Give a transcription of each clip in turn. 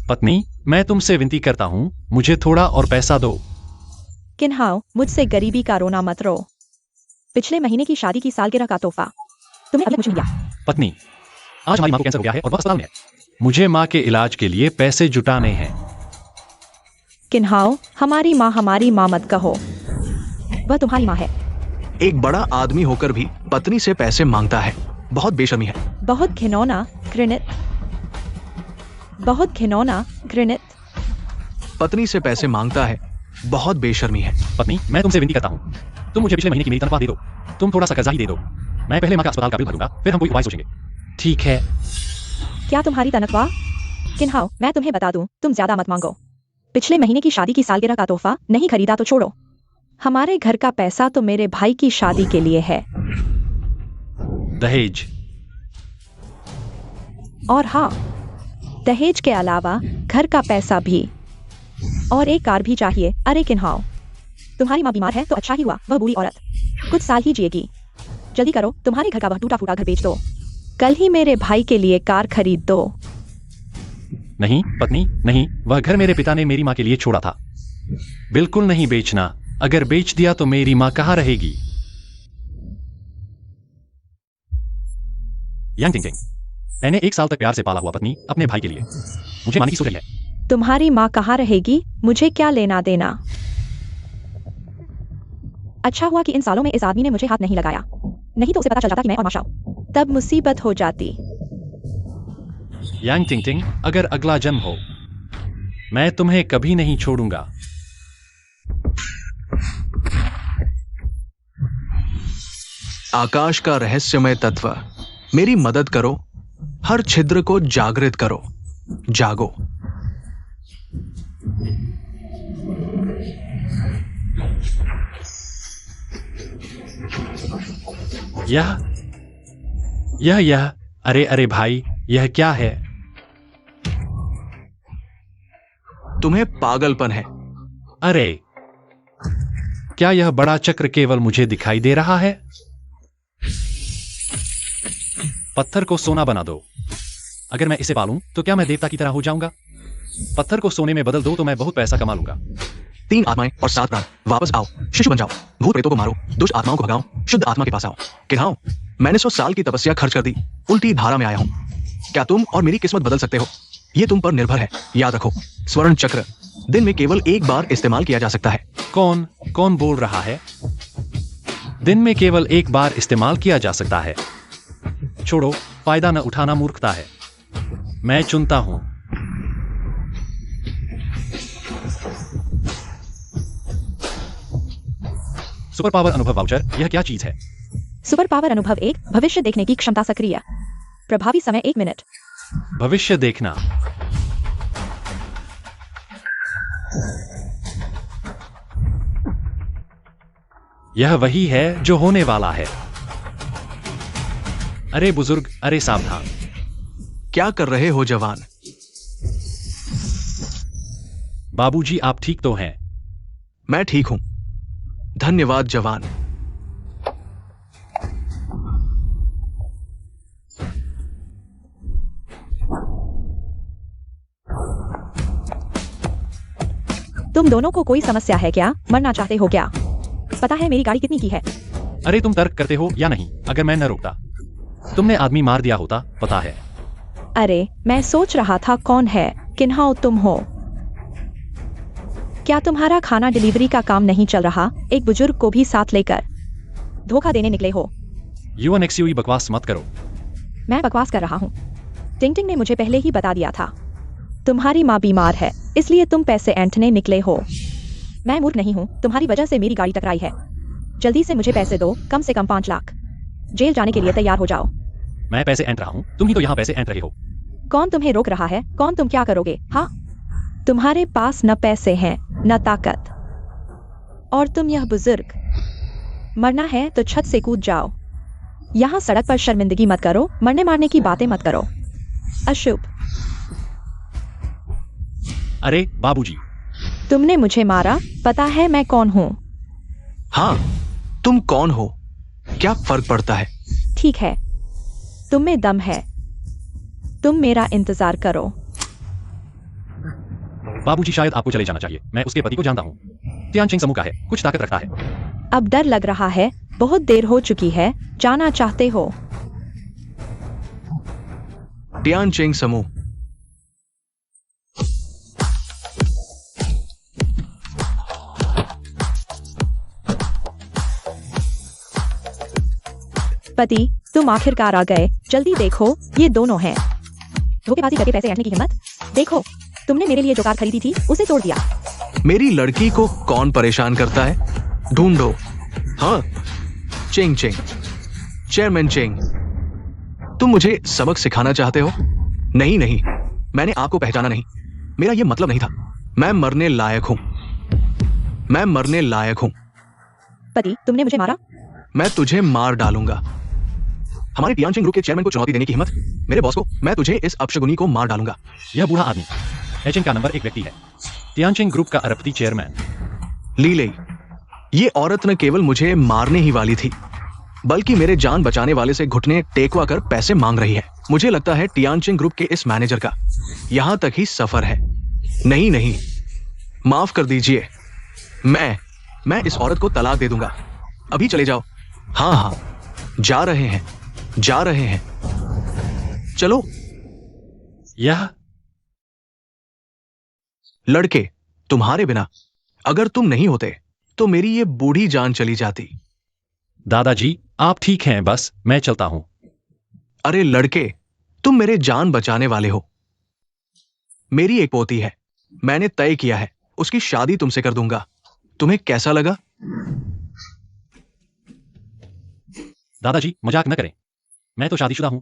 पत्नी, मैं तुमसे विनती करता हूँ, मुझे थोड़ा और पैसा दो। किन्हाओ, मुझसे गरीबी का रोना मत रो। पिछले महीने की शादी की सालगिरह का तोहफा तुमने अभी मुझे दिया। पत्नी, आज हमारी माँ को कैंसर हो गया है और वह अस्पताल में है। मुझे माँ के इलाज के लिए पैसे जुटाने हैं। किन्हाओ, हमारी माँ मत कहो, वह तुम्हारी माँ है। एक बड़ा आदमी होकर भी पत्नी से पैसे मांगता है, बहुत बेशर्मी है। बहुत घिनौना, घृणित। बहुत घिनौना, घृणित। पत्नी से पैसे मांगता है, बहुत बेशर्मी है। पत्नी, मैं तुमसे विनती करता हूँ, तुम मुझे पिछले महीने की मेरी तनख्वाह दे दो। तुम थोड़ा सा कर्जा ही दे दो। मैं पहले माँ का अस्पताल का बिल भरूंगा, फिर हम कोई उपाय सोचेंगे। ठीक है। क्या तुम्हारी तनख्वाह? किन्हाओ, मैं तुम्हें बता दूं, तुम ज्यादा मत मांगो। पिछले महीने की शादी की सालगिरह का तोहफा नहीं खरीदा तो छोड़ो। हमारे घर का पैसा तो मेरे भाई की शादी के लिए है। दहेज। और हाँ, दहेज के अलावा घर का पैसा भी, और एक कार भी चाहिए। अरे किन्हाओ, तुम्हारी माँ बीमार है तो अच्छा ही हुआ, वह बूढ़ी औरत कुछ साल ही जिएगी। जल्दी करो, तुम्हारे घर का वह टूटा फूटा घर बेच दो। कल ही मेरे भाई के लिए कार खरीद दो। नहीं पत्नी, नहीं, वह घर मेरे पिता ने मेरी माँ के लिए छोड़ा था। बिल्कुल नहीं बेचना। अगर बेच दिया तो मेरी माँ कहाँ रहेगी? यांग टिंग टिंग, मैंने 1 साल तक प्यार से पाला हुआ पत्नी अपने भाई के लिए मुझे मारने की सोच रही है। तुम्हारी माँ कहाँ रहेगी, मुझे क्या लेना देना। अच्छा हुआ कि इन सालों में इस आदमी ने मुझे हाथ नहीं लगाया, नहीं तो उसे पता चल जाता कि मैं और माशा, तब मुसीबत हो जाती। यांग टिंग टिंग, अगर अगला जन्म हो, मैं तुम्हें कभी नहीं छोड़ूंगा। आकाश का रहस्यमय तत्व, मेरी मदद करो, हर छिद्र को जागृत करो, जागो। यह अरे अरे भाई, यह क्या है? तुम्हें पागलपन है। अरे, क्या यह बड़ा चक्र केवल मुझे दिखाई दे रहा है? पत्थर को सोना बना दो। अगर मैं इसे पालूं तो क्या मैं देवता की तरह हो जाऊंगा? पत्थर को सोने में बदल दो तो मैं बहुत पैसा कमा लूंगा। 3 आत्माएं और 7 प्राण, वापस आओ, शिशु बन जाओ, भूत प्रेतों को मारो, दुष्ट आत्माओं को भगाओ, शुद्ध आत्मा के पास आओ। किन्हाओ, मैंने 100 साल की तपस्या खर्च कर दी, उल्टी धारा में आया हूं। क्या तुम और मेरी किस्मत बदल सकते हो? यह तुम पर निर्भर है। याद रखो, स्वर्ण चक्र दिन में केवल 1 बार इस्तेमाल किया जा सकता है। कौन बोल रहा है? दिन में केवल 1 बार इस्तेमाल किया जा सकता है? छोड़ो, फायदा न उठाना मूर्खता है। मैं चुनता हूं। सुपर पावर अनुभव वाउचर, यह क्या चीज है? सुपर पावर अनुभव 1, भविष्य देखने की क्षमता सक्रिय। प्रभावी समय 1 मिनट। भविष्य देखना। यह वही है जो होने वाला है। अरे बुजुर्ग, अरे सावधान। क्या कर रहे हो जवान? बाबूजी, आप ठीक तो हैं? मैं ठीक हूं, धन्यवाद जवान। तुम दोनों को कोई समस्या है क्या? मरना चाहते हो क्या? पता है मेरी गाड़ी कितनी की है? अरे तुम तर्क करते हो या नहीं? अगर मैं न रोकता, तुमने आदमी मार दिया होता, पता है। अरे, मैं सोच रहा था कौन है। किन्हाओ, तुम हो? क्या तुम्हारा खाना डिलीवरी का काम नहीं चल रहा? एक बुजुर्ग को भी साथ लेकर धोखा देने निकले हो। यूएनएक्सयूई, बकवास मत करो। मैं बकवास कर रहा हूँ। टिंग टिंग ने मुझे पहले ही बता दिया था, तुम्हारी माँ बीमार है, इसलिए तुम पैसे ऐंठने निकले हो। मैं मूर्ख नहीं हूँ, तुम्हारी वजह से मेरी गाड़ी टकराई है। जल्दी से मुझे पैसे दो, कम से कम 5 लाख। जेल जाने के लिए तैयार हो जाओ। मैं पैसे ऐंठ रहा हूँ, तुम ही तो यहाँ पैसे ऐंठ रहे हो। कौन तुम्हें रोक रहा है? कौन? तुम क्या करोगे? हाँ, तुम्हारे पास न पैसे हैं न ताकत, और तुम यह बुजुर्ग। मरना है तो छत से कूद जाओ। यहाँ सड़क पर शर्मिंदगी मत करो, मरने मारने की बातें मत करो, अशुभ। अरे बाबूजी, तुमने मुझे मारा, पता है मैं कौन हूँ? हाँ, तुम कौन हो? क्या फर्क पड़ता है? ठीक है, तुम में दम है, तुम मेरा इंतजार करो। बाबूजी शायद आपको चले जाना चाहिए। मैं उसके पति को जानता हूँ। टियानचिंग समूह का है, कुछ ताकत रखता है। अब डर लग रहा है, बहुत देर हो चुकी है, जाना चाहते हो? टियानचिंग समूह। पति, तुम आखिरकार आ गए। जल्दी देखो, ये दोनों हैं। धोखेबाजी करके पैसे ऐंठने की हिम्मत? देखो, तुमने मेरे लिए जो कार खरीदी थी उसे तोड़ दिया। मेरी लड़की को कौन परेशान करता है? ढूंढो। हाँ, चिंग चिंग, चेयरमैन चिंग। तुम मुझे सबक सिखाना चाहते हो? नहीं नहीं, मैंने आपको पहचाना नहीं। मेरा यह मतलब नहीं था। मैं मरने लायक हूं। मैं मरने लायक हूं। पति, तुमने मुझे मारा? मैं तुझे मार डालूंगा। हमारे टियानचिंग ग्रुप के चेयरमैन को चुनौती देने की हिम्मत? मेरे बॉस को? मैं तुझे इस अपशगुनी को मार डालूंगा। यह बूढ़ा आदमी एचिंग का नंबर 1 व्यक्ति है, टियानचिंग ग्रुप का अरबपति चेयरमैन। लीले, ये औरत न केवल मुझे मारने ही वाली थी, बल्कि मेरे जान बचाने वाले से घुटने टेकवा कर पैसे मांग रही है। मुझे लगता है टियानचिंग ग्रुप के इस मैनेजर का यहां तक ही सफर है। नहीं नहीं, माफ कर दीजिए। मैं इस औरत को तलाक दे दूंगा। अभी चले जाओ। हाँ हाँ, जा रहे हैं, जा रहे हैं। चलो। यह लड़के, तुम्हारे बिना अगर तुम नहीं होते तो मेरी ये बूढ़ी जान चली जाती। दादाजी, आप ठीक हैं, बस मैं चलता हूं। अरे लड़के, तुम मेरे जान बचाने वाले हो। मेरी एक पोती है, मैंने तय किया है उसकी शादी तुमसे कर दूंगा। तुम्हें कैसा लगा? दादाजी, मजाक न करें। मैं तो शादीशुदा हूं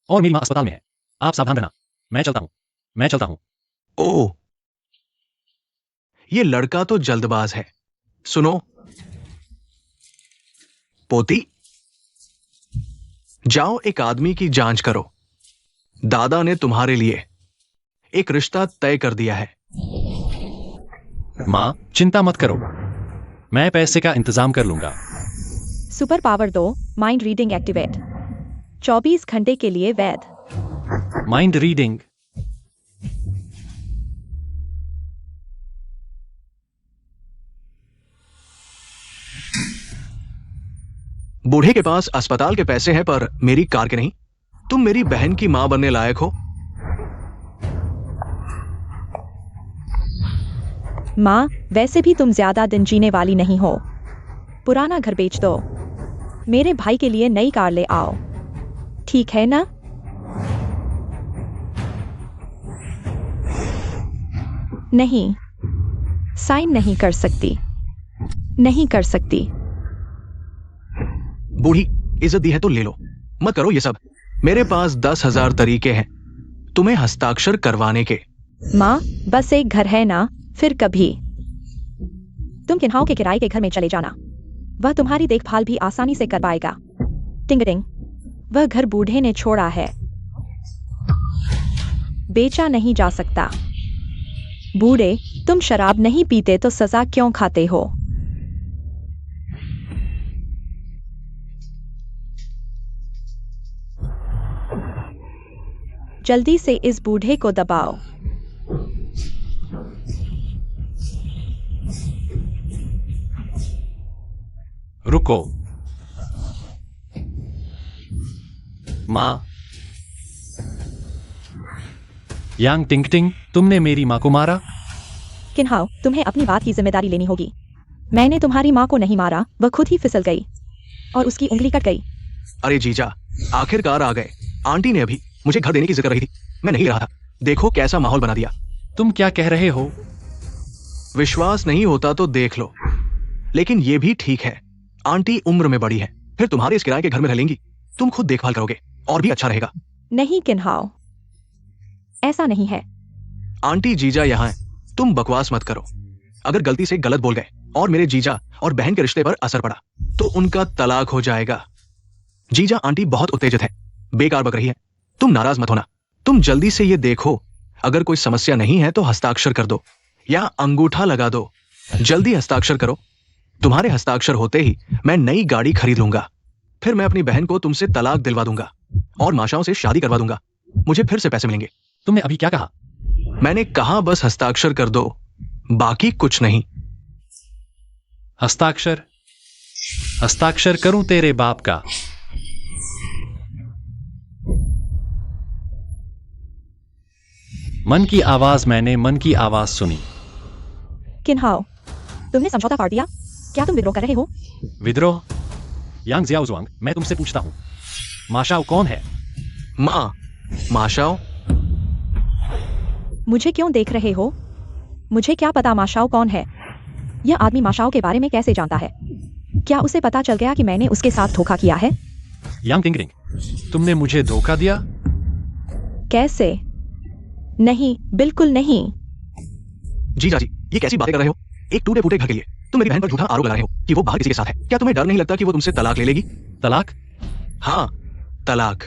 और मेरी मां अस्पताल में है। आप सावधान रहना। मैं चलता हूं, मैं चलता हूं। ओह, ये लड़का तो जल्दबाज है। सुनो पोती, जाओ एक आदमी की जांच करो। दादा ने तुम्हारे लिए एक रिश्ता तय कर दिया है। मां, चिंता मत करो, मैं पैसे का इंतजाम कर लूंगा। सुपर पावर दो, माइंड रीडिंग एक्टिवेट। 24 घंटे के लिए वैध। Mind reading. बूढ़े के पास अस्पताल के पैसे हैं पर मेरी कार के नहीं। तुम मेरी बहन की मां बनने लायक हो। माँ, वैसे भी तुम ज्यादा दिन जीने वाली नहीं हो। पुराना घर बेच दो, मेरे भाई के लिए नई कार ले आओ, ठीक है ना? नहीं, साइन नहीं कर सकती, नहीं कर सकती। बूढ़ी, इज्जत दी है तो ले लो, मत करो ये सब। मेरे पास 10,000 तरीके हैं तुम्हें हस्ताक्षर करवाने के। माँ, बस एक घर है ना, फिर कभी। तुम किन्हाओ के किराए के घर में चले जाना, वह तुम्हारी देखभाल भी आसानी से कर पाएगा। टिंगटिंग, वह घर बूढ़े ने छोड़ा है, बेचा नहीं जा सकता। बूढ़े, तुम शराब नहीं पीते तो सजा क्यों खाते हो? जल्दी से इस बूढ़े को दबाओ। रुको। मां, यांग टिंगटिंग, तुमने मेरी मां को मारा? किन्हाओ, तुम्हें अपनी बात की जिम्मेदारी लेनी होगी। मैंने तुम्हारी माँ को नहीं मारा, वह खुद ही फिसल गई और उसकी उंगली कट गई। अरे जीजा, आखिरकार आ गए। आंटी ने अभी मुझे घर देने की जिक्र रही थी, मैं नहीं रहा था। देखो कैसा माहौल बना दिया। तुम क्या कह रहे हो? विश्वास नहीं होता तो देख लो। लेकिन ये भी ठीक है, आंटी उम्र में बड़ी है, फिर तुम्हारे इस किराए के घर में रह लेंगी। तुम खुद देखभाल करोगे और भी अच्छा रहेगा। नहीं किन्हाओ, ऐसा नहीं है। आंटी जीजा यहाँ है, तुम बकवास मत करो। अगर गलती से गलत बोल गए और मेरे जीजा और बहन के रिश्ते पर असर पड़ा तो उनका तलाक हो जाएगा। जीजा, आंटी बहुत उत्तेजित है, बेकार बक रही है। तुम नाराज मत होना। तुम जल्दी से ये देखो, अगर कोई समस्या नहीं है तो हस्ताक्षर कर दो या अंगूठा लगा दो। जल्दी हस्ताक्षर करो। तुम्हारे हस्ताक्षर होते ही मैं नई गाड़ी खरीद लूंगा। फिर मैं अपनी बहन को तुमसे तलाक दिलवा दूंगा और माशाओं से शादी करवा दूंगा। मुझे फिर से पैसे मिलेंगे। तुमने अभी क्या कहा? मैंने कहा बस हस्ताक्षर कर दो, बाकी कुछ नहीं। हस्ताक्षर? हस्ताक्षर करूं तेरे बाप का? मन की आवाज, मैंने मन की आवाज सुनी। किन्हाओ, तुमने समझौता काट दिया? क्या तुम विद्रोह कर रहे हो? विद्रोह? यांग जियाओजुआंग, मैं तुमसे पूछता हूं, माशाओ कौन है? माँ, माशाओ? मुझे क्यों देख रहे हो? मुझे क्या पता माशाओ कौन है? यह आदमी माशाओ के बारे में कैसे जानता है? क्या उसे पता चल गया कि मैंने उसके साथ धोखा किया है? यांग टिंगरिंग, तुमने मुझे धोखा दिया? कैसे? नहीं, बिल्कुल नहीं। जीजा जी, ये कैसी बातें कर रहे हो? एक टूटे फूटे घर के लिए तुम मेरी बहन पर झूठा आरोप लगा रहे हो कि वो बाहर किसी के साथ है। क्या तुम्हें डर नहीं लगता कि वो तुमसे तलाक ले लेगी? तलाक? हाँ, तलाक।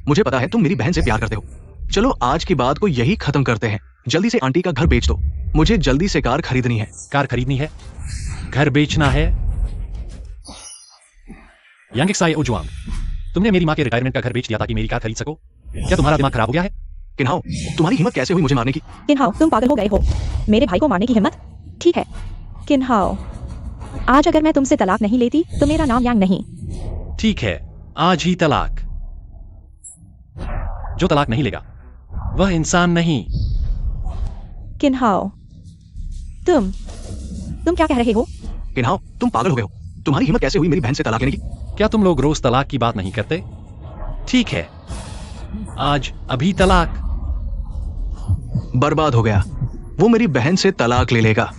मुझे पता है तुम मेरी बहन से प्यार करते हो। चलो आज की बात को यही खत्म करते हैं। जल्दी से आंटी का घर बेच दो। मुझे जल्दी से कार खरीदनी है। कार खरीदनी है? घर बेचना है? यांग जियाओजुआंग, तुमने मेरी माँ के रिटायरमेंट का घर बेच दिया ताकि मेरी कार खरीद सको? क्या तुम्हारा दिमाग खराब हो गया है? किन्हाओ, तुम्हारी हिम्मत कैसे हुई मुझे मारने की? किन्हाओ, तुम पागल हो गए हो? मेरे भाई को मारने की हिम्मत? ठीक है किन्हाओ, आज अगर मैं तुमसे तलाक नहीं लेती तो मेरा नाम यांग नहीं। ठीक है, आज ही तलाक। जो तलाक नहीं लेगा वह इंसान नहीं। किन्हाओ, तुम क्या कह रहे हो? किन्हाओ, तुम पागल हो गए हो। तुम्हारी हिम्मत कैसे हुई मेरी बहन से तलाक लेने की? क्या तुम लोग रोज तलाक की बात नहीं करते? ठीक है, आज अभी तलाक। बर्बाद हो गया। वो मेरी बहन से तलाक ले लेगा।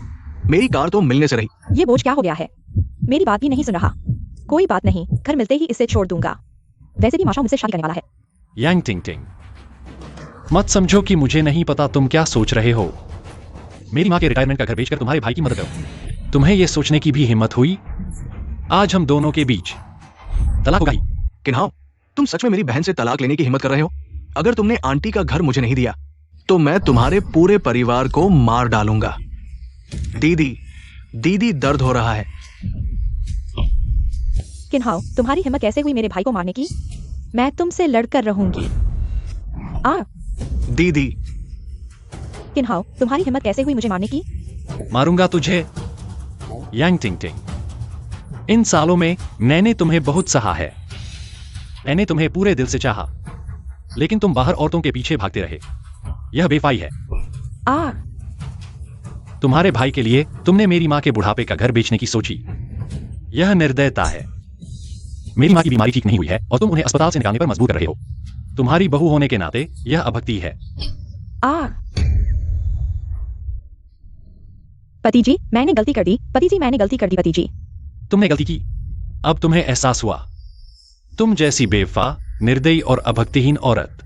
मेरी कार तो मिलने से रही। ये बोझ क्या हो गया है? मेरी बात भी नहीं सुन रहा। कोई बात नहीं, घर मिलते ही इसे छोड़ दूंगा। वैसे भी माशाओ मुझसे शादी करने वाला है। यांग टिंगटिंग, मत समझो कि मुझे नहीं पता तुम क्या सोच रहे हो। मेरी माँ के रिटायरमेंट का घर बेचकर तुम्हारे भाई की मदद करो। तुम्हें यह सोचने की भी हिम्मत हुई? आज हम दोनों के बीच तलाक होगा ही। किन्हाओ, तुम सच में मेरी बहन से तलाक लेने की हिम्मत कर रहे हो? अगर तुमने आंटी का घर मुझे नहीं दिया तो मैं तुम्हारे पूरे परिवार को मार डालूंगा। दीदी, दीदी दर्द हो रहा है। किन्हाओ, तुम्हारी हिम्मत कैसे हुई मेरे भाई को मारने की? मैं तुमसे लड़कर रहूंगी। दीदी, किन्हाओ, तुम्हारी हिम्मत कैसे हुई मुझे मारने की? मारूंगा तुझे। यांग टिंगटिंग, इन सालों में मैंने तुम्हें बहुत सहा है। मैंने तुम्हें पूरे दिल से चाहा, लेकिन तुम बाहर औरतों के पीछे भागते रहे। यह बेवफाई है। तुम्हारे भाई के लिए तुमने मेरी माँ के बुढ़ापे का घर बेचने की सोची। यह निर्दयता है। मेरी माँ की बीमारी ठीक नहीं हुई है और तुम उन्हें अस्पताल से निकालने पर मजबूर कर रहे हो। तुम्हारी बहू होने के नाते यह अभक्ति है। पति जी, मैंने गलती कर दी। पति जी, मैंने गलती कर दी। पति जी, तुमने गलती की, अब तुम्हें एहसास हुआ। तुम जैसी बेवफा, निर्दयी और अभक्तिहीन औरत,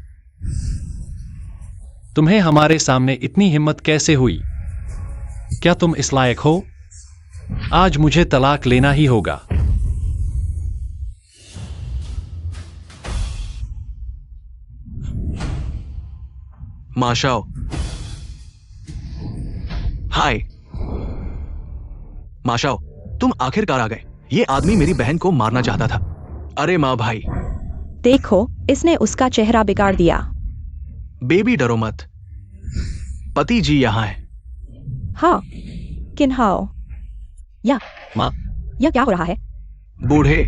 तुम्हें हमारे सामने इतनी हिम्मत कैसे हुई? क्या तुम इस लायक हो? आज मुझे तलाक लेना ही होगा। माशाओ, हाय। माशाओ, तुम आखिरकार आ गए। ये आदमी मेरी बहन को मारना चाहता था। अरे माँ भाई, देखो, इसने उसका चेहरा बिगाड़ दिया। बेबी डरो मत, पति जी यहाँ है। हाँ किन्हाओ, माँ, यह क्या हो रहा है? बूढ़े,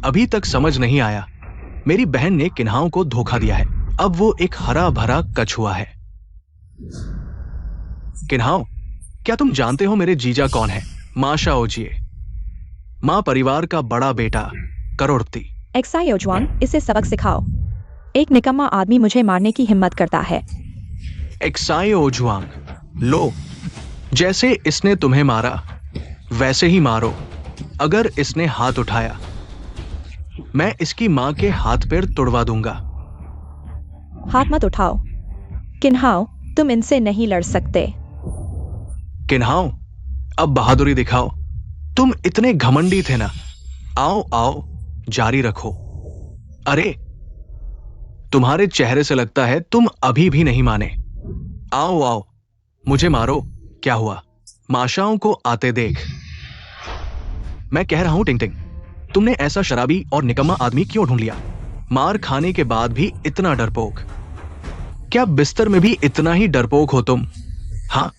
अभी तक समझ नहीं आया। मेरी बहन ने किन्हाओ को धोखा दिया है। अब वो एक हरा भरा कछुआ है। किन्हाओ, क्या तुम जानते हो मेरे जीजा कौन है? माशाओ जी, माँ परिवार का बड़ा बेटा, करोड़पति। जियाओजुआंग, इसे सबक सिखाओ। एक निकम्मा आदमी मुझे मारने की हिम्मत करता है। जियाओजुआंग, लो, जैसे इसने तुम्हें मारा वैसे ही मारो। अगर इसने हाथ उठाया, मैं इसकी मां के हाथ पैर तुड़वा दूंगा। हाथ मत उठाओ। किन्हाओ, तुम इनसे नहीं लड़ सकते। किन्हाओ, अब बहादुरी दिखाओ। तुम इतने घमंडी थे ना। आओ आओ, जारी रखो। अरे, तुम्हारे चेहरे से लगता है तुम अभी भी नहीं माने। आओ आओ, मुझे मारो। क्या हुआ? माशाओं को आते देख। मैं कह रहा हूं टिंग टिंग, तुमने ऐसा शराबी और निकम्मा आदमी क्यों ढूंढ लिया? मार खाने के बाद भी इतना डरपोक। क्या बिस्तर में भी इतना ही डरपोक हो तुम? हाँ,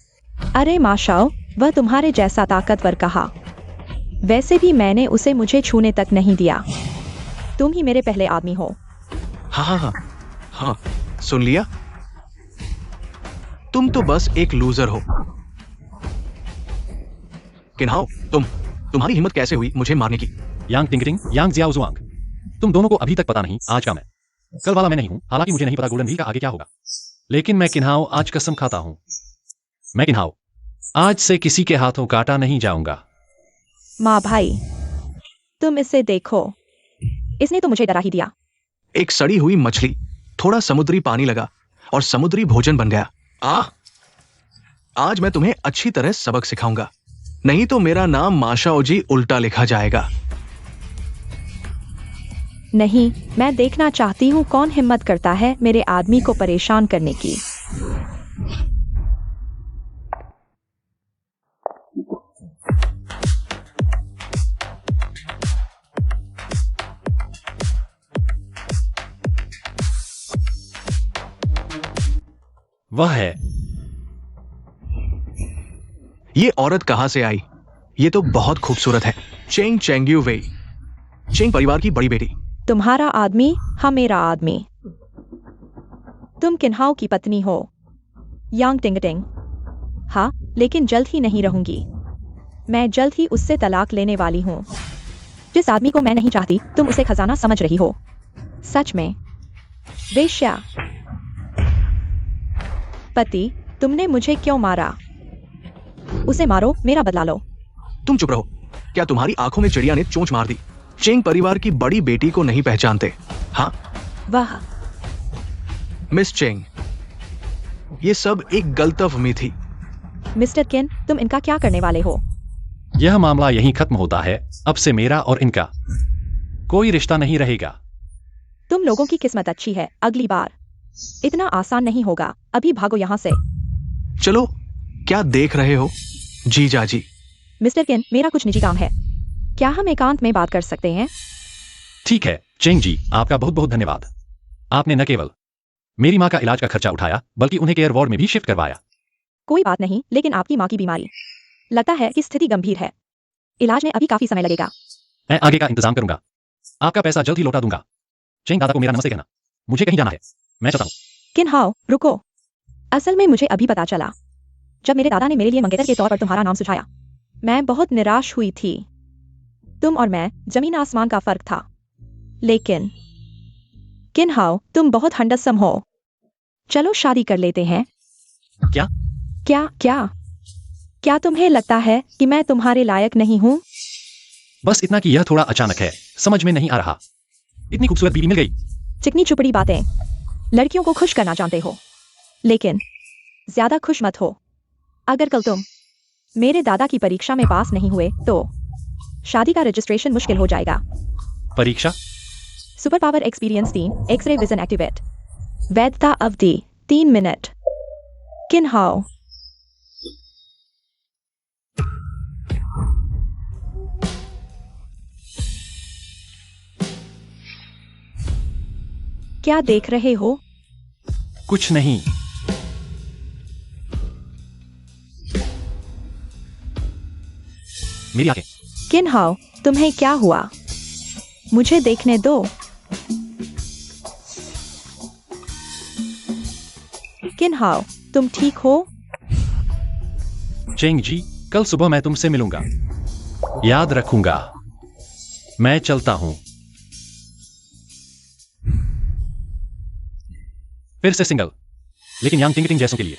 अरे माशाओ, वह तुम्हारे जैसा ताकतवर कहा। वैसे भी मैंने उसे मुझे छूने तक नहीं दिया। तुम ही मेरे पहले आदमी हो। हाँ हाँ हाँ हाँ, सुन लिया? तुम तो बस एक लूजर हो। किन्हाओ, तुम्हारी हिम्मत कैसे हुई मुझे मारने की? यांग टिंगटिंग, यांग जियाओजुआंग, तुम दोनों को अभी तक पता नहीं आज का मैं, कल वाला मैं नहीं हूं। हालांकि मुझे नहीं पता गोल्डन व्हील का आगे क्या होगा, लेकिन मैं किन्हाओ आज कसम खाता हूं, मैं किन्हाओ आज से किसी के हाथों काटा नहीं जाऊंगा। माँ भाई, तुम इसे देखो, इसने तो मुझे डरा ही दिया। एक सड़ी हुई मछली, थोड़ा समुद्री पानी लगा और समुद्री भोजन बन गया। आज मैं तुम्हें अच्छी तरह सबक सिखाऊंगा, नहीं तो मेरा नाम माशाओजी उल्टा लिखा जाएगा। नहीं, मैं देखना चाहती हूँ कौन हिम्मत करता है मेरे आदमी को परेशान करने की। वह है। ये औरत कहां से आई? ये तो बहुत खूबसूरत है। चेंग चेंग्यू वेई, चेंग परिवार की बड़ी बेटी। तुम्हारा आदमी, हाँ मेरा आदमी। तुम किन्हाओ की पत्नी हो, यांग टिंगटिंग। हाँ, लेकिन जल्द ही नहीं रहूंगी। मैं जल्द ही उससे तलाक लेने वाली हूँ। जिस आदमी को मैं नहीं चाहती, तुम उसे खजाना समझ रही हो। सच में वेश्या। पति, तुमने मुझे क्यों मारा? उसे मारो, मेरा बदला लो। तुम चुप रहो। क्या तुम्हारी आंखों में चिड़िया ने चोंच मार दी? चेंग परिवार की बड़ी बेटी को नहीं पहचानते? हाँ, वाह, मिस चेंग, ये सब एक गलतफहमी थी। मिस्टर किन, तुम इनका क्या करने वाले हो? यह मामला यहीं खत्म होता है। अब से मेरा और इनका कोई रिश्ता नहीं रहेगा। तुम लोगों की किस्मत अच्छी है, अगली बार इतना आसान नहीं होगा। अभी भागो यहाँ से। चलो, क्या देख रहे हो जीजा जी? मिस्टर किन, मेरा कुछ निजी काम है। क्या हम एकांत में बात कर सकते हैं? ठीक है चेंग जी, आपका बहुत बहुत धन्यवाद। आपने न केवल मेरी माँ का इलाज का खर्चा उठाया, बल्कि उन्हें केयर वार्ड में भी शिफ्ट करवाया। कोई बात नहीं, लेकिन आपकी माँ की बीमारी लगता है कि स्थिति गंभीर है। इलाज में अभी काफी समय लगेगा। मैं आगे का इंतजाम करूंगा। आपका पैसा जल्द ही लौटा दूंगा। चेंग दादा को मेरा नमस्ते कहना। मुझे कहीं जाना है, मैं चलता हूँ। किन्हाओ, रुको। असल में मुझे अभी पता चला, जब मेरे दादा ने मेरे लिए मंगेतर के तौर पर तुम्हारा नाम सुझाया, मैं बहुत निराश हुई थी। तुम और मैं, जमीन आसमान का फर्क था। लेकिन किन्हाओ, तुम बहुत हैंडसम हो। चलो शादी कर लेते हैं। क्या? क्या क्या क्या तुम्हें लगता है कि मैं तुम्हारे लायक नहीं हूँ? बस इतना कि यह थोड़ा अचानक है, समझ में नहीं आ रहा। इतनी खूबसूरत बीवी मिल गई। चिकनी चुपड़ी बातें। लड़कियों को खुश करना जानते हो, लेकिन ज्यादा खुश मत हो। अगर कल तुम मेरे दादा की परीक्षा में पास नहीं हुए तो शादी का रजिस्ट्रेशन मुश्किल हो जाएगा। परीक्षा? Super power experience 3, X ray vision activate. वैधता अवधि 3 मिनट। किन्हाओ, क्या देख रहे हो? कुछ नहीं। मेरी आंखें। किन्हाओ, तुम्हें क्या हुआ? मुझे देखने दो। किन्हाओ, तुम ठीक हो? चेंग जी, कल सुबह मैं तुमसे मिलूंगा। याद रखूंगा। मैं चलता हूं। फिर से सिंगल, लेकिन यांग टिंगटिंग जैसों के लिए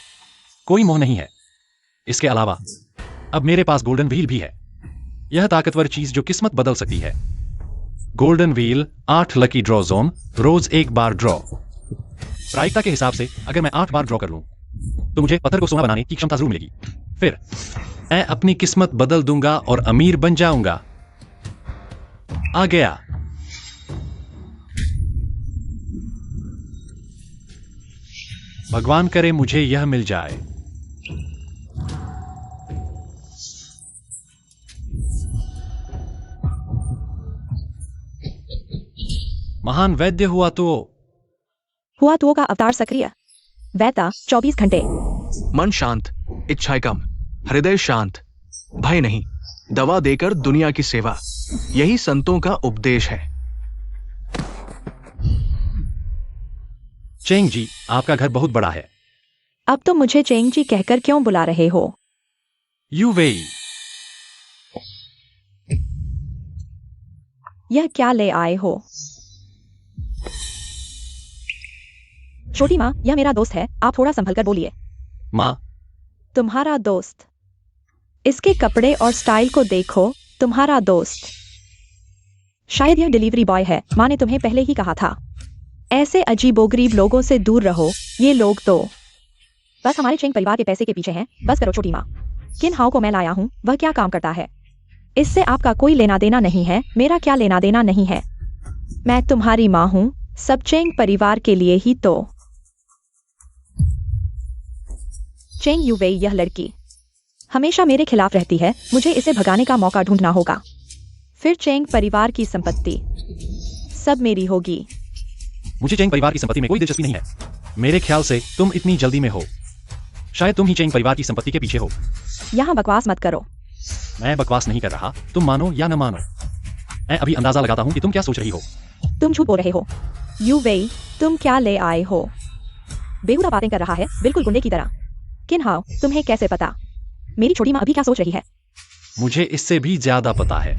कोई मोह नहीं है। इसके अलावा अब मेरे पास गोल्डन व्हील भी है, यह ताकतवर चीज जो किस्मत बदल सकती है। Golden wheel, 8 lucky draw zone, रोज 1 बार ड्रॉ। प्रायिकता के हिसाब से अगर मैं 8 बार ड्रॉ कर लूं तो मुझे पत्थर को सोना बनाने की क्षमता जरूर मिलेगी। फिर मैं अपनी किस्मत बदल दूंगा और अमीर बन जाऊंगा। आ गया। भगवान करे मुझे यह मिल जाए। महान वैद्य हुआ तो का अवतार सक्रिय। वैता 24 घंटे। मन शांत, इच्छाएं कम, हृदय शांत, भय नहीं, दवा देकर दुनिया की सेवा, यही संतों का उपदेश है। चेंग जी, आपका घर बहुत बड़ा है। अब तो मुझे चेंग जी कहकर क्यों बुला रहे हो? यू वेई। यह क्या ले आए हो? छोटी माँ, यह मेरा दोस्त है, आप थोड़ा संभल कर बोलिए। माँ, तुम्हारा दोस्त? इसके कपड़े और स्टाइल को देखो, तुम्हारा दोस्त। शायद यह डिलीवरी बॉय है, माँ ने तुम्हें पहले ही कहा था। ऐसे अजीबोगरीब लोगों से दूर रहो, ये लोग तो बस हमारे चेंग परिवार के पैसे के पीछे हैं। बस करो छोटी माँ। किन हाउ को मैं लाया हूँ, वह क्या काम करता है, इससे आपका कोई लेना देना नहीं है, मेरा क्या लेना देना नहीं है। मैं तुम्हारी माँ हूँ, सब चेंग परिवार के लिए ही तो। चेंग यूवेई, यह लड़की हमेशा मेरे खिलाफ रहती है, मुझे इसे भगाने का मौका ढूंढना होगा। फिर चेंग परिवार की संपत्ति सब मेरी होगी। मुझे चेंग परिवार की संपत्ति में कोई दिलचस्पी नहीं है। मेरे ख्याल से तुम इतनी जल्दी में हो। शायद तुम ही चेंग परिवार की संपत्ति के पीछे हो। यहाँ बकवास मत करो। मैं बकवास नहीं कर रहा, तुम मानो या न मानो। मैं अभी अंदाजा लगाता हूँ कि तुम क्या सोच रही हो। तुम झूठ बोल रहे हो। यूवेई, तुम क्या ले आए हो? बेहुदा बातें कर रहा है, बिल्कुल गुंडे की तरह। किन हाउ, तुम्हें कैसे पता? मेरी छोटी माँ अभी क्या सोच रही है? मुझे इससे भी ज्यादा पता है।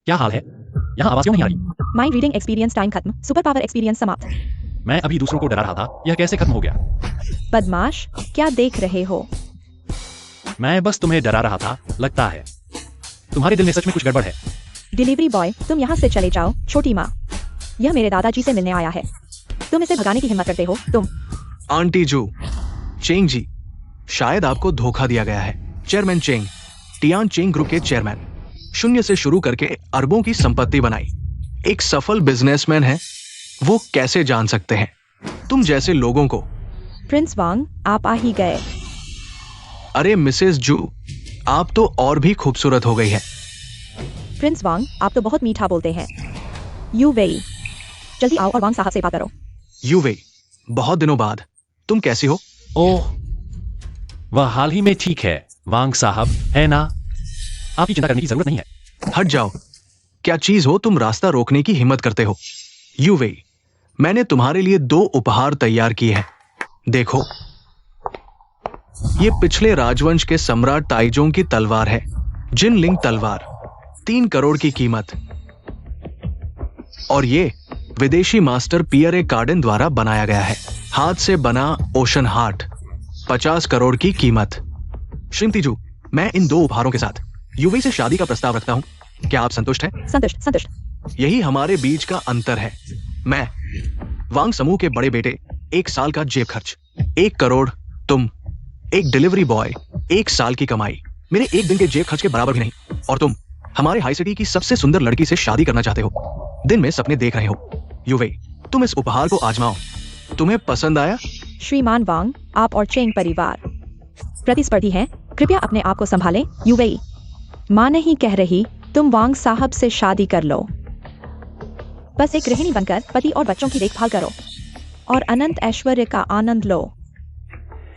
क्या हाल है? यहाँ आवाज क्यों नहीं आ रही? माइंड रीडिंग एक्सपीरियंस टाइम खत्म, सुपर पावर एक्सपीरियंस समाप्त। मैं अभी दूसरों को डरा रहा था, यह कैसे खत्म हो गया? बदमाश, क्या देख रहे हो? मैं बस तुम्हें डरा रहा था, लगता है। तुम्हारे दिल में सच में कुछ गड़बड़ है। डिलीवरी बॉय, तुम यहाँ से चले जाओ। छोटी माँ, यह मेरे दादाजी से मिलने आया है। तुम इसे भगाने की हिम्मत करते हो? तुम। आंटी जू, चेंग जी, शायद आपको धोखा दिया गया है। Chairman Cheng, Tian Cheng group के चेयरमैन, शून्य से शुरू करके अरबों की संपत्ति बनाई, एक सफल बिजनेसमैन है। वो कैसे जान सकते हैं तुम जैसे लोगों को? प्रिंस वांग, आप आ ही गए। अरे मिसेस जू, आप तो और भी खूबसूरत हो गई है। प्रिंस वांग, आप तो बहुत मीठा बोलते हैं। यूवेई, जल्दी आओ और वांग साहब से बात करो। यूवे, बहुत दिनों बाद, तुम कैसी हो? ओह, वह हाल ही में ठीक है, वांग साहब, है ना? आपकी चिंता करने की जरूरत नहीं है। हट जाओ, क्या चीज हो तुम रास्ता रोकने की हिम्मत करते हो? यूवे, मैंने तुम्हारे लिए 2 उपहार तैयार किए हैं, देखो। ये पिछले राजवंश के सम्राट ताइजोंग की तलवार है, जिनलिंग तलवार, 3 करोड़ की कीमत। और ये विदेशी मास्टर पियरे कार्डन द्वारा बनाया गया है, हाथ से बना ओशन हार्ट, 50 करोड़ की कीमत। श्रीमती जू, मैं इन 2 उपहारों के साथ यूवी से शादी का प्रस्ताव रखता हूं, क्या आप संतुष्ट हैं? संतुष्ट, संतुष्ट। यही हमारे बीच का अंतर है। मैं वांग समूह के बड़े बेटे, 1 साल का जेब खर्च 1 करोड़, तुम एक डिलीवरी बॉय, 1 साल की कमाई मेरे 1 दिन के जेब खर्च के बराबर भी नहीं। और तुम हमारे हाई सिटी की सबसे सुंदर लड़की से शादी करना चाहते हो, दिन में सपने देख रहे हो। यूवे, तुम इस उपहार को आजमाओ, तुम्हें पसंद आया? श्रीमान वांग, आप और चेंग परिवार प्रतिस्पर्धी हैं, कृपया अपने आप को संभालें। यूवेई, माँ नहीं कह रही, तुम वांग साहब से शादी कर लो। बस एक गृहिणी बनकर पति और बच्चों की देखभाल करो और अनंत ऐश्वर्य का आनंद लो।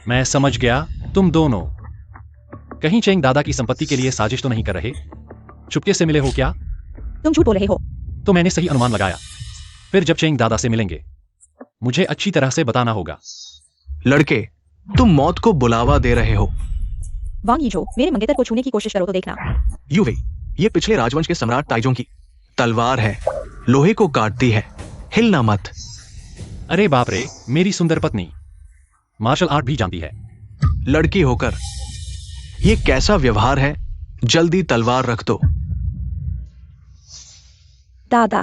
मैं समझ गया, तुम दोनों कहीं चेंग दादा की संपत्ति के लिए साजिश तो नहीं कर रहे? चुपके से मिले हो क्या? तुम झूठ बोल रहे हो। तो मैंने सही अनुमान लगाया। फिर जब चेंग दादा से मिलेंगे, मुझे अच्छी तरह से बताना होगा। लड़के, तुम मौत को बुलावा दे रहे हो। वांग यीझो, मेरे मंगेतर को छूने की कोशिश करो तो देखना। यूवे, ये पिछले राजवंश के सम्राट ताइजोंग की तलवार है, लोहे को काटती है, हिलना मत। अरे बाप रे, मेरी सुंदर पत्नी मार्शल आर्ट भी जानती है। लड़की होकर ये कैसा व्यवहार है? जल्दी तलवार रख दो। दादा,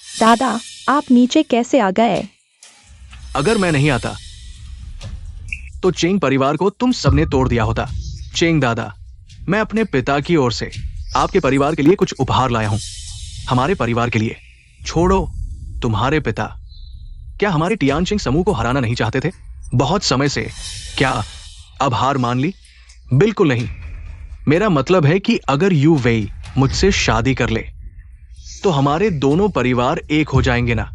दादा, आप नीचे कैसे आ गए? अगर मैं नहीं आता तो चेंग परिवार को तुम सबने तोड़ दिया होता। चेंग दादा, मैं अपने पिता की ओर से आपके परिवार के लिए कुछ उपहार लाया हूं, हमारे परिवार के लिए। छोड़ो तुम्हारे पिता क्या हमारे टियानचिंग समूह को हराना नहीं चाहते थे? बहुत समय से क्या अब हार मान ली? बिल्कुल नहीं। मेरा मतलब है कि अगर यू वेई मुझसे शादी कर ले तो हमारे दोनों परिवार एक हो जाएंगे ना।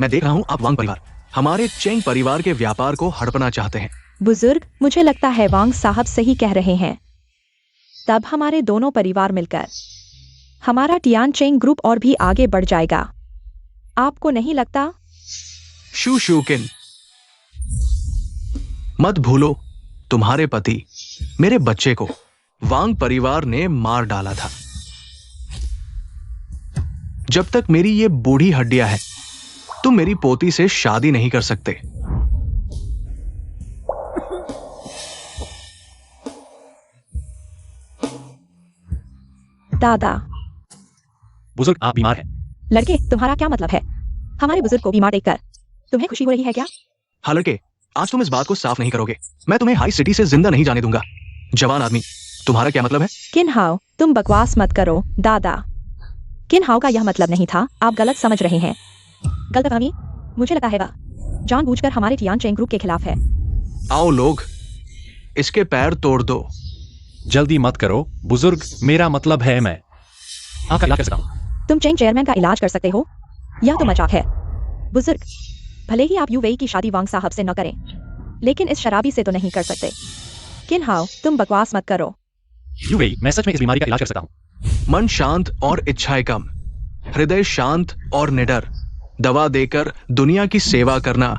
मैं देख रहा हूं आप वांग परिवार हमारे चेंग परिवार के व्यापार को हड़पना चाहते हैं। बुजुर्ग, मुझे लगता है वांग साहब सही कह रहे हैं। तब हमारे दोनों परिवार मिलकर हमारा टियान चेंग ग्रुप और भी आगे बढ़ जाएगा। आपको नहीं लगता? शू शूकिन, मत भूलो तुम्हारे पति मेरे बच्चे को वांग परिवार ने मार डाला था। जब तक मेरी ये बूढ़ी हड्डियां हैं तुम मेरी पोती से शादी नहीं कर सकते। दादा। बुजुर्ग, आप बीमार हैं। लड़के, तुम्हारा क्या मतलब है? हमारे बुजुर्ग को बीमार देखकर तुम्हें खुशी हो रही है क्या? हाँ लड़के, आज तुम इस बात को साफ नहीं करोगे। मैं तुम्हें हाई सिटी से जिंदा नहीं जाने दूंगा। जवान आदमी, तुम्हारा क्या मतलब है? किन्हाओ, तुम बकवास मत करो। दादा, किन्हाओ का यह मतलब नहीं था। आप गलत समझ रहे हैं। गलतफहमी, मुझे लगता है वह जानबूझकर हमारे टियान चेंग ग्रुप के खिलाफ है। आओ लोग, इसके पैर तोड़ दो। जल्दी मत करो बुजुर्ग, मेरा मतलब है मैं आपका इलाज कर सकता हूं। तुम चेंग चेयरमैन का इलाज कर सकते हो? यह तो मजाक है। बुजुर्ग, भले ही आप यू वेई की शादी वांग साहब से न करें, लेकिन इस शराबी से तो नहीं कर सकते। किन्हाओ, तुम बकवास मत करो। यू वेई, मैं सच में इस बीमारी का इलाज कर सकता हूं। मन शांत और इच्छाएं कम, हृदय शांत और निडर, दवा देकर दुनिया की सेवा करना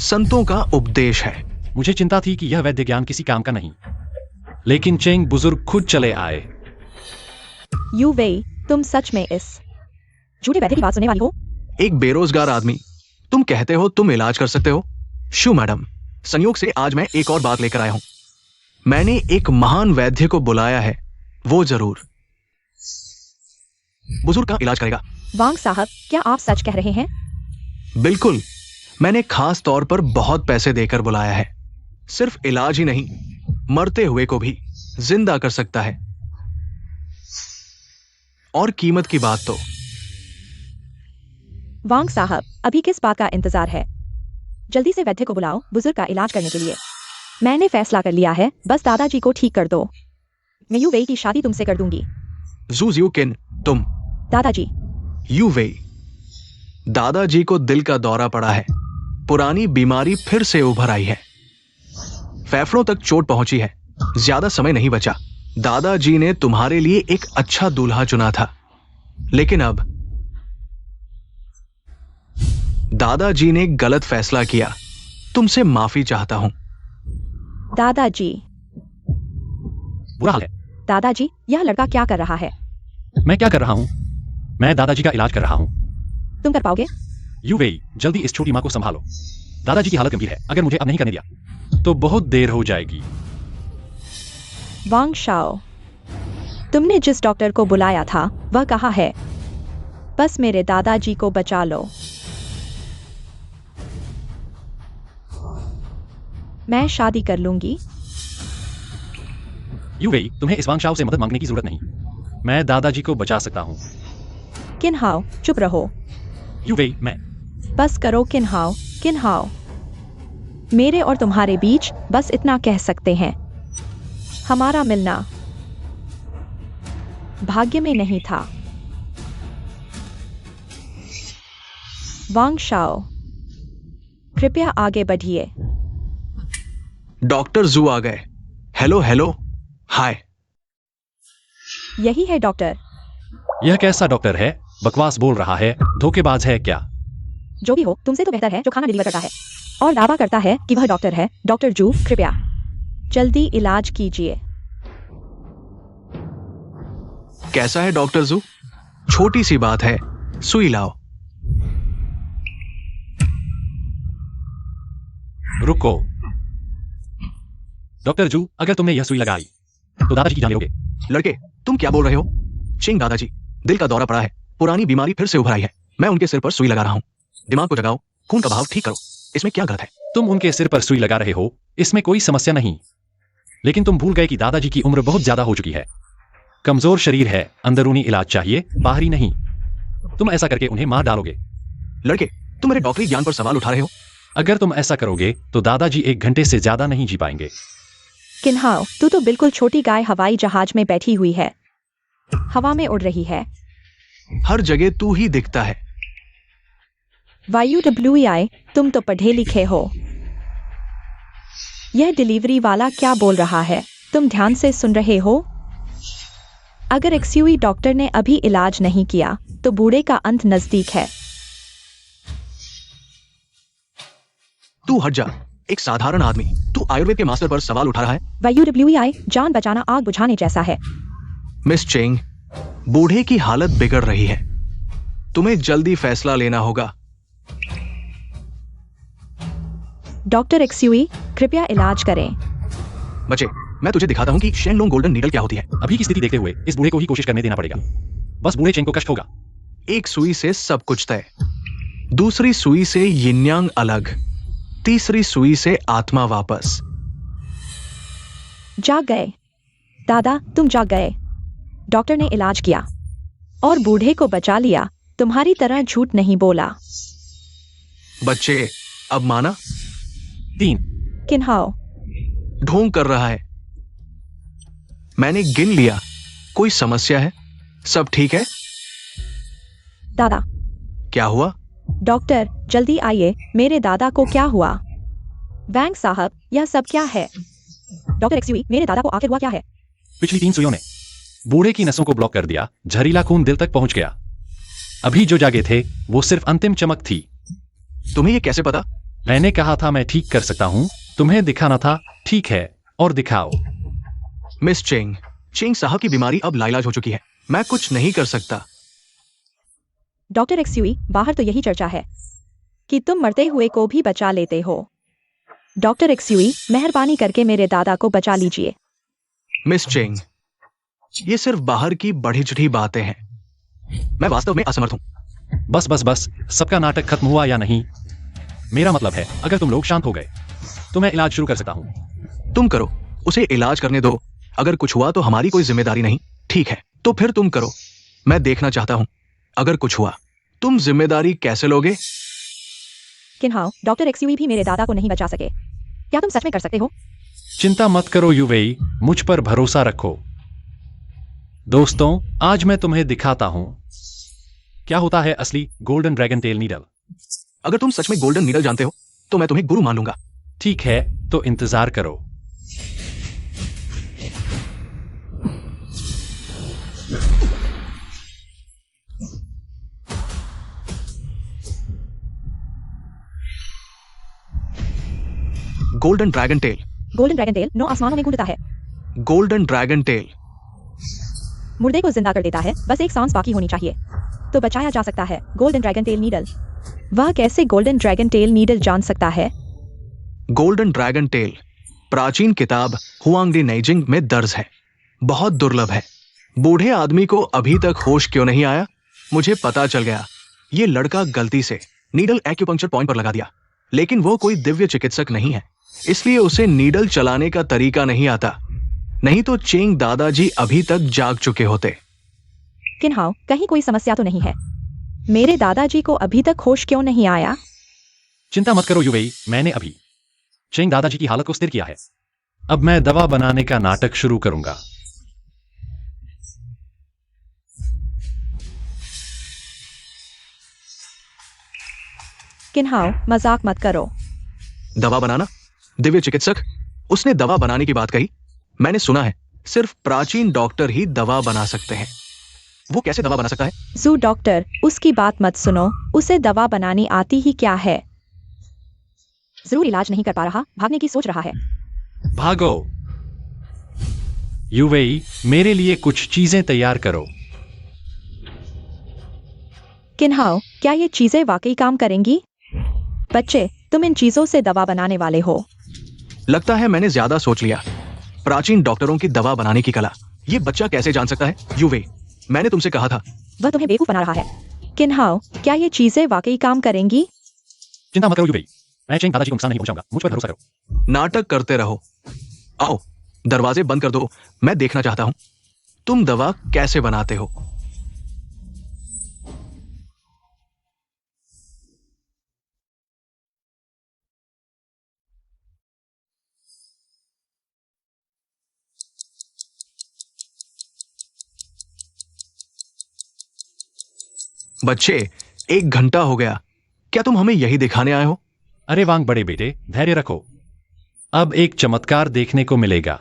संतों का उपदेश है। मुझे चिंता थी कि यह वैद्य ज्ञान किसी काम का नहीं, लेकिन चेंग बुजुर्ग खुद चले आए। यू वेई, तुम सच में इस झूठे वैद्य की बात सुनने वाली हो? एक बेरोजगार आदमी, तुम कहते हो तुम इलाज कर सकते हो? शू मैडम, संयोग से आज मैं एक और बात लेकर आया हूं। मैंने एक महान वैद्य को बुलाया है, वो जरूर बुजुर्ग का इलाज करेगा। वांग साहब, क्या आप सच कह रहे हैं? बिल्कुल, मैंने खास तौर पर बहुत पैसे देकर बुलाया है। सिर्फ इलाज ही नहीं, मरते हुए को भी जिंदा कर सकता है। और कीमत की बात तो वांग साहब, अभी किस बात का इंतजार है? जल्दी से वैद्य को बुलाओ बुजुर्ग का इलाज करने के लिए। मैंने फैसला कर लिया है, बस दादाजी को ठीक कर दो। मैं यू वेई की शादी तुमसे कर दूंगी। जू जियो किन, तुम दादाजी। यू वेई, दादाजी को दिल का दौरा पड़ा है। पुरानी बीमारी फिर से उभर आई है। फेफड़ों तक चोट पहुंची है। ज्यादा समय नहीं बचा। दादाजी ने तुम्हारे लिए एक अच्छा दूल्हा चुना था, लेकिन अब दादाजी ने गलत फैसला किया। तुमसे माफी चाहता हूं। दादाजी। बुरा हाल है। दादाजी, यह लड़का क्या कर रहा है? मैं क्या कर रहा हूं? मैं दादाजी का इलाज कर रहा हूं। तुम कर पाओगे? यू वेई, जल्दी इस छोटी मां को संभालो। दादाजी की हालत गंभीर है। अगर मुझे अब नहीं करने दिया तो बहुत देर हो जाएगी। वांग शाओ, तुमने जिस डॉक्टर को बुलाया था वह कहाँ है? बस मेरे दादाजी को बचा लो। मैं शादी कर लूंगी। यू वेई, तुम्हें इस वांग शाओ से मदद मांगने की जरूरत नहीं। मैं दादाजी को बचा सकता हूं। किन्हाओ, चुप रहो। यू वेई, मैं बस करो किन्हाओ। किन्हाओ, मेरे और तुम्हारे बीच बस इतना कह सकते हैं, हमारा मिलना भाग्य में नहीं था। वांग शाओ, कृपया आगे बढ़िए। डॉक्टर जू आ गए। हेलो हेलो, हाय। यही है डॉक्टर। यह कैसा डॉक्टर है? बकवास बोल रहा है, धोखेबाज है क्या? जो भी हो, तुमसे तो बेहतर है जो खाना डिलीवर करता है और दावा करता है कि वह डॉक्टर है। डॉक्टर जू, कृपया जल्दी इलाज कीजिए। कैसा है डॉक्टर जू? छोटी सी बात है, सुई लाओ। रुको डॉक्टर जू, अगर तुमने यह सुई लगाई तो दादाजी की जान लोगे। लड़के, तुम क्या बोल रहे हो? चिंग दादाजी, दिल का दौरा पड़ा है। पुरानी बीमारी फिर से उभर आई है। मैं उनके सिर पर सुई लगा रहा हूं। दिमाग को जगाओ, खून का बहाव ठीक करो। इसमें क्या गलत है? तुम उनके सिर पर सुई लगा रहे हो, इसमें कोई समस्या नहीं, लेकिन तुम भूल गए कि दादाजी की उम्र बहुत ज्यादा हो चुकी है। कमजोर शरीर है, अंदरूनी इलाज चाहिए, बाहरी नहीं। तुम ऐसा करके उन्हें मार डालोगे। लड़के, तुम मेरे डॉक्टरी ज्ञान पर सवाल उठा रहे हो। अगर तुम ऐसा करोगे तो दादाजी 1 घंटे से ज्यादा नहीं जी पाएंगे। किन्हाओ, तू तो बिल्कुल छोटी गाय हवाई जहाज में बैठी हुई है, हवा में उड़ रही है। हर जगह तू ही दिखता है। YUWEI, तुम तो पढ़े लिखे हो। यह डिलीवरी वाला क्या बोल रहा है? तुम ध्यान से सुन रहे हो? अगर XUE डॉक्टर ने अभी इलाज नहीं किया तो बूढ़े का अंत नजदीक है। तू हट जा, एक साधारण आदमी। तू आयुर्वेद के मास्टर पर सवाल उठा रहा है। YUWEI, जान बचाना आग बुझाने जैसा है। मिस चेंग, बूढ़े की हालत बिगड़ रही है। तुम्हें जल्दी फैसला लेना होगा। डॉक्टर XUE, कृपया इलाज करें। बच्चे, मैं तुझे दिखाता हूं कि शेनलोंग गोल्डन नीडल क्या होती है। अभी की स्थिति देखते हुए इस बूढ़े को ही कोशिश करने देना पड़ेगा। बस बूढ़े चेंग को कष्ट होगा। एक सुई से सब कुछ तय, दूसरी सुई से यिन यांग अलग, तीसरी सुई से आत्मा वापस। जाग गए दादा, तुम जाग गए। डॉक्टर ने इलाज किया और बूढ़े को बचा लिया। तुम्हारी तरह झूठ नहीं बोला। बच्चे, अब माना? 3, किन्हाओ, ढोंग कर रहा है। मैंने गिन लिया। कोई समस्या है? सब ठीक है? दादा। क्या हुआ? डॉक्टर, जल्दी आइए, मेरे दादा को क्या हुआ? बैंक साहब, यह सब क्या है? डॉक्टर XUE, मेरे दादा को आखिर हुआ क्या है? पिछली 3 सुइयों ने बूढ़े की नसों को ब्लॉक कर दिया। जहरीला खून दिल तक पहुंच गया। अभी जो जागे थे वो सिर्फ अंतिम चमक थी। तुम्हें यह कैसे पता? मैंने कहा था मैं ठीक कर सकता हूं। तुम्हें दिखाना था। ठीक है, और दिखाओ। मिस चेंग, चेंग साहब की बीमारी अब लाइलाज हो चुकी है। मैं कुछ नहीं कर सकता। डॉक्टर XUE, बाहर तो यही चर्चा है कि तुम मरते हुए को भी बचा लेते हो। डॉक्टर XUE, मेहरबानी करके मेरे दादा को बचा लीजिए। मिस चेंग, ये सिर्फ बाहर की बढ़ी चढ़ी बातें हैं। मैं वास्तव में असमर्थ हूं। बस बस बस, सबका नाटक खत्म हुआ या नहीं? मेरा मतलब है, अगर तुम लोग शांत हो गए तो मैं इलाज शुरू कर सकता हूं। तुम करो, उसे इलाज करने दो। अगर कुछ हुआ तो हमारी कोई जिम्मेदारी नहीं। ठीक है, तो फिर तुम करो। मैं देखना चाहता हूं, अगर कुछ हुआ तुम जिम्मेदारी कैसे लोगे? किन्हाओ, डॉक्टर XUE भी मेरे दादा को नहीं बचा सके। क्या तुम सच में कर सकते हो? चिंता मत करो यूवेई, मुझ पर भरोसा रखो। दोस्तों, आज मैं तुम्हें दिखाता हूं क्या होता है असली गोल्डन ड्रैगन टेल नीडल। अगर तुम सच में गोल्डन नीडल जानते हो तो मैं तुम्हें गुरु मान लूंगा। ठीक है, तो इंतजार करो। Golden dragon tell. Golden dragon tell 9 आसमानों में घूमता है। Golden dragon tell. मुर्दे को जिंदा कर देता है, बस एक सांस बाकी होनी चाहिए तो बचाया जा सकता है। Golden dragon tell needle. वह कैसे गोल्डन ड्रैगन टेल नीडल जान सकता है? गोल्डन ड्रैगन टेल प्राचीन किताब हुआंगडी नेजिंग में दर्ज है। बहुत दुर्लभ है। बूढ़े आदमी को अभी तक होश क्यों नहीं आया? मुझे पता चल गया। ये लड़का गलती से नीडल एक्यूपंक्चर पॉइंट पर लगा दिया, लेकिन वो कोई दिव्य चिकित्सक नहीं है, इसलिए उसे नीडल चलाने का तरीका नहीं आता। नहीं तो चेंग दादाजी अभी तक जाग चुके होते। किन्हाओ, कहीं कोई समस्या तो नहीं है? मेरे दादाजी को अभी तक होश क्यों नहीं आया? चिंता मत करो यूवेई, मैंने अभी चेंग दादाजी की हालत को स्थिर किया है। अब मैं दवा बनाने का नाटक शुरू करूंगा। किन्हाओ, मजाक मत करो। दवा बनाना? दिव्य चिकित्सक? उसने दवा बनाने की बात कही। मैंने सुना है सिर्फ प्राचीन डॉक्टर ही दवा बना सकते हैं। वो कैसे दवा बना सकता है? जू डॉक्टर, उसकी बात मत सुनो। उसे दवा बनानी आती ही क्या है? जरूर इलाज नहीं कर पा रहा, भागने की सोच रहा है। भागो। यूवेई, मेरे लिए कुछ चीजें तैयार करो। किन्हाओ, क्या ये चीजें वाकई काम करेंगी? बच्चे, तुम इन चीजों से दवा बनाने वाले हो। लगता है मैंने ज्यादा सोच लिया। प्राचीन डॉक्टरों की दवा बनाने की कला, ये बच्चा कैसे जान सकता है? यूवे, मैंने तुमसे कहा था। वह तुम्हें बेवकूफ बना रहा है। किन्हाओ, क्या ये चीजें वाकई काम करेंगी? चिंता मत करो यूवेई, मैं चेंग दादाजी को नुकसान नहीं पहुंचाऊंगा। मुझ पर भरोसा करो। नाटक करते रहो। आओ, दरवाजे बंद कर दो। मैं देखना चाहता हूं तुम दवा कैसे बनाते हो। बच्चे, 1 घंटा हो गया। क्या तुम हमें यही दिखाने आए हो? अरे वांग बड़े बेटे, धैर्य रखो। अब एक चमत्कार देखने को मिलेगा।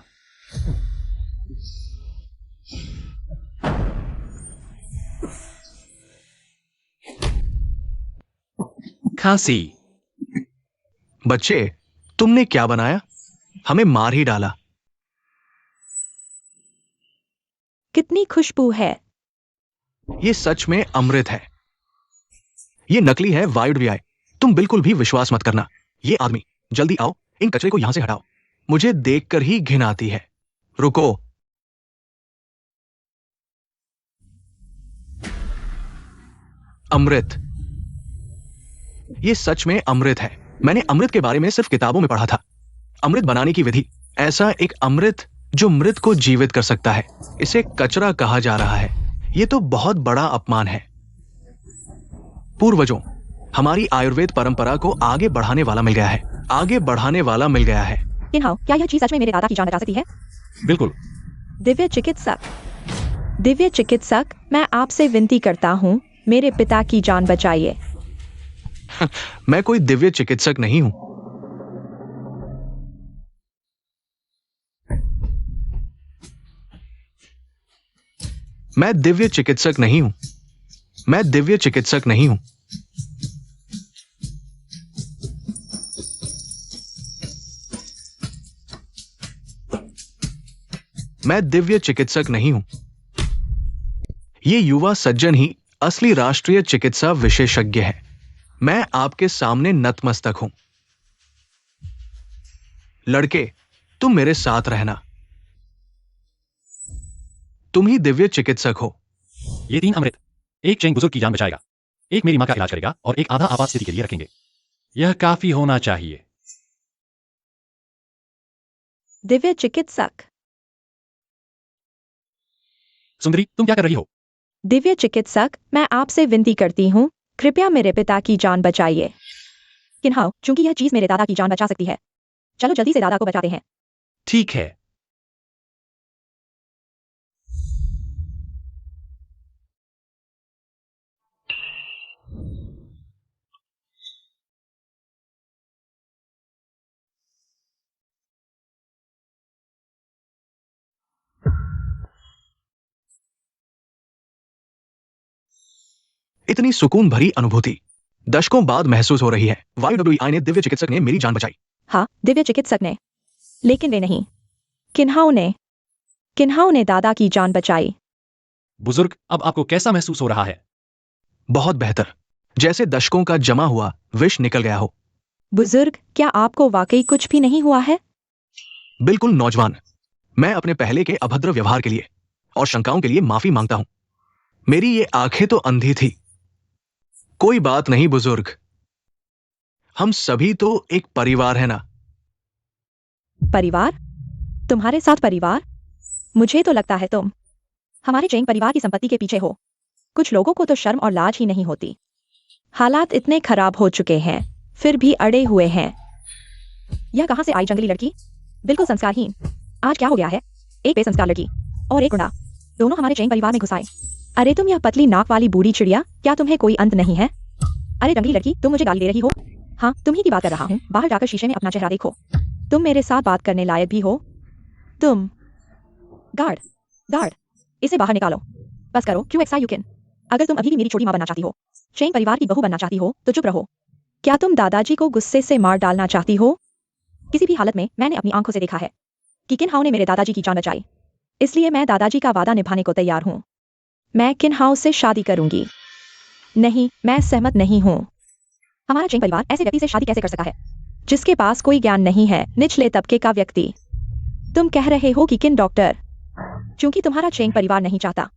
खांसी। बच्चे, तुमने क्या बनाया? हमें मार ही डाला। कितनी खुशबू है। ये सच में अमृत है। ये नकली है वायुडवीआई। तुम बिल्कुल भी विश्वास मत करना। ये आदमी, जल्दी आओ, इन कचरे को यहां से हटाओ। मुझे देखकर ही घिन आती है। रुको। अमृत। ये सच में अमृत है। मैंने अमृत के बारे में सिर्फ किताबों में पढ़ा था। अमृत बनाने की विधि, ऐसा एक अमृत जो मृत को जीवित कर सकता है, इसे कचरा कहा जा रहा है। यह तो बहुत बड़ा अपमान है। पूर्वजों, हमारी आयुर्वेद परंपरा को आगे बढ़ाने वाला मिल गया है। आगे बढ़ाने वाला मिल गया है। किन्हाओ, क्या यह चीज सच में मेरे दादा की जान बचा सकती है? बिल्कुल। दिव्य चिकित्सक, दिव्य चिकित्सक, मैं आपसे विनती करता हूँ, मेरे पिता की जान बचाइए। मैं कोई दिव्य चिकित्सक नहीं हूं। मैं दिव्य चिकित्सक नहीं हूं। मैं दिव्य चिकित्सक नहीं हूं। मैं दिव्य चिकित्सक नहीं हूं। ये युवा सज्जन ही असली राष्ट्रीय चिकित्सा विशेषज्ञ है। मैं आपके सामने नतमस्तक हूं। लड़के, तुम मेरे साथ रहना। तुम ही दिव्य चिकित्सक हो। ये 3 अमृत, एक चैन बुजुर्ग की जान बचाएगा, एक मेरी मां का इलाज करेगा और एक आधा आपात स्थिति के लिए रखेंगे। यह काफी होना चाहिए। दिव्य चिकित्सक, सुंदरी, तुम क्या कर रही हो? दिव्य चिकित्सक, मैं आपसे विनती करती हूँ, कृपया मेरे पिता की जान बचाइए। किन्हाओ, चूंकि यह चीज मेरे दादा की जान बचा सकती है, चलो जल्दी से दादा को बचाते हैं। ठीक है। इतनी सुकून भरी अनुभूति दशकों बाद महसूस हो रही है। वायुडब्ल्यूआई ने, दिव्य चिकित्सक ने मेरी जान बचाई। हाँ, दिव्य चिकित्सक ने, लेकिन वे नहीं। किन्हाओ ने दादा की जान बचाई। बुजुर्ग, अब आपको कैसा महसूस हो रहा है? बहुत बेहतर, जैसे दशकों का जमा हुआ विष निकल गया हो। बुजुर्ग, क्या आपको वाकई कुछ भी नहीं हुआ है? बिल्कुल नौजवान। मैं अपने पहले के अभद्र व्यवहार के लिए और शंकाओं के लिए माफी मांगता हूं। मेरी ये आंखें तो अंधी थी। कोई बात नहीं बुजुर्ग, हम सभी तो एक परिवार है ना। परिवार? तुम्हारे साथ परिवार? मुझे तो लगता है तुम हमारे जैन परिवार की संपत्ति के पीछे हो। कुछ लोगों को तो शर्म और लाज ही नहीं होती। हालात इतने खराब हो चुके हैं, फिर भी अड़े हुए हैं। यह कहां से आई जंगली लड़की? बिल्कुल संस्कारहीन। आज क्या हो गया है? एक बेसंस्कार लड़की और एक गुंडा, दोनों हमारे जैन परिवार में घुस आए। अरे तुम यह पतली नाक वाली बूढ़ी चिड़िया, क्या तुम्हें कोई अंत नहीं है? अरे जंगली लड़की, तुम मुझे गाली दे रही हो? हाँ, तुम ही की बात कर रहा हूँ। बाहर जाकर शीशे में अपना चेहरा देखो। तुम मेरे साथ बात करने लायक भी हो? तुम गार्ड, गार्ड, इसे बाहर निकालो। बस करो, QXI यू कैन। अगर तुम अभी भी मेरी छोटी मां बनना चाहती हो, चैन परिवार की बहू बनना चाहती हो, तो चुप रहो। क्या तुम दादाजी को गुस्से से मार डालना चाहती हो? किसी भी हालत में मैंने अपनी आंखों से देखा है कि किन्हाओ ने मेरे दादाजी की जान बचाई, इसलिए मैं दादाजी का वादा निभाने को तैयार हूं। मैं किन्हाओ से शादी करूंगी। नहीं, मैं सहमत नहीं हूं। हमारा चैन परिवार ऐसे व्यक्ति से शादी कैसे कर सकता है जिसके पास कोई ज्ञान नहीं है? निचले तबके का व्यक्ति। तुम कह रहे हो कि किन डॉक्टर, क्योंकि तुम्हारा चैन परिवार नहीं चाहता,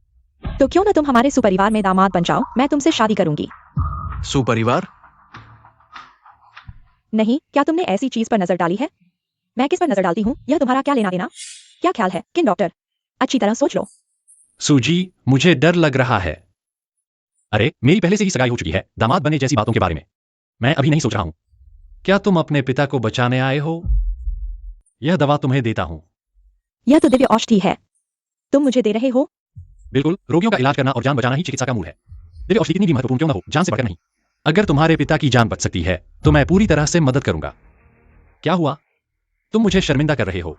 तो क्यों न तुम हमारे सुपरिवार में दामाद बन जाओ? मैं तुमसे शादी करूंगी। सुपरिवार? नहीं, क्या तुमने ऐसी चीज पर नजर डाली है? मैं किस पर नजर डालती हूँ, यह तुम्हारा क्या लेना देना? क्या ख्याल है किन डॉक्टर? अच्छी तरह सोच लो। सूजी, मुझे डर लग रहा है। अरे, मेरी पहले से ही सगाई हो चुकी है, दामाद बने जैसी बातों के बारे में मैं अभी नहीं सोच रहा हूं। क्या तुम अपने पिता को बचाने आए हो? यह दवा तुम्हें देता हूं। यह तो दिव्य औषधि है, तुम मुझे दे रहे हो? बिल्कुल, रोगियों का इलाज करना और जान बचाना ही चिकित्सा का मूल है। तेरे औषधि कितनी भी महत्वपूर्ण क्यों ना हो, जान से बढ़कर नहीं। अगर तुम्हारे पिता की जान बच सकती है तो मैं पूरी तरह से मदद करूंगा। क्या हुआ? तुम मुझे शर्मिंदा कर रहे हो।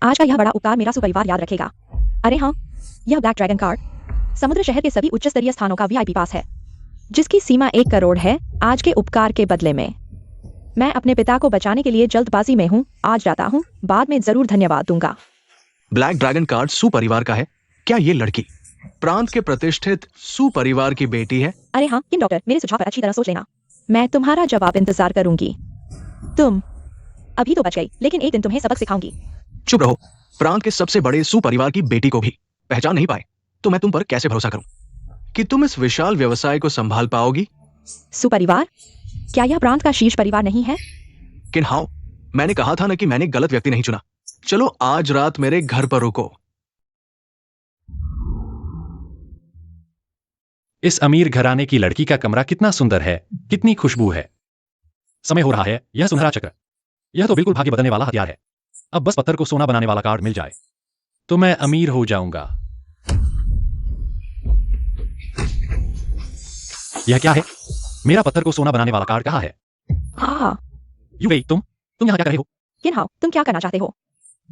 आज का यह बड़ा उपकार मेरा सुपरिवार याद रखेगा। अरे हाँ, यह ब्लैक ड्रैगन कार्ड समुद्र शहर के सभी उच्च स्तरीय स्थानों का VIP पास है, जिसकी सीमा 1 करोड़ है। आज के उपकार के बदले में मैं अपने पिता को बचाने के लिए जल्दबाजी में हूँ। आज जाता हूँ, बाद में जरूर धन्यवाद दूंगा। ब्लैक ड्रैगन कार्ड सुपरिवार का है। क्या ये लड़की प्रांत के प्रतिष्ठित सुपरिवार की बेटी है? अरे हाँ, किन डॉक्टर, मेरे सुझाव पर अच्छी तरह सोच लेना। मैं तुम्हारा जवाब इंतजार करूंगी। तुम अभी तो बच गई, लेकिन एक दिन तुम्हें सबक सिखाऊंगी। चुप रहो। प्रांत के सबसे बड़े सुपरिवार की बेटी को भी पहचान नहीं पाए तो मैं तुम पर कैसे भरोसा करूं कि तुम इस विशाल व्यवसाय को संभाल पाओगी? सुपरिवार? क्या यह प्रांत का शीर्ष परिवार नहीं है? किन्हाओ, मैंने कहा था ना कि मैंने गलत व्यक्ति नहीं चुना। चलो आज रात मेरे घर पर रुको। इस अमीर घराने की लड़की का कमरा कितना सुंदर है, कितनी खुशबू है। समय हो रहा है, यह सुनहरा चक्र, यह तो बिल्कुल भाग्य बदलने वाला हथियार है। अब बस पत्थर को सोना बनाने वाला कार्ड मिल जाए तो मैं अमीर हो जाऊंगा। यह क्या है? मेरा पत्थर को सोना बनाने वाला कार्ड कहाँ है? हाँ, युवई, तुम यहाँ क्या कर रहे हो? किन्हाओ, तुम क्या करना चाहते हो?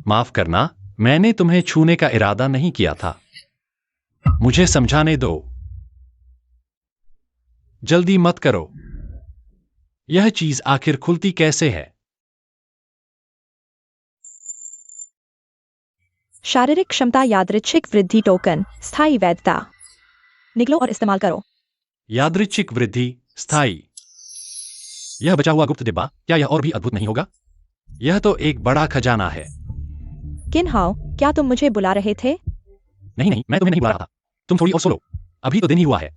माफ करना, मैंने तुम्हें छूने का इरादा नहीं किया था। मुझे समझाने दो। जल्दी मत करो। यह चीज आखिर खुलती कैसे है? शारीरिक क्षमता, यादृच्छिक वृद्धि टोकन, स्थायी वैधता। निकलो और इस्तेमाल करो। यादृच्छिक वृद्धि, स्थायी। यह बचा हुआ गुप्त डिब्बा, क्या यह और भी अद्भुत नहीं होगा? यह तो एक बड़ा खजाना है। किन्हाओ, क्या तुम मुझे बुला रहे थे? नहीं नहीं, मैं तुम्हें नहीं बुला रहा था। तुम थोड़ी और सो लो, अभी तो दिन ही हुआ है।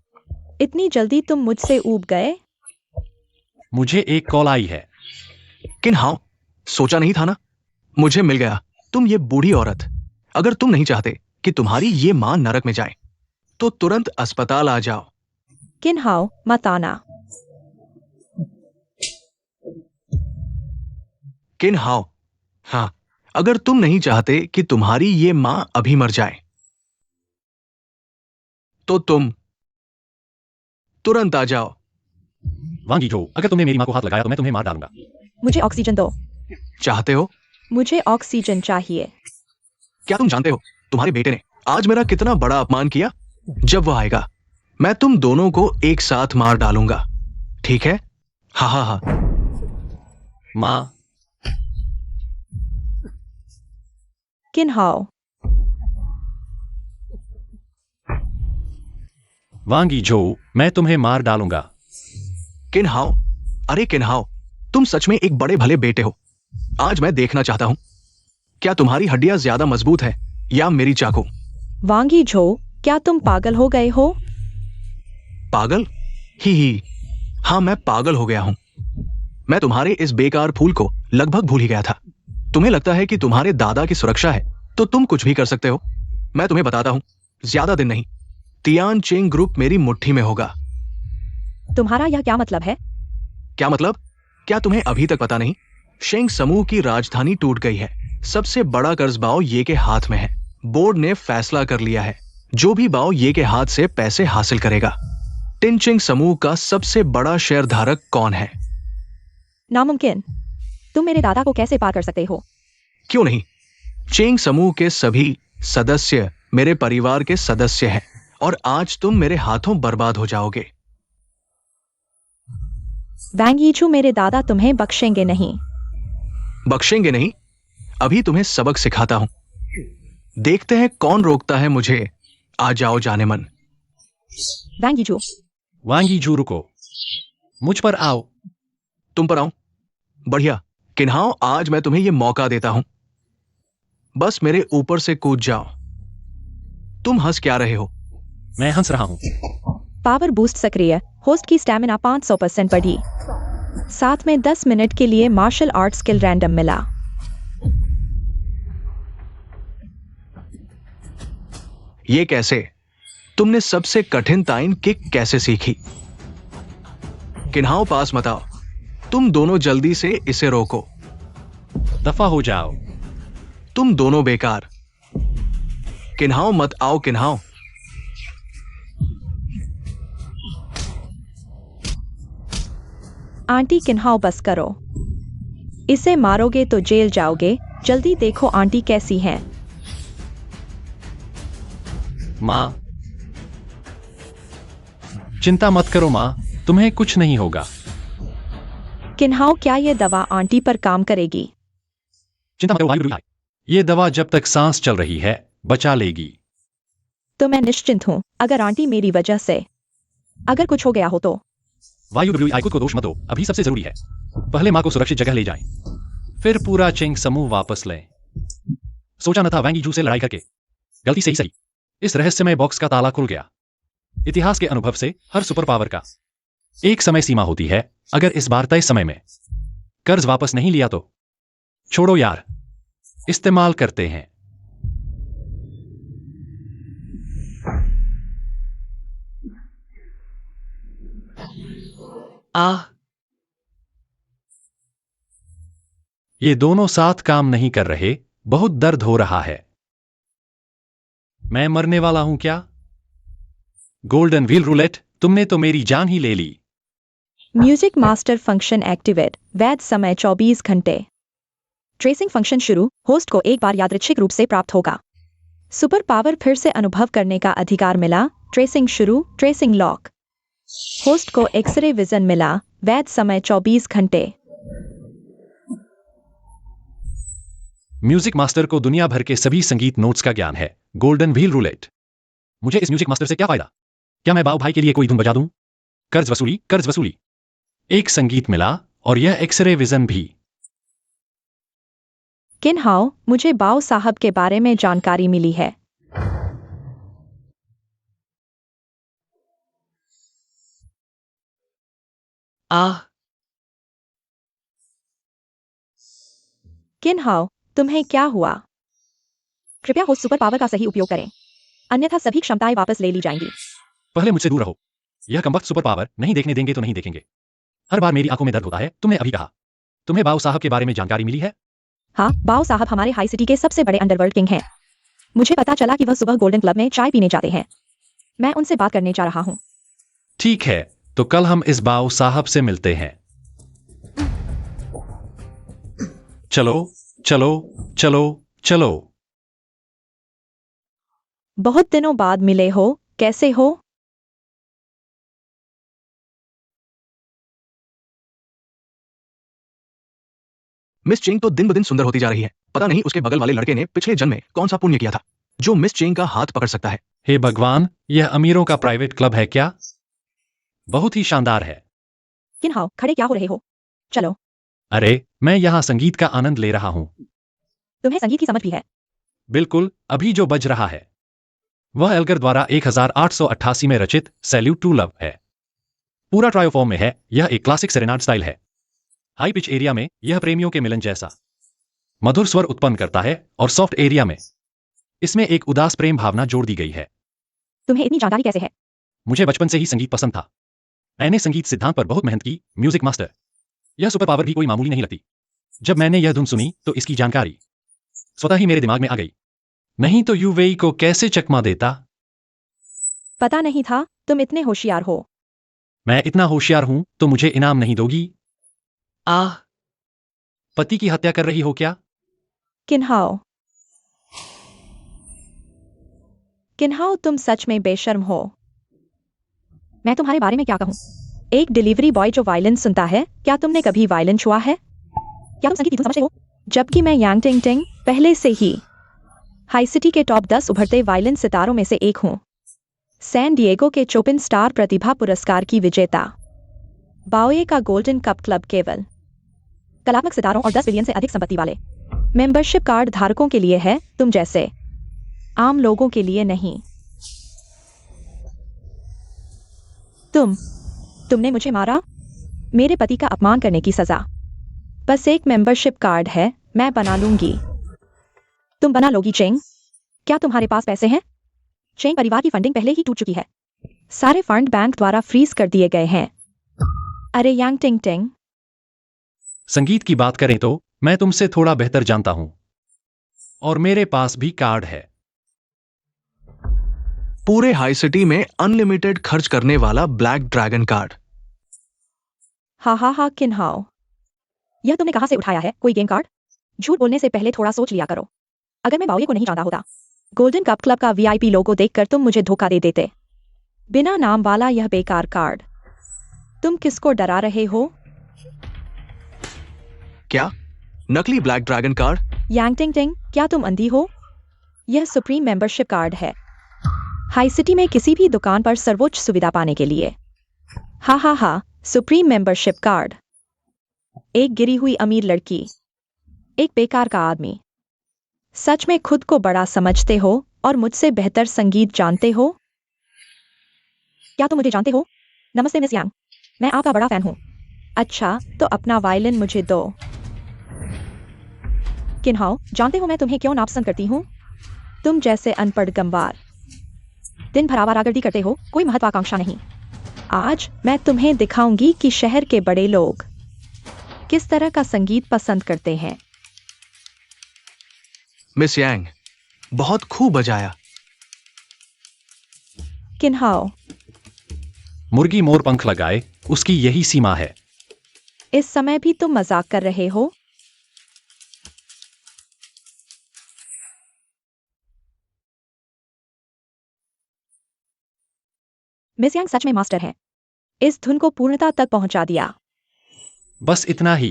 इतनी जल्दी तुम मुझसे ऊब गए? मुझे एक कॉल आई है। किन्हाओ, सोचा नहीं था ना, मुझे मिल गया। तुम ये बूढ़ी औरत, अगर तुम नहीं चाहते कि तुम्हारी ये मां नरक में जाए तो तुरंत अस्पताल आ जाओ। किन्हाओ, मत आना। किन्हाओ, हाँ, अगर तुम नहीं चाहते कि तुम्हारी ये मां अभी मर जाए तो तुम तुरंत आ जाओ। वांगी जो, अगर तुमने मेरी मां को हाथ लगाया तो मैं तुम्हें मार डालूंगा। मुझे ऑक्सीजन दो। चाहते हो? मुझे ऑक्सीजन चाहिए। क्या तुम जानते हो तुम्हारे बेटे ने आज मेरा कितना बड़ा अपमान किया? जब वह आएगा मैं तुम दोनों को एक साथ मार डालूंगा, ठीक है? हा हा हा। मां। किन्हाओ, वांगी जो, मैं तुम्हें मार डालूंगा। किन्हाओ, अरे किन्हाओ, तुम सच में एक बड़े भले बेटे हो। आज मैं देखना चाहता हूं क्या तुम्हारी हड्डियां ज्यादा मजबूत है या मेरी चाकू? वांगी झो, क्या तुम पागल हो गए हो? पागल? ही, हाँ मैं पागल हो गया हूं। मैं तुम्हारे इस बेकार फूल को लगभग भूल ही गया था। तुम्हें लगता है कि तुम्हारे दादा की सुरक्षा है तो तुम कुछ भी कर सकते हो। मैं तुम्हें बताता हूं, ज्यादा दिन नहीं, तियान चेंग ग्रुप मेरी मुट्ठी में होगा। तुम्हारा यह क्या मतलब है? क्या मतलब? क्या तुम्हें अभी तक पता नहीं? शेंग समूह की राजधानी टूट गई है। सबसे बड़ा कर्ज बाओ ये के हाथ में है। बोर्ड ने फैसला कर लिया है, जो भी बाओ ये के हाथ से पैसे हासिल करेगा। टिनचिंग समूह का सबसे बड़ा शेयर धारक कौन है? नामुमकिन। तुम मेरे दादा को कैसे पार कर सकते हो? क्यों नहीं, चेंग समूह के सभी सदस्य मेरे परिवार के सदस्य हैं और आज तुम मेरे हाथों बर्बाद हो जाओगे। वांगीचू, मेरे दादा तुम्हें बख्शेंगे नहीं। बख्शेंगे नहीं? अभी तुम्हें सबक सिखाता हूं। देखते हैं कौन रोकता है मुझे। आ जाओ जाने मन। वांगीचू। वांगी जो, रुको, मुझ पर आओ। तुम पर आऊं? बढ़िया। किन्हाओ, आज मैं तुम्हें यह मौका देता हूं, बस मेरे ऊपर से कूद जाओ। तुम हंस क्या रहे हो? मैं हंस रहा हूं। पावर बूस्ट सक्रिय। होस्ट की स्टैमिना 500% बढ़ी। साथ में 10 मिनट के लिए मार्शल आर्ट स्किल रैंडम मिला। ये कैसे? तुमने सबसे कठिन ताइन किक कैसे सीखी? किन्हाओ, पास मत आओ। तुम दोनों जल्दी से इसे रोको। दफा हो जाओ। तुम दोनों बेकार। किन्हाओ, मत आओ। किन्हाओ, आंटी किन्हाओ बस करो, इसे मारोगे तो जेल जाओगे। जल्दी देखो आंटी कैसी हैं। माँ, चिंता मत करो माँ, तुम्हें कुछ नहीं होगा। किन्हाओ क्या ये दवा आंटी पर काम करेगी? चिंता मत करो वायु विहार। ये दवा जब तक सांस चल रही है बचा लेगी। तो मैं निश्चिंत हूँ। अगर आंटी मेरी वजह से अगर कुछ हो गया हो तो? वायु विहार खुद को दोष मत दो, अभी सबसे जरूरी है पहले माँ को सुरक्षित जगह ले जाएं, फिर पूरा चिंग समूह वापस लें। सोचा न था वैंगी जू से लड़ाई करके, गलती से ही सही इस रहस्यमय बॉक्स का ताला खुल गया। इतिहास के अनुभव से हर सुपर पावर का एक समय सीमा होती है। अगर इस बार तय समय में कर्ज वापस नहीं लिया तो छोड़ो यार, इस्तेमाल करते हैं। ये दोनों साथ काम नहीं कर रहे, बहुत दर्द हो रहा है। मैं मरने वाला हूं क्या? गोल्डन व्हील रूलेट, तुमने तो मेरी जान ही ले ली। Music master function activate. वैध समय 24 घंटे। ट्रेसिंग फंक्शन शुरू। होस्ट को एक बार यादृच्छिक रूप से प्राप्त होगा। सुपर पावर फिर से अनुभव करने का अधिकार मिला। ट्रेसिंग शुरू। Tracing lock. होस्ट को एक्सरे विजन मिला। वैध समय 24 घंटे। म्यूजिक मास्टर को दुनिया भर के सभी संगीत नोट्स का ज्ञान है। Golden wheel roulette. मुझे इस म्यूजिक मास्टर से क्या फायदा? क्या मैं बाऊ भाई के लिए कोई धुन बजा दूं? कर्ज वसूली, कर्ज वसूली। एक संगीत मिला और यह एक्सरे विजन भी। किन्हाओ, मुझे बाओ साहब के बारे में जानकारी मिली है। किन्हाओ, तुम्हें क्या हुआ? कृपया होस्ट सुपर पावर का सही उपयोग करें, अन्यथा सभी क्षमताएं वापस ले ली जाएंगी। पहले मुझसे दूर रहो। यह कमबख्त सुपर पावर नहीं देखने देंगे तो नहीं देखेंगे। हर बार मेरी आंखों में दर्द होता है। तुमने अभी कहा तुम्हें बाऊ साहब के बारे में जानकारी मिली है? हाँ, बाओ साहब हमारे हाई सिटी के सबसे बड़े अंडरवर्ल्ड किंग हैं। मुझे पता चला कि वह सुबह गोल्डन क्लब में चाय पीने जाते हैं। मैं उनसे बात करने जा रहा हूँ। ठीक है, तो कल हम इस बाऊ साहब से मिलते हैं। चलो चलो चलो चलो। बहुत दिनों बाद मिले हो, कैसे हो? मिस चेंग तो दिन ब दिन सुंदर होती जा रही है। पता नहीं उसके बगल वाले लड़के ने पिछले जन्म में कौन सा पुण्य किया था जो मिस चेंग का हाथ पकड़ सकता है। हे भगवान, यह अमीरों का प्राइवेट क्लब है क्या? बहुत ही शानदार है। किन्हाओ, खड़े क्या हो रहे हो? चलो। अरे, मैं यहाँ संगीत का आनंद ले रहा हूँ। तुम्हें संगीत की समझ भी है? बिल्कुल, अभी जो बज रहा है वह एल्गर द्वारा 1888 में रचित सैल्यूट टू लव है। पूरा ट्रायोफॉर्म में है। यह एक क्लासिक सेरेनाड स्टाइल है। हाई पिच एरिया में यह प्रेमियों के मिलन जैसा मधुर स्वर उत्पन्न करता है और सॉफ्ट एरिया में इसमें एक उदास प्रेम भावना जोड़ दी गई है। तुम्हें इतनी जानकारी कैसे है? मुझे बचपन से ही संगीत पसंद था। मैंने संगीत सिद्धांत पर बहुत मेहनत की। म्यूजिक मास्टर, यह सुपर पावर भी कोई मामूली नहीं लगती। जब मैंने यह धुन सुनी तो इसकी जानकारी स्वतः ही मेरे दिमाग में आ गई। नहीं तो यूवेई को कैसे चकमा देता। पता नहीं था तुम इतने होशियार हो। मैं इतना होशियार हूं तो मुझे इनाम नहीं दोगी? पति की हत्या कर रही हो क्या? किन्हाओ, किन्हाओ, तुम सच में बेशर्म हो। मैं तुम्हारे बारे में क्या कहूं? एक डिलीवरी बॉय जो वायलिन सुनता है। क्या तुमने कभी वायलिन छुआ है? क्या तुम संगीत की धुन समझते हो? जबकि मैं यांग टिंग टिंग पहले से ही हाई सिटी के टॉप 10 उभरते वायलिन सितारों में से एक हूं। सैन डिएगो के चोपिन स्टार प्रतिभा पुरस्कार की विजेता। बाओए का गोल्डन कप क्लब केवल कलात्मक सितारों और 10 बिलियन से अधिक संपत्ति वाले मेंबरशिप कार्ड धारकों के लिए है, तुम जैसे आम लोगों के लिए नहीं। तुमने मुझे मारा। मेरे पति का अपमान करने की सजा। बस एक मेंबरशिप कार्ड है, मैं बना लूंगी। तुम बना लोगी चेंग? क्या तुम्हारे पास पैसे हैं? चेंग परिवार की फंडिंग पहले ही टूट चुकी है। सारे फंड बैंक द्वारा फ्रीज कर दिए गए हैं। अरे यांग टिंग टिंग, संगीत की बात करें तो मैं तुमसे थोड़ा बेहतर जानता हूं और मेरे पास भी कार्ड है। पूरे हाई सिटी में अनलिमिटेड खर्च करने वाला ब्लैक ड्रैगन कार्ड। हा किन्हाओ, यह तुमने कहाँ से उठाया है? कोई गेम कार्ड? झूठ बोलने से पहले थोड़ा सोच लिया करो। अगर मैं बाउये को नहीं जानता होता, गोल्डन कप क्लब का वीआईपी लोगो देखकर तुम मुझे धोखा दे देते। बिना नाम वाला यह बेकार कार्ड। तुम किसको डरा रहे हो? क्या? नकली ब्लैक ड्रैगन कार्ड? यांग टिंग टिंग, क्या तुम अंधी हो? यह सुप्रीम मेंबरशिप कार्ड है, हाई सिटी में किसी भी दुकान पर सर्वोच्च सुविधा पाने के लिए। हा, सुप्रीम मेंबरशिप कार्ड। एक गिरी हुई अमीर लड़की, एक बेकार का आदमी। सच में खुद को बड़ा समझते हो और मुझसे बेहतर संगीत जानते हो? क्या तुम मुझे जानते हो? नमस्ते मिस यांग, मैं आपका बड़ा फैन हूं। अच्छा, तो अपना वायलिन मुझे दो। किन्हाओ, जानते हो मैं तुम्हें क्यों नापसंद करती हूँ? तुम जैसे अनपढ़ गंवार दिन भर आवारागर्दी करते हो, कोई महत्वाकांक्षा नहीं। आज मैं तुम्हें दिखाऊंगी कि शहर के बड़े लोग किस तरह का संगीत पसंद करते हैं। मिस यांग, बहुत खूब बजाया। किन्हाओ, मुर्गी मोर पंख लगाए, उसकी यही सीमा है। इस समय भी तुम मजाक कर रहे हो? मिस यांग सच में मास्टर है, इस धुन को पूर्णता तक पहुंचा दिया। बस इतना ही।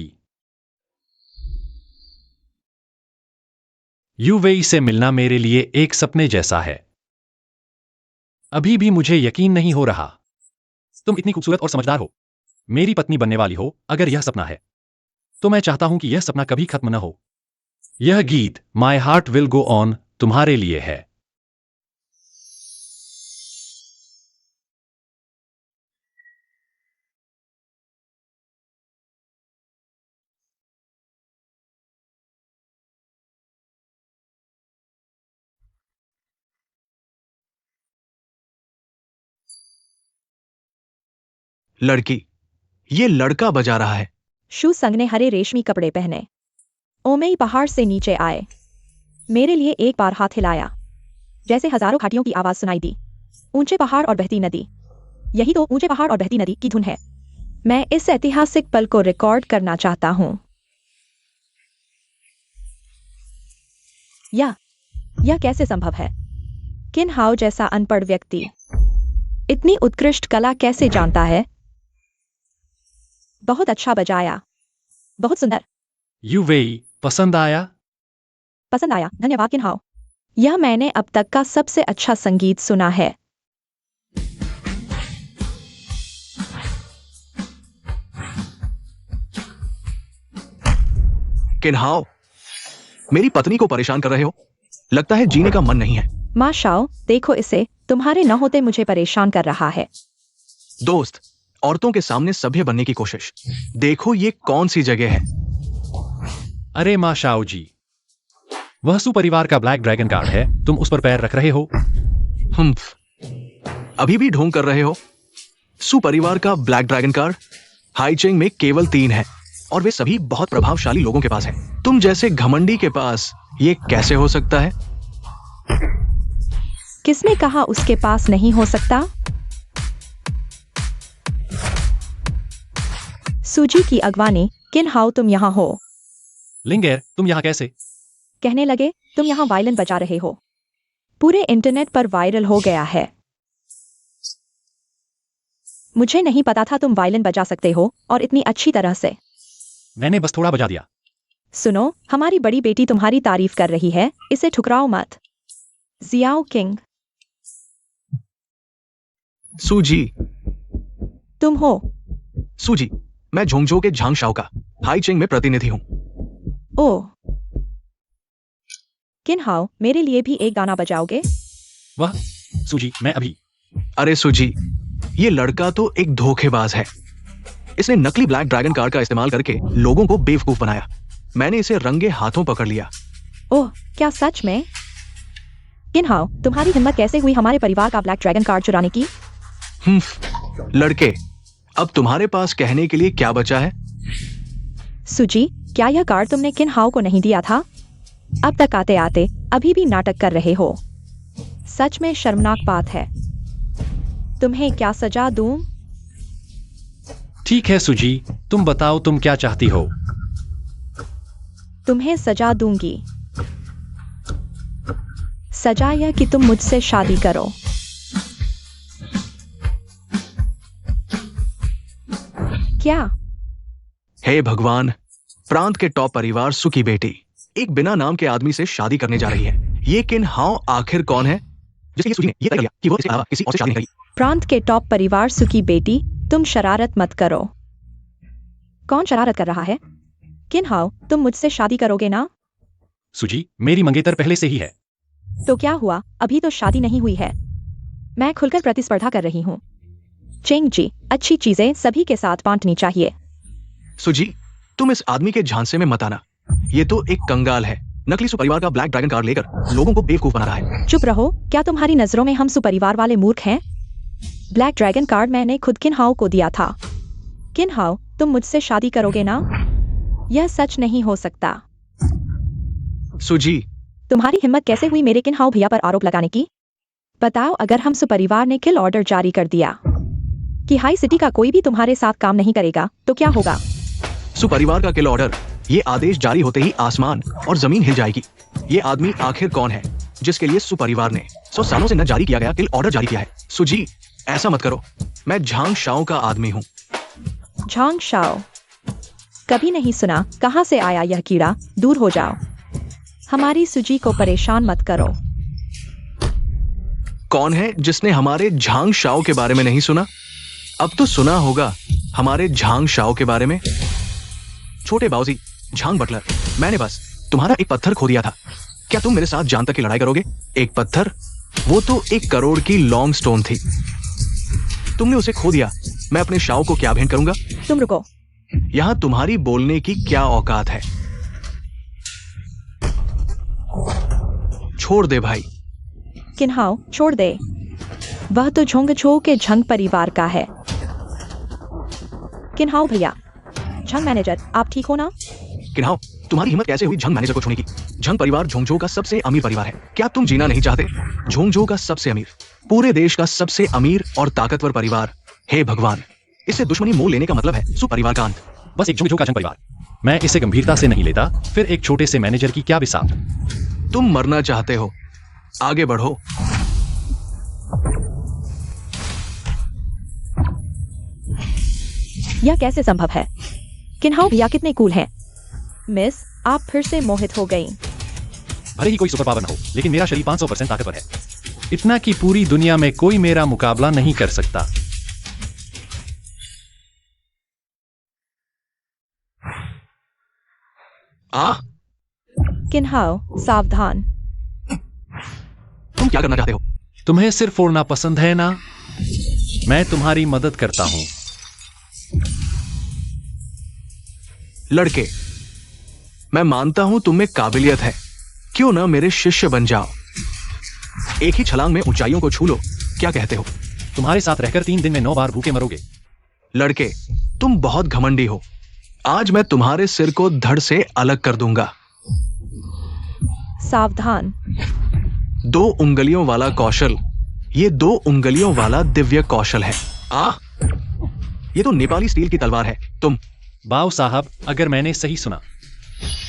यूवेई से मिलना मेरे लिए एक सपने जैसा है। अभी भी मुझे यकीन नहीं हो रहा। तुम इतनी खूबसूरत और समझदार हो, मेरी पत्नी बनने वाली हो। अगर यह सपना है तो मैं चाहता हूं कि यह सपना कभी खत्म न हो। यह गीत my heart will go on तुम्हारे लिए है। लड़की, ये लड़का बजा रहा है। शू संग ने हरे रेशमी कपड़े पहने ओमेई पहाड़ से नीचे आए। मेरे लिए एक बार हाथ हिलाया, जैसे हजारों घाटियों की आवाज सुनाई दी। ऊंचे पहाड़ और बहती नदी, यही तो ऊंचे पहाड़ और बहती नदी की धुन है। मैं इस ऐतिहासिक पल को रिकॉर्ड करना चाहता हूं। यह कैसे संभव है? किन्हाओ जैसा अनपढ़ व्यक्ति इतनी उत्कृष्ट कला कैसे जानता है? बहुत अच्छा बजाया, बहुत सुंदर। यूवेई, पसंद आया? पसंद आया, धन्यवाद किन्हाओ। यह मैंने अब तक का सबसे अच्छा संगीत सुना है। किन्हाओ, मेरी पत्नी को परेशान कर रहे हो। लगता है जीने का मन नहीं है। माँ शाओ, देखो इसे, तुम्हारे न होते मुझे परेशान कर रहा है। दोस्त, औरतों के सामने सभ्य बनने की कोशिश। देखो ये कौन सी जगह है। अरे माँ शाओ जी, वह सुपरिवार का ब्लैक ड्रैगन कार्ड है, तुम उस पर पैर रख रहे हो। अभी भी ढोंग कर रहे हो? सुपरिवार का ब्लैक ड्रैगन कार्ड हाईचेंग में केवल 3 है और वे सभी बहुत प्रभावशाली लोगों के पास है। तुम जैसे घमंडी के पास ये कैसे हो सकता है? किसने कहा उसके पास नहीं हो सकता? सूजी की अगवानी, किन्हाओ तुम यहाँ हो। लिंगेर, तुम यहाँ कैसे? कहने लगे तुम यहाँ वायलिन बजा रहे हो। पूरे इंटरनेट पर वायरल हो गया है। मुझे नहीं पता था तुम वायलिन बजा सकते हो और इतनी अच्छी तरह से। मैंने बस थोड़ा बजा दिया। सुनो, हमारी बड़ी बेटी तुम्हारी तारीफ कर रही है, इसे ठुकराओ मत। Xiao Qing. सूजी। तुम हो? सूजी, मैं झोंगझो के झांग शाओ का हाईचेंग में प्रतिनिधि हूं। ओह, किन्हाओ, मेरे लिए भी एक गाना बजाओगे? वाह सूजी, मैं अभी। अरे सूजी, ये लड़का तो एक धोखेबाज है। इसने नकली ब्लैक ड्रैगन कार्ड का इस्तेमाल करके लोगों को बेवकूफ बनाया। मैंने इसे रंगे हाथों पकड़ लिया। ओह, क्या सच में? किन्हाओ, तुम्हारी हिम्मत कैसे हुई हमारे परिवार का ब्लैक ड्रैगन कार्ड चुराने की? लड़के, अब तुम्हारे पास कहने के लिए क्या बचा है? सूजी, क्या यह कार्ड तुमने किन्हाओ को नहीं दिया था? अब तक आते आते अभी भी नाटक कर रहे हो। सच में शर्मनाक बात है। तुम्हें क्या सजा दूं? ठीक है सुजी, तुम बताओ तुम क्या चाहती हो। तुम्हें सजा दूंगी। सजा यह कि तुम मुझसे शादी करो। क्या? हे भगवान, प्रांत के टॉप परिवार सु की बेटी एक बिना नाम के आदमी से शादी करने जा रही है। ये किन हाउ आखिर कौन है जिसके सुजी ने ये तय कर लिया कि वो इसके अलावा किसी और से शादी नहीं करेगी। प्रांत के टॉप परिवार सु की बेटी, तुम शरारत मत करो। कौन शरारत कर रहा है? किन हाउ, तुम मुझसे शादी करोगे ना? सुजी, मेरी मंगेतर पहले से ही है। तो क्या हुआ, अभी तो शादी नहीं हुई है। मैं खुलकर प्रतिस्पर्धा कर रही हूँ। चेंग जी, अच्छी चीजें सभी के साथ बांटनी चाहिए। सुजी, तुम इस आदमी के झांसे में मत आना। ये तो एक कंगाल है, नकली सुपरिवार का ब्लैक ड्रैगन कार्ड लेकर लोगों को बेवकूफ बना रहा है। चुप रहो, क्या तुम्हारी नजरों में हम सुपरिवार वाले मूर्ख हैं? ब्लैक ड्रैगन कार्ड मैंने खुद किन हाउ को दिया था। किन हाउ, तुम मुझसे शादी करोगे ना? यह सच नहीं हो सकता। सुजी, तुम्हारी हिम्मत कैसे हुई मेरे किन हाउ भैया पर आरोप लगाने की? बताओ, अगर हम सुपरिवार ने किल ऑर्डर जारी कर दिया कि हाई सिटी का कोई भी तुम्हारे साथ काम नहीं करेगा तो क्या होगा? सुपरिवार का किल ऑर्डर, ये आदेश जारी होते ही आसमान और जमीन हिल जाएगी। ये आदमी आखिर कौन है जिसके लिए सुपरिवार ने 100 सालों से न जारी किया गया किल ऑर्डर जारी किया है? सुजी, ऐसा मत करो। मैं झांग शाओ का आदमी हूँ। झांग शाओ? कभी नहीं सुना। कहाँ से आया यह कीड़ा? दूर हो जाओ। हमारी सुजी को परेशान मत करो। कौन है जिसने हमारे झांग शाओ के बारे में नहीं सुना? अब तो सुना होगा हमारे झांग शाओ के बारे में। छोटे बाऊजी, झांग बटलर, मैंने बस तुम्हारा एक पत्थर खो दिया था। क्या तुम मेरे साथ जान तक की लड़ाई करोगे? एक पत्थर, वो तो 1 करोड़ की लॉन्ग स्टोन थी। तुमने उसे खो दिया, मैं अपने शाओ को क्या भेंट करूंगा? तुम रुको। यहां तुम्हारी बोलने की क्या औकात है? छोड़ दे भाई। किन्हाओ, छोड़ दे। वह तो झोंगछो के झंग परिवार का है। किन्हाओ भैया, झंग मैनेजर, आप ठीक हो ना? किन्हाओ, तुम्हारी हिम्मत कैसे हुई झंग मैनेजर को छूने की? झंग परिवार झोंगझो का सबसे अमीर परिवार है। क्या तुम जीना नहीं चाहते? झोंगझो का सबसे अमीर, पूरे देश का सबसे अमीर और ताकतवर परिवार। हे भगवान, इससे दुश्मनी मोल लेने का मतलब है सुपरिवार का अंत। बस एक झुंझुं का झंग परिवार। मैं इसे गंभीरता से नहीं लेता, फिर एक छोटे से मैनेजर की क्या बिसात। तुम मरना चाहते हो, आगे बढ़ो। यह कैसे संभव है? किन्हाओ भैया कितने कूल हैं। मिस, आप फिर से मोहित हो गई। भले ही कोई सुपर पावर न हो, लेकिन मेरा शरीर 500% ताकतवर है। इतना कि पूरी दुनिया में कोई मेरा मुकाबला नहीं कर सकता। किन्हाओ, सावधान। तुम क्या करना चाहते हो? तुम्हें सिर फोड़ना पसंद है ना? मैं तुम्हारी मदद करता हूं। लड़के, मैं मानता हूं तुम में काबिलियत है, क्यों ना मेरे शिष्य बन जाओ। एक ही छलांग में ऊंचाइयों को छू लो, क्या कहते हो? तुम्हारे साथ रहकर 3 दिन में 9 बार भूखे मरोगे। लड़के, तुम बहुत घमंडी हो। आज मैं तुम्हारे सिर को धड़ से अलग कर दूंगा। सावधान। 2 उंगलियों वाला कौशल, ये 2 उंगलियों वाला दिव्य कौशल है। ये तो नेपाली स्टील की तलवार है। तुम बाव साहब, अगर मैंने सही सुना,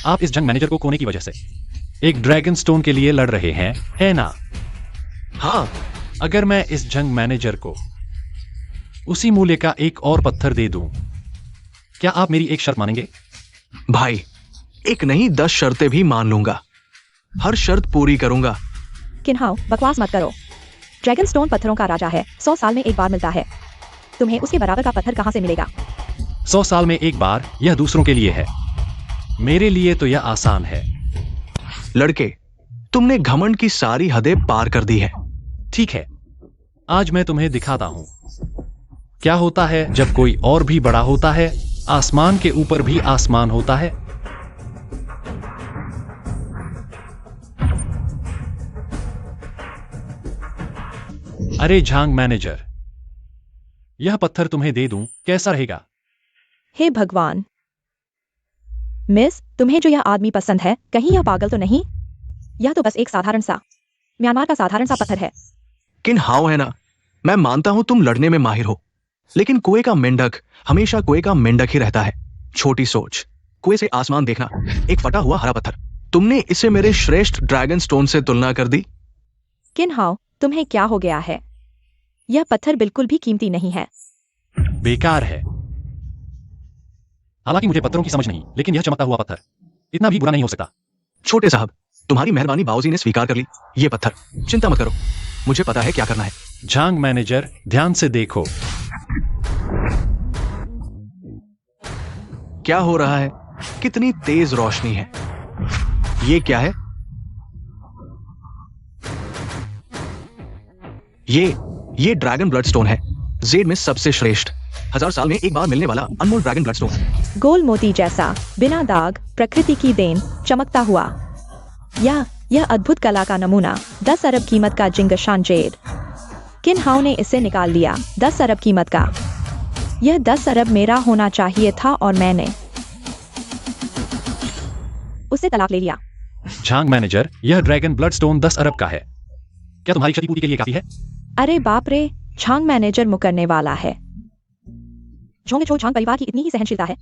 आप इस जंग मैनेजर को खोने की वजह से एक ड्रैगन स्टोन के लिए लड़ रहे हैं, है ना? हाँ। अगर मैं इस जंग मैनेजर को उसी मूल्य का एक और पत्थर दे दूं, क्या आप मेरी एक शर्त मानेंगे? भाई, एक नहीं 10 शर्तें भी मान लूंगा। हर शर्त पूरी करूंगा। किन्हाओ, बकवास मत करो। ड्रैगन स्टोन पत्थरों का राजा है, 100 साल में एक बार मिलता है। तुम्हें उसके बराबर का पत्थर कहां से मिलेगा? 100 साल में एक बार, यह दूसरों के लिए है। मेरे लिए तो यह आसान है। लड़के, तुमने घमंड की सारी हदें पार कर दी है। ठीक है, आज मैं तुम्हें दिखाता हूं क्या होता है जब कोई और भी बड़ा होता है। आसमान के ऊपर भी आसमान होता है। अरे झांग मैनेजर, यह पत्थर तुम्हें दे दूं, कैसा रहेगा? हे भगवान। मिस, तुम्हें जो यह आदमी पसंद है, कहीं यह पागल तो नहीं? यह तो बस एक साधारण सा म्यांमार का साधारण सा पत्थर है। किन हाउ है ना, मैं मानता हूं तुम लड़ने में माहिर हो, लेकिन कुएं का मेंढक हमेशा कुएं का मेंढक ही रहता है। छोटी सोच, कुएं से आसमान देखना, एक फटा हुआ हरा पत्थर। तुमने इसे मेरे श्रेष्ठ ड्रैगन स्टोन से तुलना कर दी। किन्हाओ, तुम्हें क्या हो गया है? यह पत्थर बिल्कुल भी कीमती नहीं है। बेकार है। हालांकि मुझे पत्थरों की समझ नहीं, लेकिन यह चमकता हुआ पत्थर इतना भी बुरा नहीं हो सकता। छोटे साहब, तुम्हारी मेहरबानी बाबूजी ने स्वीकार कर ली। ये पत्थर, चिंता मत करो, मुझे पता है क्या करना है। झांग मैनेजर, ध्यान से देखो। क्या हो रहा है? कितनी तेज रोशनी है। ये क्या है? ये ड्रैगन ब्लड स्टोन है, जेड में सबसे श्रेष्ठ, 1000 साल में एक बार मिलने वाला अनमोल ड्रैगन ब्लड स्टोन। गोल मोती जैसा, बिना दाग, प्रकृति की देन, चमकता हुआ। यह अद्भुत कला का नमूना, 10 अरब कीमत का जिंगशान जेड। किन्हाओ ने इसे निकाल लिया, 10 अरब कीमत का। यह 10 अरब मेरा होना चाहिए था और मैंने उससे तलाक ले लिया। झांग मैनेजर, यह ड्रैगन ब्लड स्टोन 10 अरब का है। क्या तुम्हारी क्षतिपूर्ति के लिए काफी है? अरे बाप रे, झांग मैनेजर मुकरने वाला है। झांग परिवार की इतनी ही सहनशीलता है।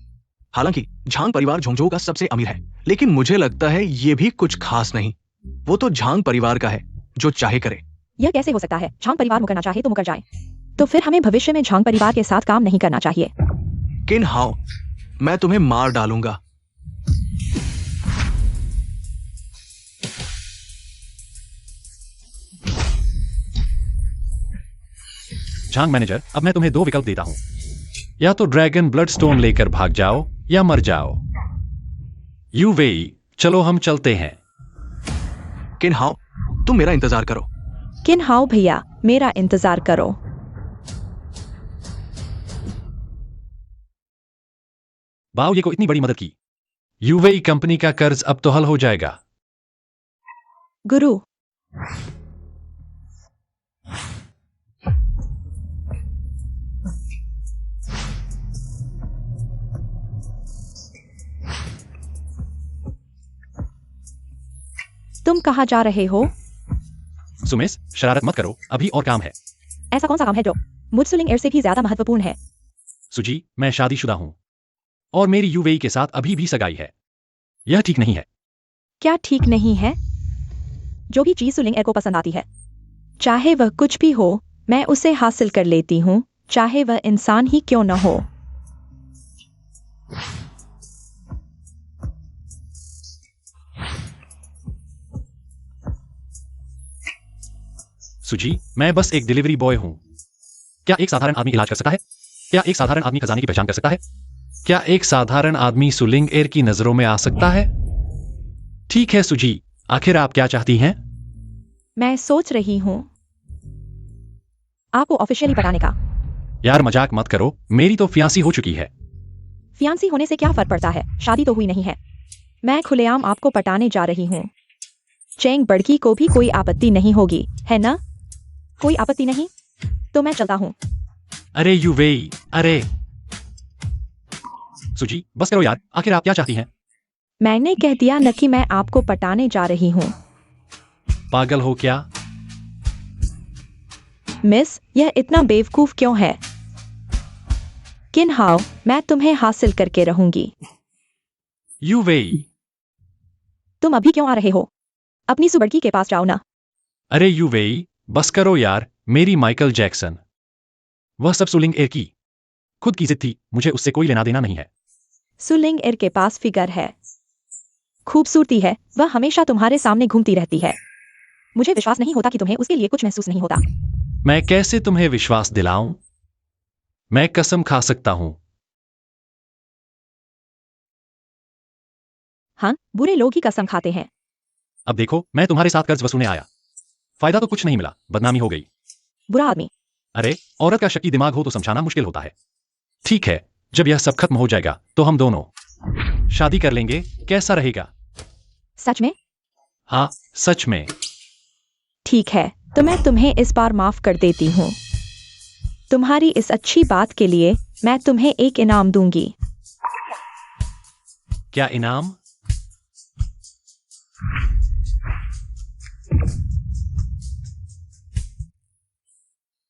हालांकि झांग परिवार झोंगझों का सबसे अमीर है, लेकिन मुझे लगता है ये भी कुछ खास नहीं। वो तो झांग परिवार का है, जो चाहे करे। यह कैसे हो सकता है? झांग परिवार मुकरना चाहे तो मुकर जाए। तो फिर हमें भविष्य में झांग परिवार के साथ काम नहीं करना चाहिए। किन्हाओ, मैं तुम्हें मार डालूंगा। झांग मैनेजर, अब मैं तुम्हें 2 विकल्प देता हूं। या तो ड्रैगन ब्लड स्टोन लेकर भाग जाओ या मर जाओ। यूवेई, चलो हम चलते हैं। किन्हाओ, तुम मेरा इंतजार करो। किन्हाओ भैया, मेरा इंतजार करो। बाओये को इतनी बड़ी मदद की। यूवेई कंपनी का कर्ज अब तो हल हो जाएगा। गुरु, तुम कहाँ जा रहे हो? सुमिस, शरारत मत करो, अभी और काम है। ऐसा कौन सा काम है जो मुझसुलिंग एयर से भी ज्यादा महत्वपूर्ण है? सुजी, मैं शादीशुदा हूं और मेरी यूवेई के साथ अभी भी सगाई है। यह ठीक नहीं है। क्या ठीक नहीं है? जो भी चीज सुलिंग एयर को पसंद आती है, चाहे वह कुछ भी हो, मैं उसे हासिल कर लेती हूँ, चाहे वह इंसान ही क्यों न हो। सुजी, मैं बस एक डिलीवरी बॉय हूं। क्या एक साधारण आदमी इलाज कर सकता है? क्या एक साधारण आदमी खजाने की पहचान कर सकता है? क्या एक साधारण आदमी सुलिंग एयर की नजरों में आ सकता है? ठीक है सुजी, आखिर आप क्या चाहती हैं? मैं सोच रही हूँ आपको ऑफिशियली पटाने का। यार मजाक मत करो, मेरी तो फियांसी हो चुकी है। फियांसी होने से क्या फर्क पड़ता है? शादी तो हुई नहीं है। मैं खुलेआम आपको पटाने जा रही हूँ। चेंग बड़की को भी कोई आपत्ति नहीं होगी, है ना? कोई आपत्ति नहीं? तो मैं चलता हूँ। अरे यूवेई, अरे सुजी, बस करो यार, आखिर आप क्या चाहती हैं? मैंने कह दिया न कि मैं आपको पटाने जा रही हूँ। पागल हो क्या? मिस, यह इतना बेवकूफ क्यों है? किन्हाओ, मैं तुम्हें हासिल करके रहूंगी। यूवेई, तुम अभी क्यों आ रहे हो? अपनी सुबड़की के पास जाओ ना। अरे यूवेई, बस करो यार, मेरी माइकल जैक्सन। वह सब सुलिंग एयर की खुद की जिद थी, मुझे उससे कोई लेना देना नहीं है। सुलिंग एर के पास फिगर है, खूबसूरती है, वह हमेशा तुम्हारे सामने घूमती रहती है। मुझे विश्वास नहीं होता कि तुम्हें उसके लिए कुछ महसूस नहीं होता। मैं कैसे तुम्हें विश्वास दिलाऊं? मैं कसम खा सकता हूं। हाँ, बुरे लोग ही कसम खाते हैं। अब देखो, मैं तुम्हारे साथ कर्ज वसूलने आया। फायदा तो कुछ नहीं मिला, बदनामी हो गई। बुरा आदमी। अरे, औरत का शक्की दिमाग हो तो समझाना मुश्किल होता है। ठीक है, जब यह सब खत्म हो जाएगा तो हम दोनों शादी कर लेंगे, कैसा रहेगा? सच में? हाँ, सच में। ठीक है, तो मैं तुम्हें इस बार माफ कर देती हूँ। तुम्हारी इस अच्छी बात के लिए मैं तुम्हें एक इनाम दूंगी। क्या इनाम?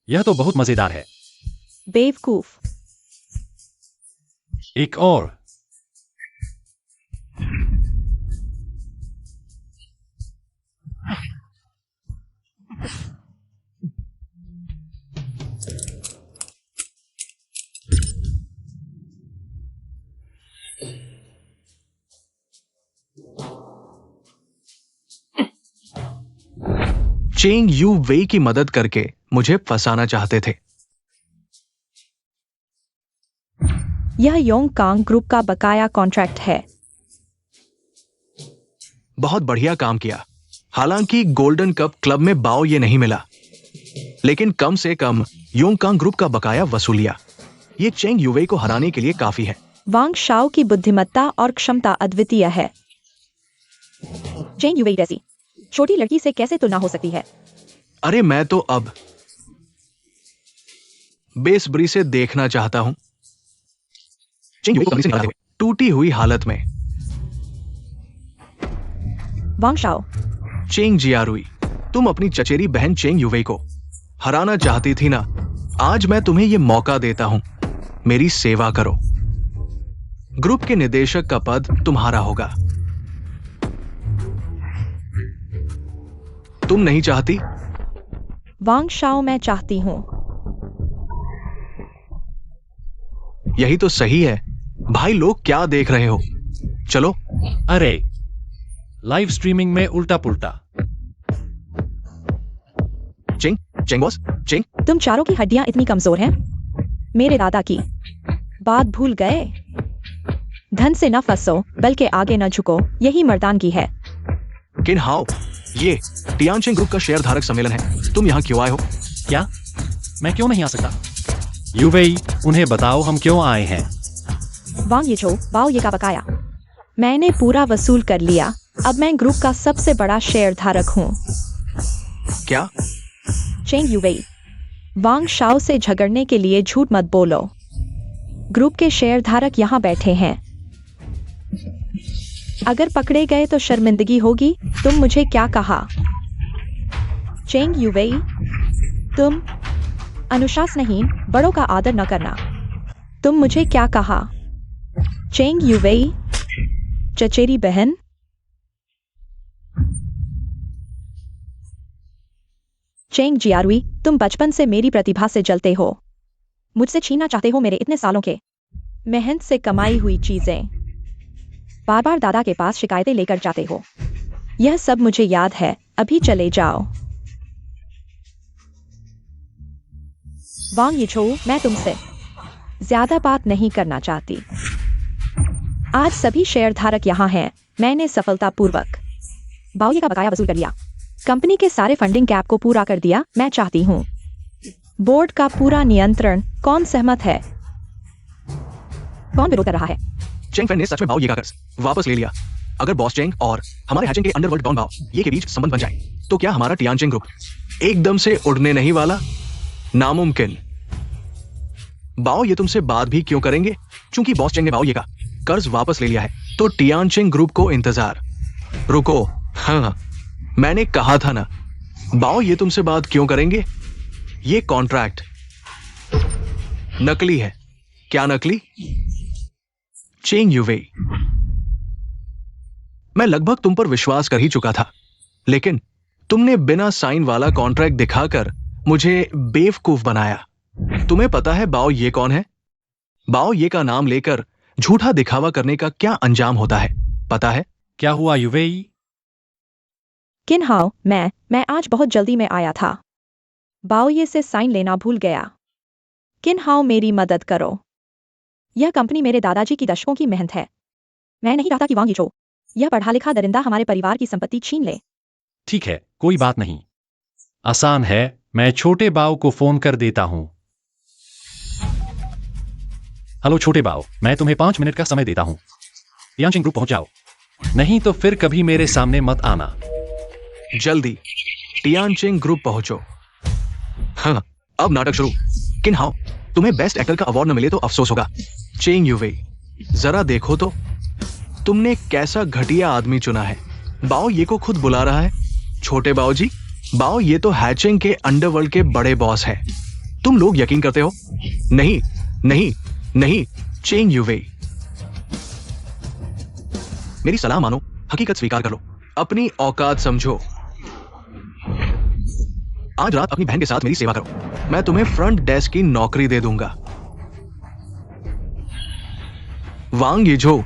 यह तो बहुत मजेदार है। बेवकूफ। एक और। चेंग यू वेई की मदद करके मुझे फंसाना चाहते थे। यह योंग कांग ग्रुप का बकाया कॉन्ट्रैक्ट है। बहुत बढ़िया काम किया। हालांकि गोल्डन कप क्लब में बाओ ये नहीं मिला, लेकिन कम से कम योंगकांग ग्रुप का बकाया वसूलिया। ये चेंग युवेई को हराने के लिए काफी है। वांग शाओ की बुद्धिमत्ता और क्षमता अद्वितीय है। चेंग युवेई जैसी छोटी लड़की से कैसे तुलना हो सकती है? अरे मैं तो अब बेसब्री से देखना चाहता हूं। चेंग युवेई को कंपनी से निकालते हुए टूटी हुई हालत में। वांग शाओ, चेंग जियारुई, तुम अपनी चचेरी बहन चेंग युवेई को हराना चाहती थी ना। आज मैं तुम्हें यह मौका देता हूं, मेरी सेवा करो। ग्रुप के निदेशक का पद तुम्हारा होगा। तुम नहीं चाहती? वांग शाओ, मैं चाहती हूं। यही तो सही है। भाई लोग क्या देख रहे हो? चलो। अरे लाइव स्ट्रीमिंग में उल्टा पुल्टा। Cheng, Cheng boss, Cheng. तुम चारों की हड्डियां इतनी कमजोर हैं? मेरे दादा की बात भूल गए? धन से न फंसो, बल्कि आगे न झुको, यही मर्दानगी है। किन हाओ, ये टियानचेंग ग्रुप का शेयर धारक सम्मेलन है। तुम यहाँ क्यों आए हो? क्या? मैं क्यों नहीं आ सकता? युवेई, उन्हें बताओ हम क्यों आए हैं। वांग येचो, बाओ ये का बकाया मैंने पूरा वसूल कर लिया। अब मैं ग्रुप का सबसे बड़ा शेयर धारक हूँ। क्या? चेंग युवेई, वांग शाओ से झगड़ने के लिए झूठ मत बोलो। ग्रुप के शेयर धारक यहाँ बैठे हैं। अगर पकड़े गए तो शर्मिंदगी होगी। तुम मुझे क्या कहा? चेंग युवेई, तुम अनुशासनहीन, बड़ों का आदर न करना। तुम मुझे क्या कहा? चेंग युवेई, चचेरी बहन। चेंग जियारुई, तुम बचपन से मेरी प्रतिभा से जलते हो। मुझसे छीनना चाहते हो मेरे इतने सालों के मेहनत से कमाई हुई चीजें। बार बार दादा के पास शिकायतें लेकर जाते हो। यह सब मुझे याद है। अभी चले जाओ। वांग येचो, मैं तुमसे ज्यादा बात नहीं करना चाहती। आज सभी शेयर धारक यहाँ हैं। मैंने सफलतापूर्वक बाओये का बकाया वसूल कर लिया। कंपनी के सारे फंडिंग कैप को पूरा कर दिया। मैं चाहती हूँ बोर्ड का पूरा नियंत्रण। कौन सहमत है? कौन विरोध कर रहा है? चेंग फैन ने सच में बाओ ये का कर्ज वापस ले लिया। अगर बॉस चेंग और हमारे हैचिंग के अंडरवर्ल्ड डॉन बाओ ये के बीच संबंध बन जाए, तो क्या हमारा टियानचेंग ग्रुप एकदम से उड़ने नहीं वाला? नामुमकिन। बाओ ये तुमसे बात भी क्यों करेंगे? क्योंकि बॉस चेंग ने बाओ ये का कर्ज वापस ले लिया है, तो टियानचेंग ग्रुप को इंतजार। रुको, हाँ मैंने कहा था ना। बाओ ये तुमसे बात क्यों करेंगे? ये कॉन्ट्रैक्ट नकली है। क्या नकली? चेंग युवेई, मैं लगभग तुम पर विश्वास कर ही चुका था, लेकिन तुमने बिना साइन वाला कॉन्ट्रैक्ट दिखाकर मुझे बेवकूफ बनाया। तुम्हें पता है बाओ ये कौन है? बाओ ये का नाम लेकर झूठा दिखावा करने का क्या अंजाम होता है, पता है? क्या हुआ युवेई? किन हाओ, मैं आज बहुत जल्दी में आया था। बाओये से साइन लेना भूल गया। किन हाओ, मेरी मदद करो। यह कंपनी मेरे दादाजी की दशकों की मेहनत है। मैं नहीं चाहता कि वांग येचो यह पढ़ा लिखा दरिंदा हमारे परिवार की संपत्ति छीन ले। ठीक है, कोई बात नहीं। आसान है, मैं छोटे बाव को फोन कर देता हूं। हेलो छोटे बाव, मैं तुम्हें 5 मिनट का समय देता हूं। टियानचेंग ग्रुप पहुंच जाओ, नहीं तो फिर कभी मेरे सामने मत आना। जल्दी टियानचेंग ग्रुप पहुंचो। हाँ, अब नाटक शुरू। किन हाओ, तुम्हें बेस्ट एक्टर का अवार्ड न मिले तो अफसोस होगा। चेंग युवेई, जरा देखो तो तुमने कैसा घटिया आदमी चुना है। बाओ ये को खुद बुला रहा है। छोटे बाओ जी, बाओ ये तो हैचिंग के अंडरवर्ल्ड के बड़े बॉस है। तुम लोग यकीन करते हो? नहीं नहीं नहीं, चेंग यूवे, मेरी सलाह मानो, हकीकत स्वीकार कर लो, अपनी औकात समझो। आज रात अपनी बहन के साथ मेरी सेवा करो, मैं तुम्हें फ्रंट डेस्क की नौकरी दे दूंगा। वांग यीझो,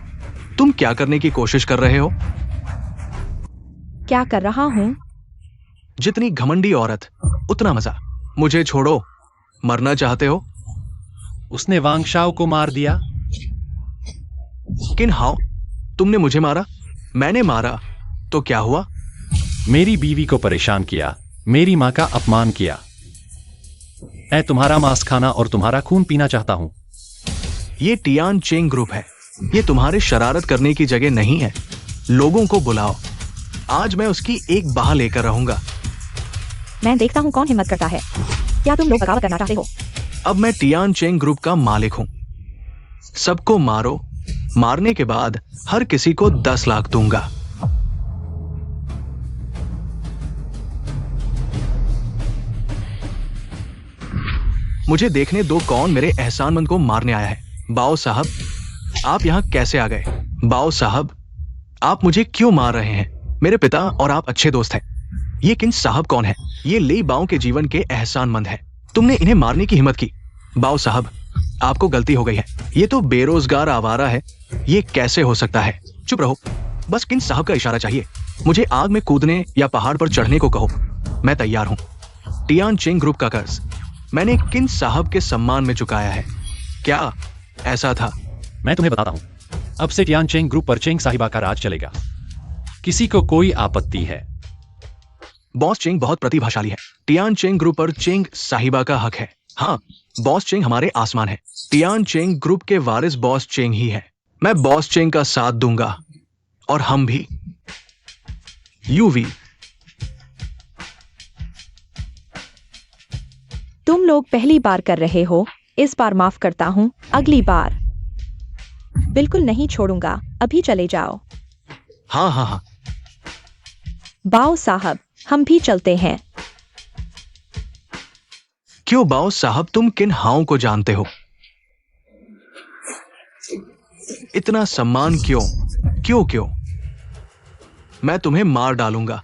तुम क्या करने की कोशिश कर रहे हो? क्या कर रहा हूँ? जितनी घमंडी औरत उतना मजा। मुझे छोड़ो, मरना चाहते हो? उसने वांग शाओ को मार दिया। किन हाओ, तुमने मुझे मारा? मैंने मारा तो क्या हुआ? मेरी बीवी को परेशान किया, मेरी मां का अपमान किया। मैं तुम्हारा मांस खाना और तुम्हारा खून पीना चाहता हूं। ये टियान चेंग ग्रुप है, ये तुम्हारे शरारत करने की जगह नहीं है। लोगों को बुलाओ, आज मैं उसकी एक बाह लेकर रहूंगा। मैं देखता हूँ कौन हिम्मत करता है। क्या तुम लोग बगावत करना चाहते हो? अब मैं टियान चेंग ग्रुप का मालिक हूं। सबको मारो, मारने के बाद हर किसी को 10 लाख दूंगा। मुझे देखने दो कौन मेरे एहसानमंद को मारने आया है। बाओ साहब, आप यहां कैसे आ गए? बाओ साहब, आप मुझे क्यों मार रहे हैं? मेरे पिता और आप अच्छे दोस्त हैं। ये किन साहब कौन है? ये लेई बाओ के जीवन के एहसानमंद है। तुमने इन्हें मारने की हिम्मत की। बाओ साहब, आपको गलती हो गई है। ये तो बेरोजगार आवारा है, ये कैसे हो सकता है? चुप रहो, बस किन साहब का इशारा चाहिए। मुझे आग में कूदने या पहाड़ पर चढ़ने को कहो, मैं तैयार हूं। टियान चेंग ग्रुप का कर्ज मैंने किन साहब के सम्मान में चुकाया है? क्या ऐसा था? मैं तुम्हें बताता हूं, अब से टियान चेंग ग्रुप पर चेंग साहिबा का राज चलेगा। किसी को कोई आपत्ति है? बॉस चेंग बहुत प्रतिभाशाली है। टियान चेंग ग्रुप पर चेंग साहिबा का हक है। हाँ, बॉस चेंग हमारे आसमान है। टियान चेंग ग्रुप के वारिस बॉस चेंग ही है। मैं बॉस चेंग का साथ दूंगा, और हम भी। यूवी, तुम लोग पहली बार कर रहे हो, इस बार माफ करता हूँ, अगली बार बिल्कुल नहीं छोड़ूंगा। अभी चले जाओ। हाँ हाँ हाँ, बाओ साहब, हम भी चलते हैं। क्यों बाओ साहब, तुम किन हाओं को जानते हो? इतना सम्मान क्यों? क्यों क्यों? मैं तुम्हें मार डालूंगा।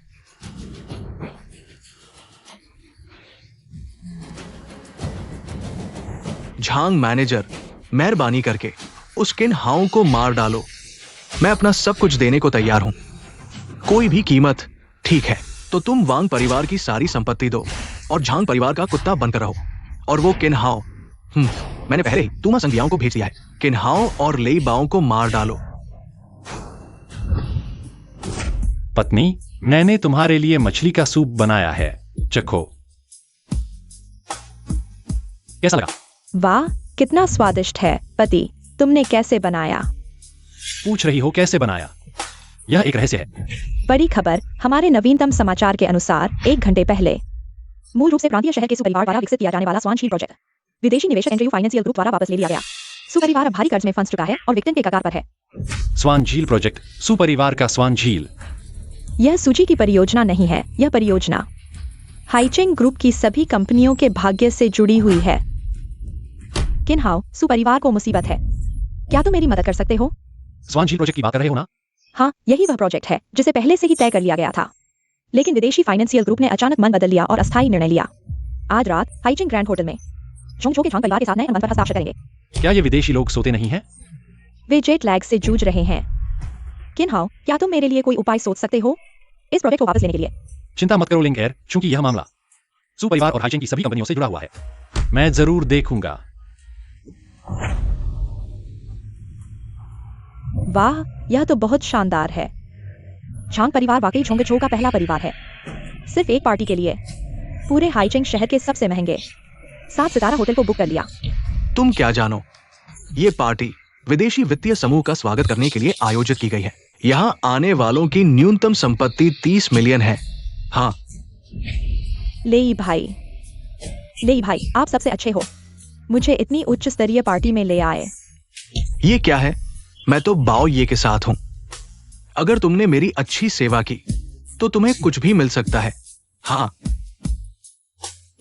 झांग मैनेजर, मेहरबानी करके उस किन हाओं को मार डालो। मैं अपना सब कुछ देने को तैयार हूं, कोई भी कीमत। ठीक है, तो तुम वांग परिवार की सारी संपत्ति दो और झांग परिवार का कुत्ता बनकर रहो। और वो किन हाओ, मैंने पहले ही तुमा संज्ञाओं को भेज दिया है। किन हाओ और लेई बाओ को मार डालो। पत्नी, मैंने तुम्हारे लिए मछली का सूप बनाया है, चखो। कैसा लगा? वाह, कितना स्वादिष्ट है। पति, तुमने कैसे बनाया? पूछ रही हो कैसे बनाया? यह एक रहस्य है। बड़ी खबर, हमारे नवीनतम समाचार के अनुसार 1 घंटे पहले मूल रूप से प्रांतीय शहर के सुपरिवार द्वारा विकसित किया जाने वाला स्वान झील प्रोजेक्ट विदेशी निवेशक एंड्रयू फाइनेंशियल ग्रुप द्वारा वापस ले लिया गया। सुपरिवार अब भारी कर्ज में फंस चुका है और विक्टिम के कगार पर है। स्वान झील प्रोजेक्ट, सुपरिवार का स्वान झील। यह सूची की परियोजना नहीं है, यह परियोजना हाइचेंग ग्रुप की सभी कंपनियों के भाग्य से जुड़ी हुई है। किनहाओ, सुपरिवार को मुसीबत है। क्या तुम मेरी मदद कर सकते हो? स्वान झील प्रोजेक्ट की बात कर रहे हो ना? हाँ, यही वह प्रोजेक्ट है जिसे पहले से ही तय कर लिया गया था, लेकिन विदेशी फाइनेंशियल ग्रुप ने अचानक मन बदल लिया और अस्थायी निर्णय लिया। आज रात हाइचिंग ग्रैंड होटल में जोंगचो के झांग परिवार के साथ नए अनुबंध पर हस्ताक्षर करेंगे। क्या ये विदेशी लोग सोते नहीं हैं? वे जेट लैग से जूझ रहे हैं। किनहाओ, क्या तुम मेरे लिए कोई उपाय सोच सकते हो इस प्रोजेक्ट को वापस लेने के लिए? चिंता मत करो लिंग एयर, चूंकि यह मामला सुपरिवार और हाइचिंग की सभी कंपनियों से जुड़ा हुआ है। मैं जरूर देखूंगा। वाह, यह तो बहुत शानदार है। झांग परिवार वाकई झोंगचो का पहला परिवार है। सिर्फ एक पार्टी के लिए पूरे हाइचिंग शहर के सबसे महंगे 7 सितारा होटल को बुक कर लिया। तुम क्या जानो, ये पार्टी विदेशी वित्तीय समूह का स्वागत करने के लिए आयोजित की गई है। यहाँ आने वालों की न्यूनतम संपत्ति 30 मिलियन है। हाँ, लेई भाई, आप सबसे अच्छे हो। मुझे इतनी उच्च स्तरीय पार्टी में ले आए। ये क्या है? मैं तो बाओ ये के साथ हूं। अगर तुमने मेरी अच्छी सेवा की तो तुम्हें कुछ भी मिल सकता है। हाँ,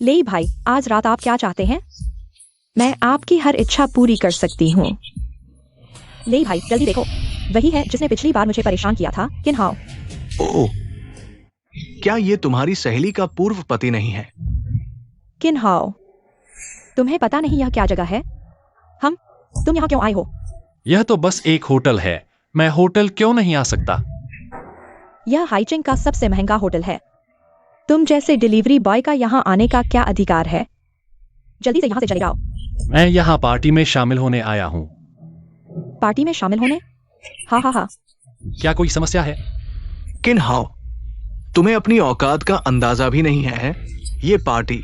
ले भाई, आज रात आप क्या चाहते हैं? मैं आपकी हर इच्छा पूरी कर सकती हूँ। ले भाई, जल्दी देखो, वही है जिसने पिछली बार मुझे परेशान किया था, किन्हाओ। ओह, क्या ये तुम्हारी सहेली का पूर्व पति नहीं है? किन्हाओ, तुम्हें पता नहीं यह क्या जगह है? तुम यहाँ क्यों आए हो? यह तो बस एक होटल है, मैं होटल क्यों नहीं आ सकता? यह हाइचिंग का सबसे महंगा होटल है। तुम जैसे डिलीवरी बॉय का यहाँ आने का क्या अधिकार है? जल्दी से यहाँ से चले जाओ। मैं यहाँ पार्टी में शामिल होने आया हूँ। पार्टी में शामिल होने? हाँ हाँ हाँ। क्या कोई समस्या है? किन्हाओ, तुम्हें अपनी औकात का अंदाजा भी नहीं है? ये पार्टी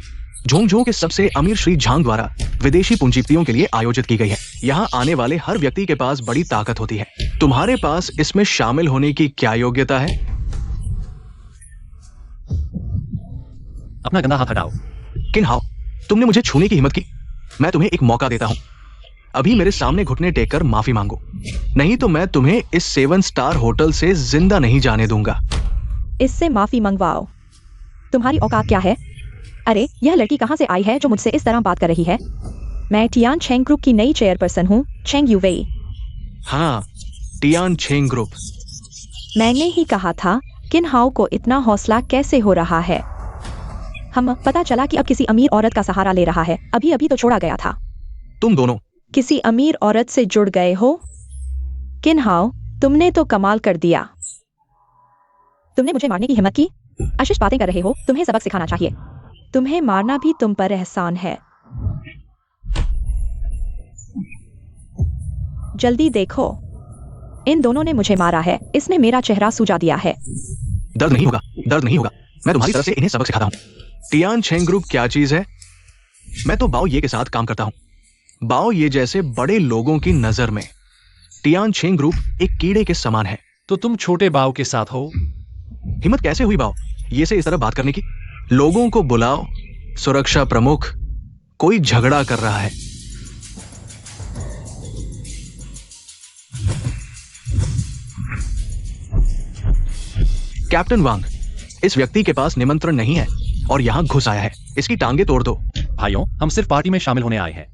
झोंगझों के सबसे अमीर श्री झांग द्वारा विदेशी पूंजीपतियों के लिए आयोजित की गई है। यहाँ आने वाले हर व्यक्ति के पास बड़ी ताकत होती है। तुम्हारे पास इसमें शामिल होने की क्या योग्यता है? अपना गंदा हाथ हटाओ। किन्हाओ, तुमने मुझे छूने की हिम्मत की। मैं तुम्हें एक मौका देता हूं। अभी मेरे सामने घुटने टेककर माफी मांगो, नहीं तो मैं तुम्हें इस 7 स्टार होटल से जिंदा नहीं जाने दूंगा। इससे माफी मंगवाओ। तुम्हारी औकात क्या है? अरे, यह लड़की कहाँ से आई है जो मुझसे इस तरह बात कर रही है? मैं टियान छेंग ग्रुप की नई चेयरपर्सन हूँ, छेंग युवेई। हाँ, टियान छेंग ग्रुप। मैंने ही कहा था, किन्हाओ को इतना हौसला कैसे हो रहा है? हम पता चला कि अब किसी अमीर औरत का सहारा ले रहा है। अभी अभी तो छोड़ा गया था। तुम दोनों किसी अमीर औरत से जुड़ गए हो? किन्हाओ, तुमने तो कमाल कर दिया। तुमने मुझे मारने की हिम्मत की? अशिष्ट बातें कर रहे हो, तुम्हें सबक सिखाना चाहिए। तुम्हें मारना भी तुम पर एहसान है। जल्दी देखो, इन दोनों ने मुझे मारा है। इसने मेरा चेहरा सूजा दिया है। दर्द नहीं होगा, दर्द नहीं होगा। मैं तुम्हारी तरफ से इन्हें सबक सिखाता हूँ। टियान छेंग ग्रुप क्या चीज है? मैं तो बाओ ये के साथ काम करता हूँ। बाओ ये जैसे बड़े लोगों की नजर में टियान छेंग ग्रुप एक कीड़े के समान है। तो तुम छोटे बाव के साथ हो? हिम्मत कैसे हुई बाओ ये से इस तरह बात करने की? लोगों को बुलाओ। सुरक्षा प्रमुख, कोई झगड़ा कर रहा है। कैप्टन वांग, इस व्यक्ति के पास निमंत्रण नहीं है और यहाँ घुस आया है। इसकी टांगे तोड़ दो। भाइयों, हम सिर्फ पार्टी में शामिल होने आए हैं।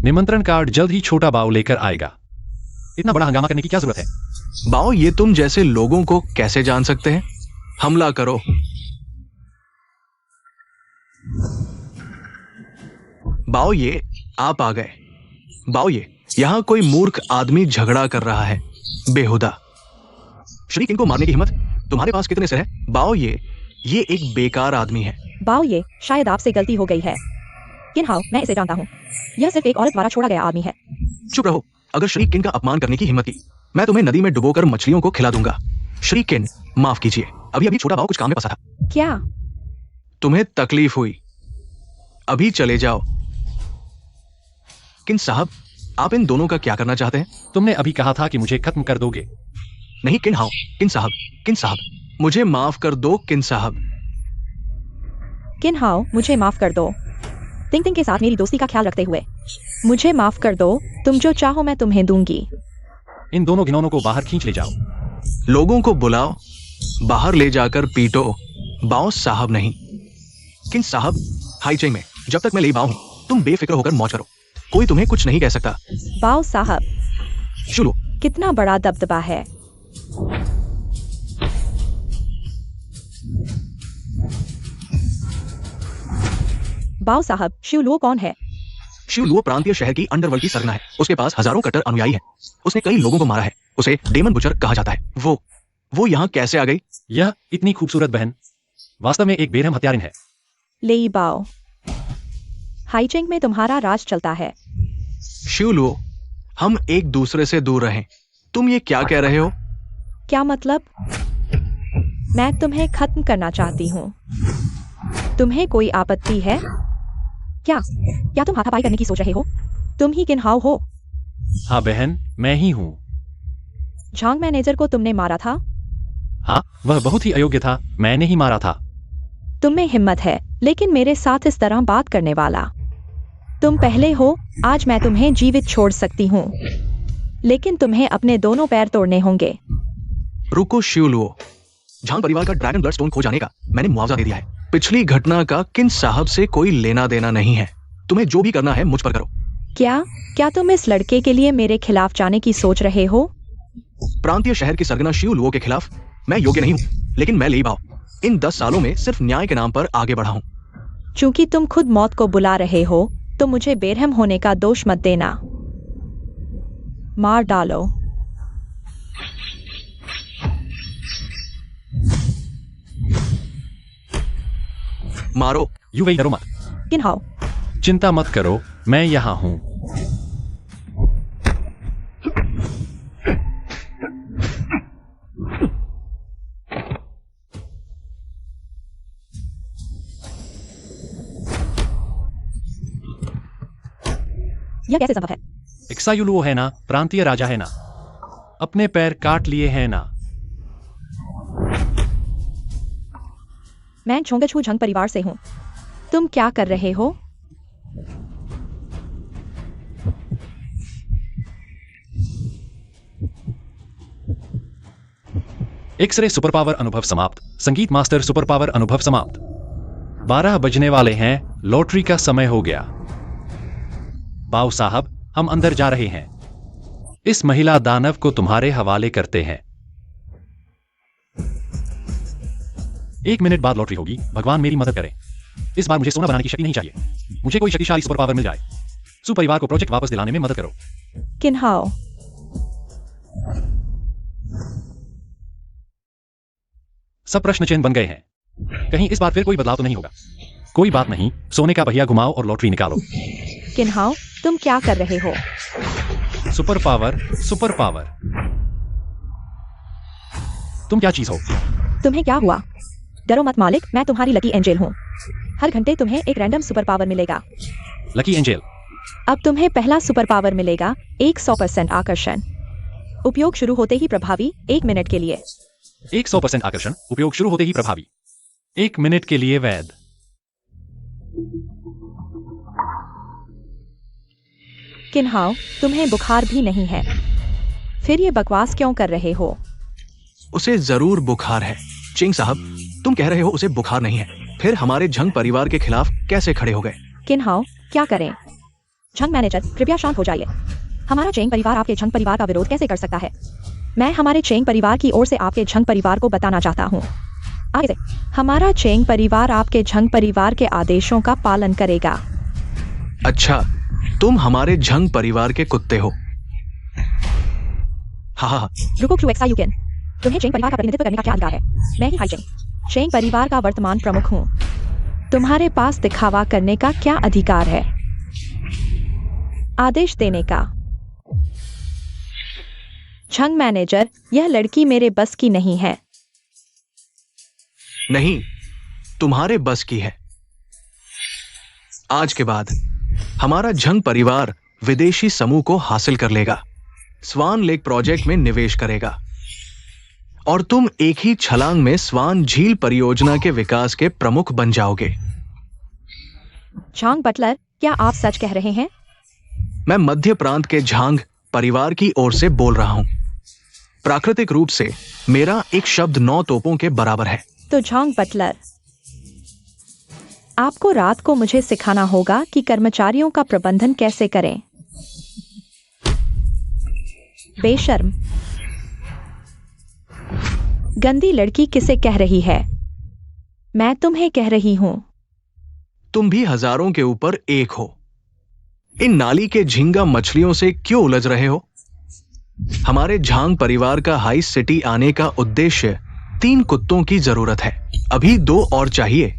निमंत्रण कार्ड जल्द ही छोटा बाव लेकर आएगा। इतना बड़ा हंगामा करने की क्या जरूरत है? बाओ ये तुम जैसे लोगों को कैसे जान सकते हैं? हमला करो। बाओ ये आप आ गए। बाओ ये यहाँ कोई मूर्ख आदमी झगड़ा कर रहा है, बेहुदा। श्री किंग को मारने की हिम्मत तुम्हारे पास कितने से है? बाओ ये एक बेकार आदमी है। बाओ ये, शायद आपसे गलती हो गई है। किन्हाओ, मैं इसे जानता हूँ। यह सिर्फ एक औरत द्वारा छोड़ा गया आदमी है। चुप रहो। अगर श्री किन का अपमान करने की हिम्मत की, मैं तुम्हें नदी में डुबोकर मछलियों को खिला दूंगा। श्री किन, माफ कीजिए, अभी अभी छोटा बाओ कुछ काम में फंसा था। क्या? तुम्हें तकलीफ हुई? अभी चले जाओ। किन साहब, आप इन दोनों का क्या करना चाहते हैं? तुमने अभी कहा था कि मुझे खत्म कर दोगे। नहीं किन हाओ, किन साहब, मुझे माफ कर दो किन साहब। किन्हाओ, मुझे माफ कर दो। तिंग तिंग के साथ मेरी दोस्ती का ख्याल रखते हुए मुझे माफ कर दो। तुम जो चाहो मैं तुम्हें दूंगी। इन दोनों घिनौनों को बाहर खींच ले जाओ। लोगों को बुलाओ, बाहर ले जाकर पीटो। बाओ साहब नहीं। किन साहब, हाईचेंग में जब तक मैं ले बाओ हूं, तुम बेफिक्र होकर मौज करो। कोई तुम्हें कुछ नहीं कह सकता। बाओ साहब, शुरू। कितना बड़ा दबदबा है। बाओ साहब, शिवलुओ कौन है? शिवलुओ प्रांतीय शहर की अंडरवर्ल्ड की सरगना है। उसके पास हजारों कट्टर अनुयायी हैं। उसने कई लोगों को मारा है। उसे डेमन बुचर कहा जाता है। वो यहाँ कैसे आ गई? यह इतनी खूबसूरत बहन वास्तव में एक बेरहम हत्यारिन है। ले बाओ, हाईचेंग में तुम्हारा राज चलता है। शिवलुओ, हम एक दूसरे से दूर रहें। तुम ये क्या कह रहे हो? क्या मतलब? मैं तुम्हें खत्म करना चाहती हूँ। तुम्हें कोई आपत्ति है क्या तुम हाथापाई करने की सोच रहे हो? तुम ही किन्हाओ हो? हाँ बहन, मैं ही हूँ। झांग मैनेजर को तुमने मारा था? हाँ, वह बहुत ही अयोग्य था। मैंने ही मारा था। तुम में हिम्मत है, लेकिन मेरे साथ इस तरह बात करने वाला तुम पहले हो। आज मैं तुम्हें जीवित छोड़ सकती हूँ, लेकिन तुम्हें अपने दोनों पैर तोड़ने होंगे। रुको शिवलुओ, झांग परिवार का ड्रैगन ब्लड स्टोन खो जाने का मैंने मुआवजा दे दिया है। पिछली घटना का किन साहब से कोई लेना देना नहीं है। तुम्हें जो भी करना है मुझ पर करो। क्या क्या तुम इस लड़के के लिए मेरे खिलाफ जाने की सोच रहे हो? प्रांतीय शहर की सरगना शिवलुओं के खिलाफ मैं योग्य नहीं हूँ, लेकिन मैं ली भाव इन 10 सालों में सिर्फ न्याय के नाम पर आगे बढ़ा हूँ। चूंकि तुम खुद मौत को बुला रहे हो तो मुझे बेरहम होने का दोष मत देना। मार डालो। मारो। यू वही डरो मत, किन्हाओ, चिंता मत करो, मैं यहाँ हूँ। यह कैसे संभव है? एक्सायुलुओ है ना, प्रांतीय राजा है ना, अपने पैर काट लिए हैं ना। मैं छोंगछू झंग परिवार से हूँ। तुम क्या कर रहे हो? एक्सरे सुपर पावर अनुभव समाप्त। संगीत मास्टर सुपर पावर अनुभव समाप्त। 12 बजने वाले हैं, लॉटरी का समय हो गया। बाऊ साहब, हम अंदर जा रहे हैं। इस महिला दानव को तुम्हारे हवाले करते हैं। 1 मिनट बाद लॉटरी होगी। भगवान मेरी मदद करें। इस बार मुझे सोना बनाने की शक्ति नहीं चाहिए। मुझे कोई शक्तिशाली सुपर पावर मिल जाए। सुपरिवार को प्रोजेक्ट वापस दिलाने में मदद करो। किन्हाओ, सब प्रश्न चिन्ह बन गए हैं। कहीं इस बार फिर कोई बदलाव तो नहीं होगा। कोई बात नहीं, सोने का पहिया घुमाओ और लॉटरी निकालो। किन्हाओ, तुम क्या कर रहे हो? Super power, super power. तुम क्या चीज हो? तुम्हें क्या हुआ? डरो मत मालिक, मैं तुम्हारी लकी एंजल हूँ। हर घंटे तुम्हें एक रैंडम सुपर पावर मिलेगा। Lucky angel. अब तुम्हें पहला सुपर पावर मिलेगा, 100% आकर्षण। उपयोग शुरू होते ही प्रभावी, 1 मिनट के लिए। 100% आकर्षण, उपयोग शुरू होते ही प्रभावी, 1 मिनट के लिए वैध। किन्हाओ, तुम्हें बुखार भी नहीं है, फिर ये बकवास क्यों कर रहे हो? उसे जरूर बुखार है। चिंग साहब, तुम कह रहे हो उसे बुखार नहीं है, फिर हमारे झंग परिवार के खिलाफ कैसे खड़े हो गए? किन्हाओ, क्या करें? झंग मैनेजर, कृपया शांत हो जाइए। हमारा चेंग परिवार आपके झंग परिवार का विरोध कैसे कर सकता है? मैं हमारे चेंग परिवार की ओर से आपके झंग परिवार को बताना चाहता हूँ। आगे से, हमारा चेंग परिवार आपके झंग परिवार के आदेशों का पालन करेगा। अच्छा, तुम हमारे झंग परिवार के कुत्ते हो। हाँ। रुको क्यूएक्सायुकेन, तुम्हें चेंग परिवार का प्रतिनिधित्व करने का क्या अधिकार है? मैं ही हाइचेंग, चेंग परिवार का वर्तमान प्रमुख हूँ। तुम्हारे पास दिखावा करने का क्या अधिकार है? आदेश देने का। झंग मैनेजर, यह लड़की मेरे बस की नहीं है। नहीं, तुम्हारे बस की है। आज के बाद हमारा झंग परिवार विदेशी समूह को हासिल कर लेगा, स्वान लेक प्रोजेक्ट में निवेश करेगा और तुम एक ही छलांग में स्वान झील परियोजना के विकास के प्रमुख बन जाओगे। झांग बटलर, क्या आप सच कह रहे हैं? मैं मध्य प्रांत के झांग परिवार की ओर से बोल रहा हूं। प्राकृतिक रूप से मेरा एक शब्द 9 तोपों के बराबर है। तो झांग बटलर, आपको रात को मुझे सिखाना होगा कि कर्मचारियों का प्रबंधन कैसे करें। बेशर्म, गंदी लड़की किसे कह रही है? मैं तुम्हें कह रही हूं। तुम भी हजारों के ऊपर एक हो। इन नाली के झींगा मछलियों से क्यों उलझ रहे हो? हमारे झांग परिवार का हाई सिटी आने का उद्देश्य 3 कुत्तों की जरूरत है। अभी 2 और चाहिए।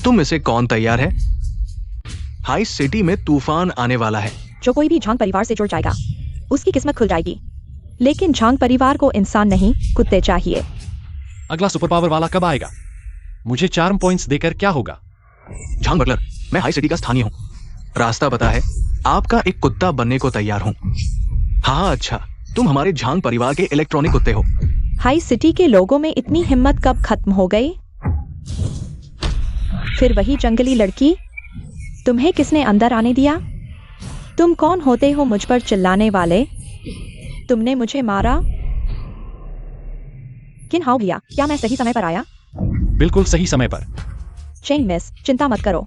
तुम इसे कौन तैयार है? हाई सिटी में तूफान आने वाला है। जो कोई भी झांग परिवार से जुड़ जाएगा, उसकी किस्मत खुल जाएगी। लेकिन झांग परिवार को इंसान नहीं, कुत्ते चाहिए। अगला सुपर पावर वाला कब आएगा? मुझे चार्म पॉइंट्स देकर क्या होगा? झांग बटलर, मैं हाई सिटी का स्थानीय हूं। रास्ता पता है, आपका एक कुत्ता बनने को तैयार हूं। हाँ, अच्छा, तुम हमारे झांग परिवार के इलेक्ट्रॉनिक कुत्ते हो। हाई सिटी के लोगों में इतनी हिम्मत कब खत्म हो गई? फिर वही जंगली लड़की, तुम्हें किसने अंदर आने दिया? तुम कौन होते हो मुझ पर चिल्लाने वाले? तुमने मुझे मारा? किन्हाओ भैया, क्या मैं सही समय पर आया? बिल्कुल सही समय पर। चेंग मिस, चिंता मत करो,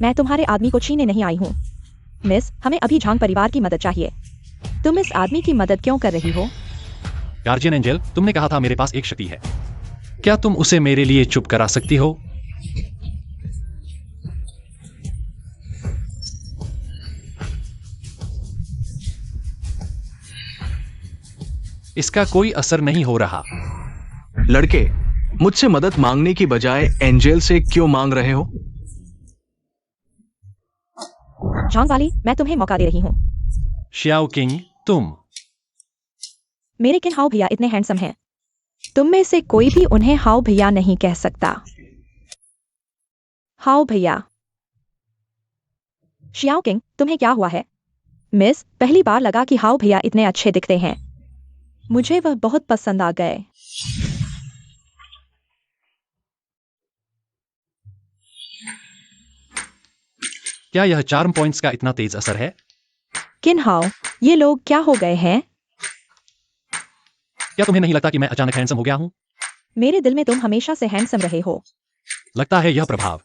मैं तुम्हारे आदमी को छीनने नहीं आई हूँ। मिस, हमें अभी झांग परिवार की मदद चाहिए। तुम इस आदमी की मदद क्यों कर रही हो? गार्जियन एंजल, तुमने कहा था मेरे पास एक शक्ति है, क्या तुम उसे मेरे लिए चुप करा सकती हो? इसका कोई असर नहीं हो रहा। लड़के, मुझसे मदद मांगने की बजाय एंजल से क्यों मांग रहे हो? झांग वाली, मैं तुम्हें मौका दे रही हूँ। शियाओ किंग, तुम। मेरे किन हाउ भैया इतने हैंडसम हैं, तुम में से कोई भी उन्हें हाउ भैया नहीं कह सकता। हाउ भैया। शियाओ किंग, तुम्हें क्या हुआ है? मिस, पहली बार लगा कि हाउ भैया इतने अच्छे दिखते हैं, मुझे वह बहुत पसंद आ गए। क्या यह चार्म पॉइंट्स का इतना तेज असर है? किन हाउ, ये लोग क्या हो गए हैं? क्या तुम्हें नहीं लगता कि मैं अचानक हैंडसम हो गया हूं? मेरे दिल में तुम हमेशा से हैंडसम रहे हो। लगता है यह प्रभाव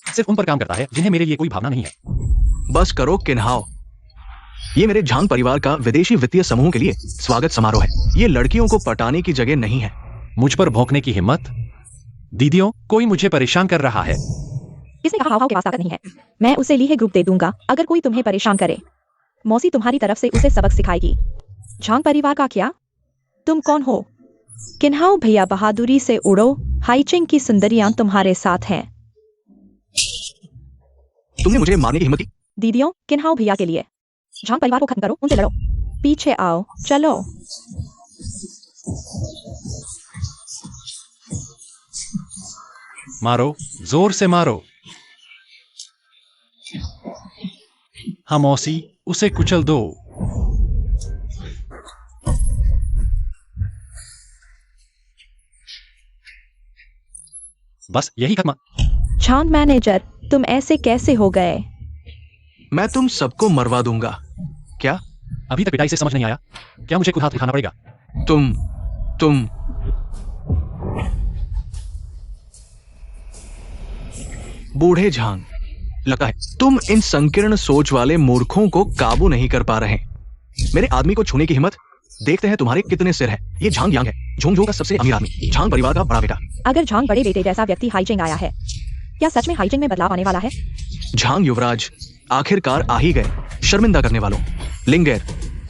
सिर्फ उन पर काम करता है जिन्हें मेरे लिए कोई भावना नहीं है। बस करो किन्हाओ, ये मेरे झांग परिवार का विदेशी वित्तीय समूह के लिए स्वागत समारोह है। ये लड़कियों को पटाने की जगह नहीं है। मुझ पर भौंकने की हिम्मत? दीदियों, कोई मुझे परेशान कर रहा है। किसने कहा हाउ के पास ताकत नहीं है? मैं उसे लीहे ग्रुप दे दूंगा अगर कोई तुम्हें परेशान करे। मौसी तुम्हारी तरफ से उसे सबक सिखाएगी। झांग परिवार का क्या? तुम कौन हो? किन्हाओ भैया, बहादुरी से उड़ो, हाइचिंग की सुंदरियां तुम्हारे साथ हैं। तुमने मुझे मारने की हिम्मत की? दीदियों, किन्हाओ भैया के लिए। झांग परिवार को खत्म करो, उनसे लड़ो। पीछे आओ, चलो। मारो, जोर से मारो। हाँ मौसी, उसे कुचल दो। बस यही खत्म। झांग मैनेजर, तुम ऐसे कैसे हो गए? मैं तुम सबको मरवा दूंगा। क्या? अभी तक पिटाई से समझ नहीं आया, क्या मुझे खुद हाथ उठाना पड़ेगा? तुम बूढ़े झांग, लगता है तुम इन संकीर्ण सोच वाले मूर्खों को काबू नहीं कर पा रहे। मेरे आदमी को छूने की हिम्मत? देखते हैं तुम्हारे कितने सिर है। ये झांग यांग है, झोंगझों का सबसे अमीर आदमी, झांग परिवार का बड़ा बेटा। अगर झांग बड़े बेटे जैसा व्यक्ति हाइचिंग आया है, क्या सच में हाइचिंग में बदलाव आने वाला है? झांग युवराज, आखिरकार आ ही गए। शर्मिंदा करने वालों। लिंगेर,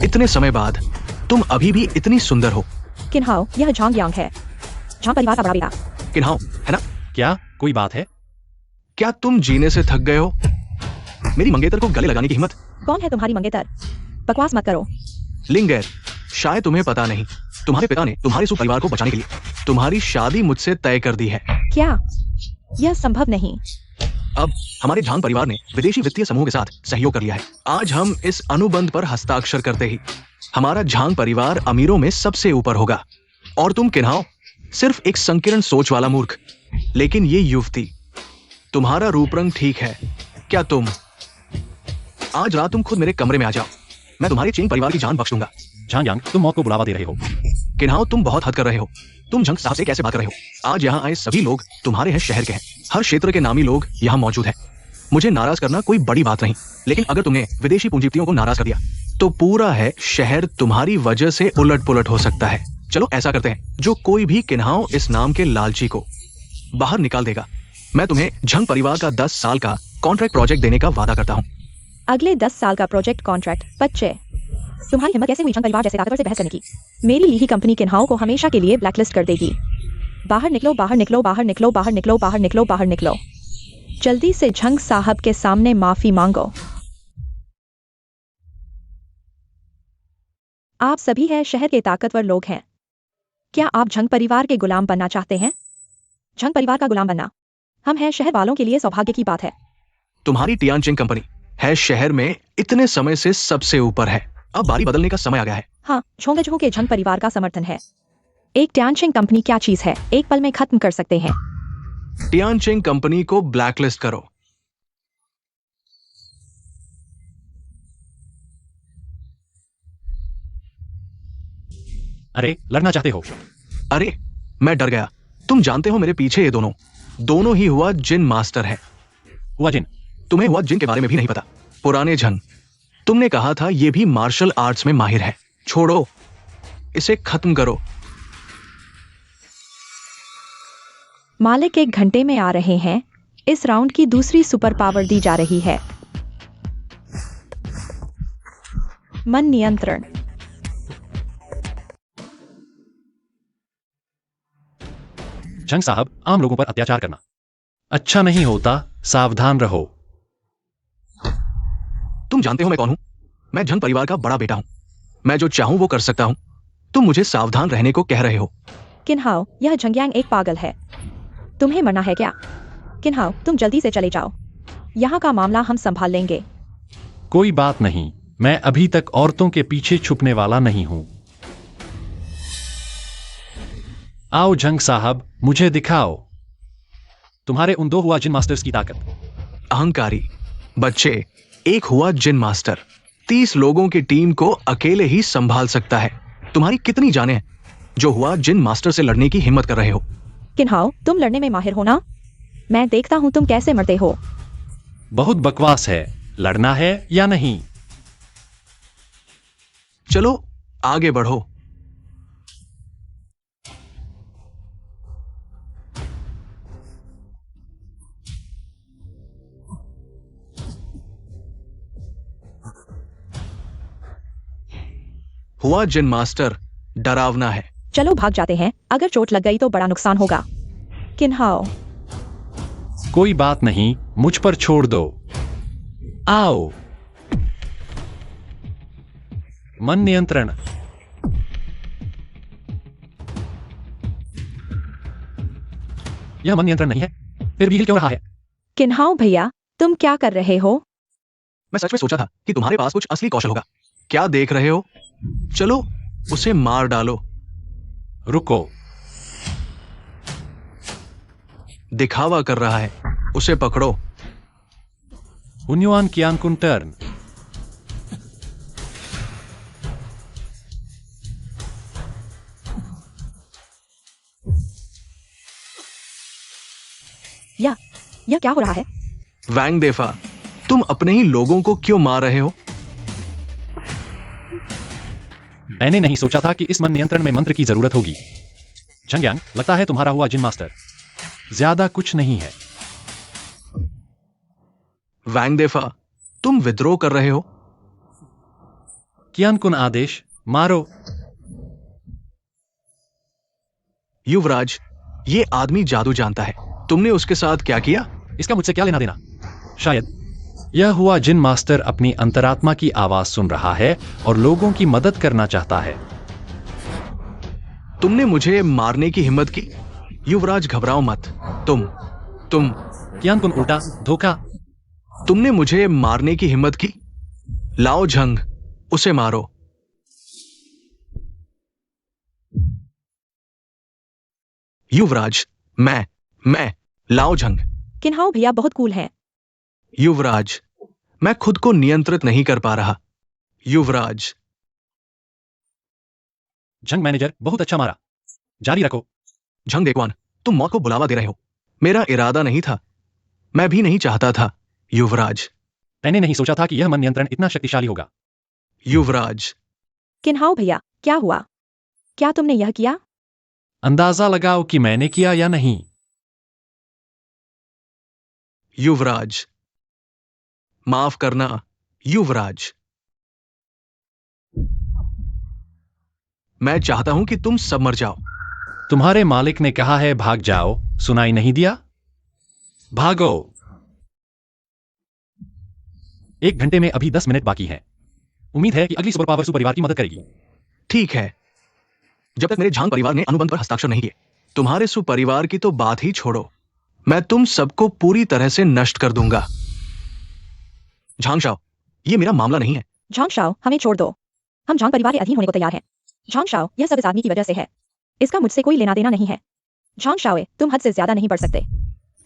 इतने समय बाद तुम अभी भी इतनी सुंदर हो। किन्हाओ, यह झांग यांग है, झांग परिवार का बड़ा बेटा। किन्हाओ, है ना? क्या कोई बात है? क्या तुम जीने से थक गए हो? मेरी मंगेतर को गले लगाने की हिम्मत? कौन है तुम्हारी मंगेतर? बकवास मत करो। लिंगेर, शायद तुम्हें पता नहीं, तुम्हारे पिता ने तुम्हारे सु परिवार को बचाने के लिए तुम्हारी शादी मुझसे तय कर दी है। क्या? यह संभव नहीं। अब हमारे झांग परिवार ने विदेशी वित्तीय समूह के साथ सहयोग कर लिया है। आज हम इस अनुबंध पर हस्ताक्षर करते ही हमारा झांग परिवार अमीरों में सबसे ऊपर होगा। और तुम किन्हाओ, सिर्फ एक संकीर्ण सोच वाला मूर्ख। लेकिन ये युवती, तुम्हारा रूप रंग ठीक है। क्या तुम आज रात तुम खुद मेरे कमरे में आ जाओ, मैं तुम्हारे चेंग परिवार की जान बख्श दूंगा। झांग यांग, तुम मौत को बुलावा दे रहे हो। किन्हाओ, तुम बहुत हद कर रहे हो। तुम झंग साहब से कैसे बात कर रहे हो? आज यहाँ आए सभी लोग तुम्हारे हैं शहर के हैं। हर क्षेत्र के नामी लोग यहाँ मौजूद हैं। मुझे नाराज करना कोई बड़ी बात नहीं, लेकिन अगर तुमने विदेशी पूंजीपतियों को नाराज कर दिया तो पूरा है शहर तुम्हारी वजह से उलट पुलट हो सकता है। चलो ऐसा करते हैं, जो कोई भी किन्हाओ इस नाम के लालची को बाहर निकाल देगा, मैं तुम्हें झंग परिवार का 10 साल का कॉन्ट्रैक्ट प्रोजेक्ट देने का वादा करता हूँ। अगले 10 साल का प्रोजेक्ट कॉन्ट्रैक्ट? बच्चे, तुम्हारी हिम्मत कैसे हुई झंग परिवार जैसे ताकतवर से बहस करने की? मेरी लीही कंपनी किन्हाओ को हमेशा के लिए ब्लैकलिस्ट कर देगी। बाहर निकलो, बाहर निकलो, बाहर निकलो, बाहर निकलो, बाहर निकलो, बाहर निकलो। जल्दी से झंग साहब के सामने माफी मांगो। आप सभी हैं शहर के ताकतवर लोग हैं। क्या आप झंग परिवार के गुलाम बनना चाहते हैं? झंग परिवार का गुलाम बनना हम हैं शहर वालों के लिए सौभाग्य की बात है। तुम्हारी टियानचिंग कंपनी है शहर में इतने समय से सबसे ऊपर है। अब बारी बदलने का समय आ गया है। हाँ, झोंगेझों के झंग परिवार का समर्थन है। एक टियानचिंग कंपनी क्या चीज है, एक पल में खत्म कर सकते हैं। टियानचिंग कंपनी को ब्लैकलिस्ट करो। अरे, लड़ना चाहते हो? अरे, मैं डर गया। तुम जानते हो मेरे पीछे ये दोनों दोनों ही हुआ जिन मास्टर है। हुआ जिन। तुम्हें हुआ जिन के बारे में भी नहीं पता। पुराने झंग, तुमने कहा था ये भी मार्शल आर्ट्स में माहिर है। छोड़ो, इसे खत्म करो। मालिक 1 घंटे में आ रहे हैं। इस राउंड की दूसरी सुपर पावर दी जा रही है, मन नियंत्रण। झंग साहब, आम लोगों पर अत्याचार करना अच्छा नहीं होता, सावधान रहो। तुम जानते हो मैं कौन हूं? मैं झंग परिवार का बड़ा बेटा हूं। मैं जो चाहूं वो कर सकता हूं। तुम मुझे सावधान रहने को कह रहे हो। किन्हाओ, यह झंग्यांग एक पागल है। तुम्हें मरना है क्या? किन्हाओ, तुम जल्दी से चले जाओ। यहाँ का मामला हम संभाल लेंगे। कोई बात नहीं, मैं अभी तक औरतों के पीछे छुपने वाला नहीं हूं। आओ झंग साहब, मुझे दिखाओ तुम्हारे उन 2 हुआ जिन मास्टर्स की ताकत। अहंकारी बच्चे, एक हुआ जिन मास्टर 30 लोगों की टीम को अकेले ही संभाल सकता है। तुम्हारी कितनी जाने हैं जो हुआ जिन मास्टर से लड़ने की हिम्मत कर रहे हो? किन्हाओ, तुम लड़ने में माहिर हो ना? मैं देखता हूँ तुम कैसे मरते हो। बहुत बकवास है। लड़ना है या नहीं? चलो आगे बढ़ो। हुआ जिन मास्टर डरावना है। चलो भाग जाते हैं, अगर चोट लग गई तो बड़ा नुकसान होगा। किन्हाओ, कोई बात नहीं, मुझ पर छोड़ दो। आओ। मन नियंत्रण। यह मन नियंत्रण नहीं है, फिर भी हिल क्यों रहा है? किन्हाओ भैया, तुम क्या कर रहे हो? मैं सच में सोचा था कि तुम्हारे पास कुछ असली कौशल होगा। क्या देख रहे हो? चलो उसे मार डालो। रुको। दिखावा कर रहा है, उसे पकड़ो। उन्युआन कियानकुन टर्न। यह क्या हो रहा है? वैंग देफा, तुम अपने ही लोगों को क्यों मार रहे हो? मैंने नहीं सोचा था कि इस मन नियंत्रण में मंत्र की जरूरत होगी। झंग्यांग, लगता है तुम्हारा हुआ जिन मास्टर ज्यादा कुछ नहीं है। वैंग देफा, तुम विद्रोह कर रहे हो? कियानकुन आदेश, मारो। युवराज, ये आदमी जादू जानता है। तुमने उसके साथ क्या किया? इसका मुझसे क्या लेना देना? शायद यह हुआ जिन मास्टर अपनी अंतरात्मा की आवाज सुन रहा है और लोगों की मदद करना चाहता है। तुमने मुझे मारने की हिम्मत की? युवराज घबराओ मत। तुम कियानकुन उल्टा धोखा। तुमने मुझे मारने की हिम्मत की? लाओ झंग, उसे मारो। युवराज, मैं लाओ झंग। किन्हाओ भैया बहुत कूल हैं। युवराज, मैं खुद को नियंत्रित नहीं कर पा रहा। युवराज। झंग मैनेजर, बहुत अच्छा मारा, जारी रखो। झंग देखवान, तुम मौत को बुलावा दे रहे हो। मेरा इरादा नहीं था, मैं भी नहीं चाहता था। युवराज। मैंने नहीं सोचा था कि यह मन नियंत्रण इतना शक्तिशाली होगा। युवराज। किन्हाओ भैया, क्या हुआ? क्या तुमने यह किया? अंदाजा लगाओ कि मैंने किया या नहीं। युवराज। माफ करना युवराज। मैं चाहता हूं कि तुम सब मर जाओ। तुम्हारे मालिक ने कहा है भाग जाओ, सुनाई नहीं दिया? भागो। 1 घंटे में अभी 10 मिनट बाकी हैं। उम्मीद है कि अगली सुपर पावर सुपरिवार की मदद करेगी। ठीक है, जब तक मेरे झांग परिवार ने अनुबंध पर हस्ताक्षर नहीं किए। तुम्हारे सुपरिवार की तो बात ही छोड़ो, मैं तुम सबको पूरी तरह से नष्ट कर दूंगा। झांग शाओ, ये मेरा मामला नहीं है। झांग शाओ, हमें छोड़ दो। हम झांग परिवार के अधीन होने को तैयार हैं। झांग शाओ, यह सब इस आदमी की वजह से है। इसका मुझसे कोई लेना देना नहीं है। झांग शाओ, तुम हद से ज्यादा नहीं बढ़ सकते।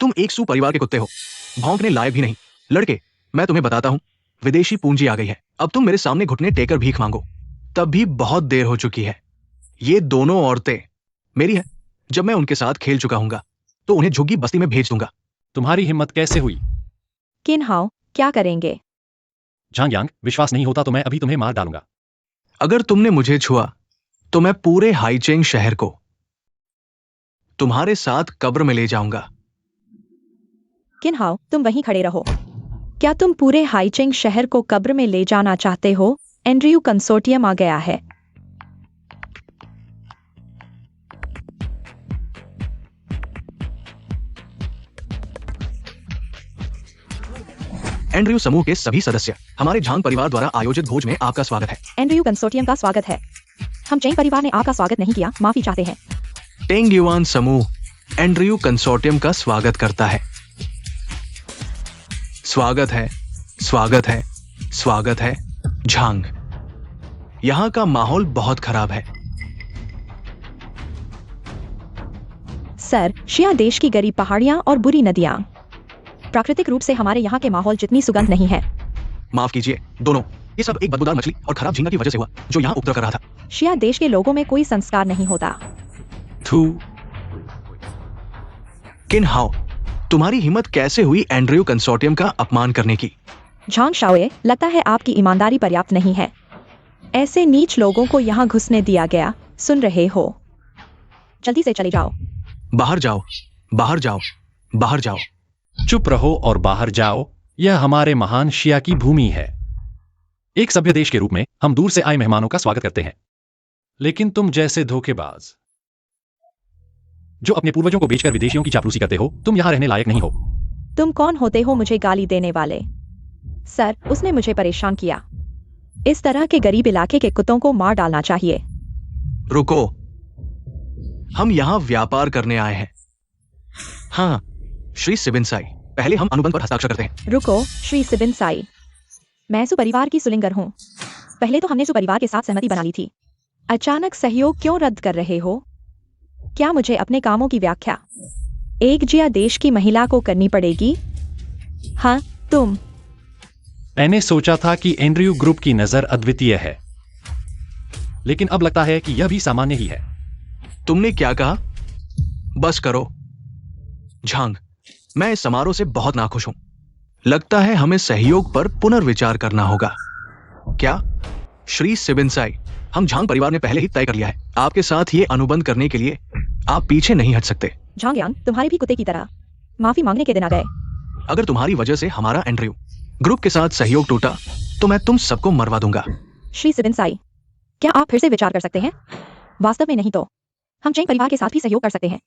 तुम एक सुपरिवार के कुत्ते हो, भौंकने लायक भी नहीं। लड़के, मैं तुम्हें बताता हूं, विदेशी पूंजी आ गई है। अब तुम मेरे सामने घुटने टेकर भीख मांगो, तब भी बहुत देर हो चुकी है। ये दोनों औरतें मेरी हैं, जब मैं उनके साथ खेल चुका हूंगा। तो उन्हें झुग्गी बस्ती में भेज दूंगा। तुम्हारी हिम्मत कैसे हुई? किन्हाओ, क्या करेंगे? झांग, विश्वास नहीं होता तो मैं अभी तुम्हें मार डालूंगा। अगर तुमने मुझे छुआ तो मैं पूरे हाईचेंग शहर को तुम्हारे साथ कब्र में ले जाऊंगा। किन्हाओ, तुम वहीं खड़े रहो। क्या तुम पूरे हाईचेंग शहर को कब्र में ले जाना चाहते हो? एंड्रयू कंसोर्टियम आ गया है। एंड्रयू समूह के सभी सदस्य, हमारे झांग परिवार द्वारा आयोजित भोज में आपका स्वागत है। एंड्रयू कंसोर्टियम का स्वागत है। हम चेंग परिवार ने आपका स्वागत नहीं किया, माफी चाहते हैं। टेंग युआन समूह एंड्रयू कंसोर्टियम का स्वागत करता है। स्वागत है, स्वागत है, स्वागत है। झांग, यहां का माहौल बहुत खराब है। सर, शिया देश की गरीब पहाड़ियां और बुरी नदियां प्राकृतिक रूप से हमारे यहाँ के माहौल जितनी सुगंध नहीं है। माफ कीजिए दोनों, ये सब एक बदबूदार मछली और खराब झींगा की वजह से हुआ जो यहाँ उपद्रव कर रहा था। शिया देश के लोगों में कोई संस्कार नहीं होता। थू। किन्हाओ, तुम्हारी हिम्मत कैसे हुई एंड्रयू कंसोर्टियम का अपमान करने की? झांग शाओए, लगता है आपकी ईमानदारी पर्याप्त नहीं है। ऐसे नीच लोगों को यहाँ घुसने दिया गया, सुन रहे हो? जल्दी से चले जाओ। बाहर जाओ, बाहर जाओ, बाहर जाओ। चुप रहो और बाहर जाओ। यह हमारे महान शिया की भूमि है। एक सभ्य देश के रूप में हम दूर से आए मेहमानों का स्वागत करते हैं, लेकिन तुम जैसे धोखेबाज जो अपने पूर्वजों को बेचकर विदेशियों की चापलूसी करते हो, तुम यहां रहने लायक नहीं हो। तुम कौन होते हो मुझे गाली देने वाले? सर, उसने मुझे परेशान किया। इस तरह के गरीब इलाके के कुत्तों को मार डालना चाहिए। रुको, हम यहाँ व्यापार करने आए हैं। हाँ, श्री सिबिनसाई, पहले हम अनुबंध पर हस्ताक्षर करते हैं। रुको, श्री सिबिनसाई, मैं सुपरिवार की सुलिंगर हूँ। पहले तो हमने सुपरिवार के साथ सहमति बना ली थी। अचानक सहयोग क्यों रद्द कर रहे हो? क्या मुझे अपने कामों की व्याख्या एक जिया देश की महिला को करनी पड़ेगी? हाँ, तुम। मैंने सोचा था कि एंड्रयू ग्रुप की नजर अद्वितीय है, लेकिन अब लगता है कि यह भी सामान्य ही है। तुमने क्या कहा? बस करो। झांग, मैं इस समारोह से बहुत नाखुश हूं। लगता है हमें सहयोग पर पुनर्विचार करना होगा। क्या श्री सिबिनसाई, हम झांग परिवार ने पहले ही तय कर लिया है। आपके साथ ये अनुबंध करने के लिए आप पीछे नहीं हट सकते। झांगयांग, तुम्हारी भी कुत्ते की तरह माफी मांगने के दिन आ गए। अगर तुम्हारी वजह से हमारा एंड्रयू ग्रुप के साथ सहयोग टूटा तो मैं तुम सबको मरवा दूंगा। श्री सिबिनसाई, क्या आप फिर से विचार कर सकते हैं? वास्तव में नहीं तो हम चेंग परिवार के साथ भी सहयोग कर सकते हैं।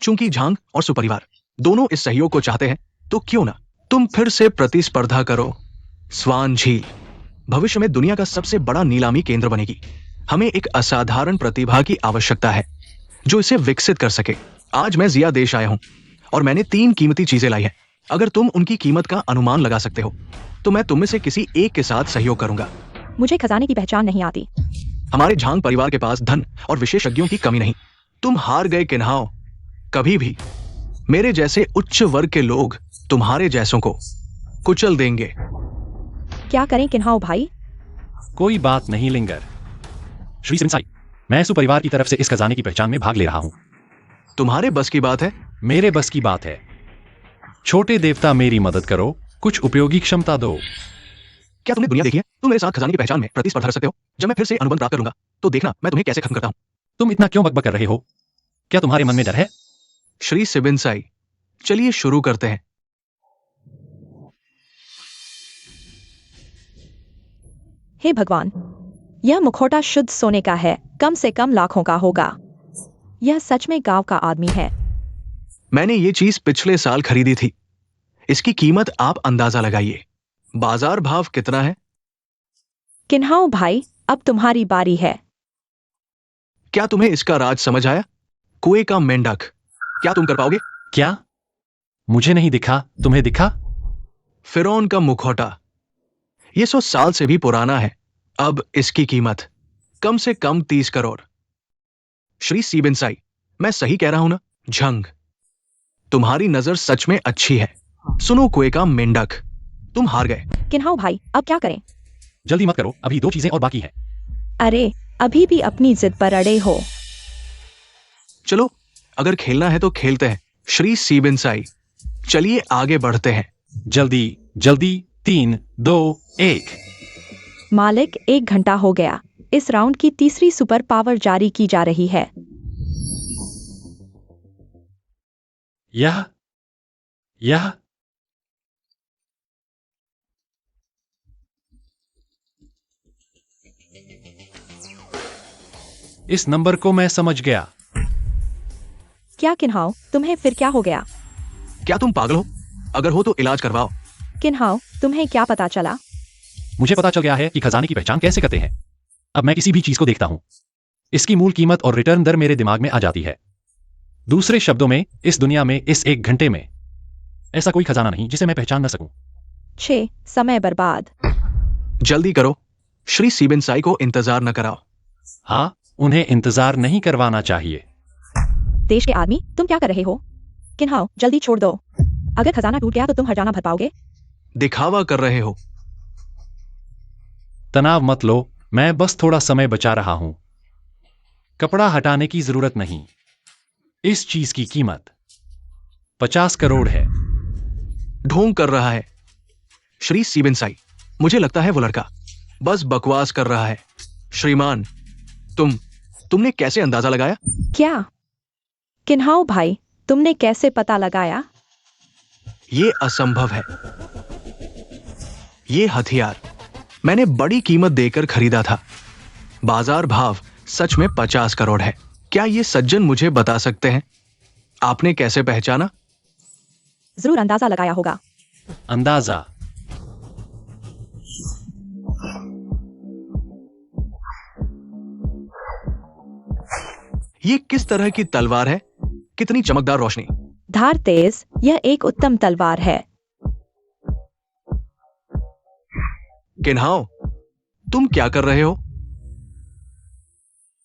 चूंकि झांग और सुपरिवार दोनों इस सहयोग को चाहते हैं, तो क्यों ना तुम फिर से प्रतिस्पर्धा करो। स्वान झील भविष्य में दुनिया का सबसे बड़ा नीलामी केंद्र बनेगी। हमें एक असाधारण प्रतिभा की आवश्यकता है जो इसे विकसित कर सके। आज मैं जिया देश आया हूं और मैंने 3 कीमती चीजें लाई हैं। अगर तुम उनकी कीमत का अनुमान लगा सकते हो तो मैं तुम में से किसी एक के साथ सहयोग करूंगा। मुझे खजाने की पहचान नहीं आती। हमारे झांग परिवार के पास धन और विशेषज्ञों की कमी नहीं। तुम हार गए किन्हाओ। कभी भी मेरे जैसे उच्च वर्ग के लोग तुम्हारे जैसों को कुचल देंगे। क्या करें किन्हाओ भाई? कोई बात नहीं लिंगर। श्री सिबिनसाई, मैं सुपरिवार की तरफ से इस खजाने की पहचान में भाग ले रहा हूं। तुम्हारे बस की बात है? मेरे बस की बात है। छोटे देवता, मेरी मदद करो, कुछ उपयोगी क्षमता दो। क्या तुमने दुनिया देखी है? तुम मेरे साथ खजाने की पहचान में प्रतिस्पर्धा कर सकते हो। जब मैं फिर से अनुबंध प्राप्त करूंगा तो देखना मैं तुम्हें कैसे खत्म करता हूं। तुम इतना क्यों बकबक कर रहे हो? क्या तुम्हारे मन में डर है? श्री सिबिनसाई, चलिए शुरू करते हैं। हे भगवान, यह मुखौटा शुद्ध सोने का है, कम से कम लाखों का होगा। यह सच में गांव का आदमी है। मैंने ये चीज पिछले साल खरीदी थी। इसकी कीमत आप अंदाजा लगाइए। बाजार भाव कितना है? किन्हाओ भाई, अब तुम्हारी बारी है। क्या तुम्हें इसका राज समझ आया? कुएं का मेंढक, क्या तुम कर पाओगे? क्या? मुझे नहीं दिखा, तुम्हें दिखा? फिरौन का मुखौटा, ये 100 साल से भी पुराना है। अब इसकी कीमत कम से कम 30 करोड़। श्री सिबिनसाई, मैं सही कह रहा हूं ना? झंग, तुम्हारी नजर सच में अच्छी है। सुनो कुएं का मेंढक, तुम हार गए। किन्हाओ भाई, अब क्या करें? जल्दी मत करो, अभी 2 चीजें और बाकी हैं। अरे, अभी भी अपनी जिद पर अड़े हो। चलो, अगर खेलना है तो खेलते हैं। श्री सीबिनसाई, चलिए आगे बढ़ते हैं। जल्दी जल्दी, 3, 2, 1। मालिक, 1 घंटा हो गया। इस राउंड की तीसरी सुपर पावर जारी की जा रही है। यह इस नंबर को मैं समझ गया। क्या किन्हाओ, तुम्हें फिर क्या हो गया? क्या तुम पागल हो? अगर हो तो इलाज करवाओ। किन्हाओ, तुम्हें क्या पता चला? मुझे पता चल गया है कि खजाने की पहचान कैसे करते हैं। अब मैं किसी भी चीज को देखता हूं, इसकी मूल कीमत और रिटर्न दर मेरे दिमाग में आ जाती है। दूसरे शब्दों में, इस दुनिया में इस 1 घंटे में ऐसा कोई खजाना नहीं जिसे मैं पहचान न सकूं। 6 समय बर्बाद। जल्दी करो, श्री सीबिनसाई को इंतजार न कराओ। हाँ, उन्हें इंतजार नहीं करवाना चाहिए। देश के आदमी, तुम क्या कर रहे हो? किन्हाओ, जल्दी छोड़ दो। अगर खजाना टूट गया तो तुम हर्जाना भर पाओगे? दिखावा कर रहे हो। तनाव मत लो, मैं बस थोड़ा समय बचा रहा हूं। कपड़ा हटाने की जरूरत नहीं। इस चीज की कीमत 50 करोड़ है। ढोंग कर रहा है श्री सीबिनसाई। मुझे लगता है वो लड़का बस बकवास कर रहा है। श्रीमान, तुमने कैसे अंदाजा लगाया? क्या? किन्हाओ भाई, तुमने कैसे पता लगाया? ये असंभव है। ये हथियार मैंने बड़ी कीमत देकर खरीदा था। बाजार भाव सच में 50 करोड़ है। क्या ये सज्जन मुझे बता सकते हैं आपने कैसे पहचाना? जरूर अंदाजा लगाया होगा। अंदाजा? ये किस तरह की तलवार है? कितनी चमकदार रोशनी। धार तेज, यह एक उत्तम तलवार है। किन्हाओ, तुम क्या कर रहे हो?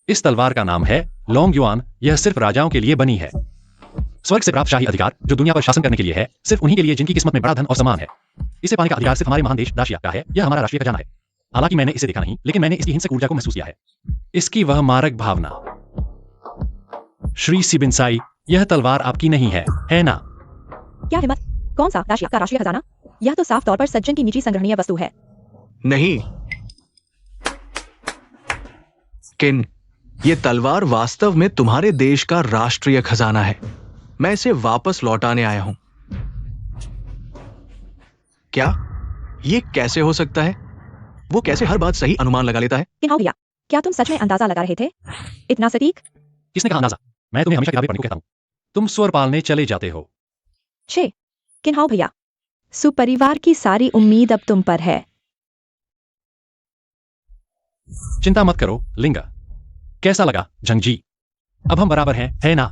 इस तलवार का नाम है लॉन्ग युआन। यह सिर्फ राजाओं के लिए बनी है। स्वर्ग से प्राप्त शाही अधिकार जो दुनिया पर शासन करने के लिए है, सिर्फ उन्हीं के लिए जिनकी किस्मत में बड़ा धन और सम्मान है। इसे पाने का अधिकार सिर्फ हमारे महान देश दाशिया का है। यह हमारा राष्ट्रीय खजाना है। हालांकि मैंने इसे देखा नहीं, लेकिन मैंने इसकी हिंसक ऊर्जा को महसूस किया है। इसकी वह मारक भावना। श्री सीबिनसाई, यह तलवार आपकी नहीं है ना? क्या हिम्मत? कौन सा दाशिया का राष्ट्रीय खजाना? यह तो साफ तौर पर सज्जन की निजी संग्रहणीय वस्तु है। नहीं किन, ये तलवार वास्तव में तुम्हारे देश का राष्ट्रीय खजाना है। मैं इसे वापस लौटाने आया हूं। क्या ये कैसे हो सकता है? वो कैसे हर बात सही अनुमान लगा लेता है? किन्हाओ भैया, क्या तुम सच में अंदाजा लगा रहे थे? इतना सटीक? किसने कहा अंदाजा? मैं तुम्हें हमेशा किताबें पढ़ने को कहता हूं। तुम स्वर पालने चले जाते हो। छे किन्हाओ भैया, सुपरिवार की सारी उम्मीद अब तुम पर है। चिंता मत करो लिंगा। कैसा लगा झंगजी? अब हम बराबर हैं, है ना?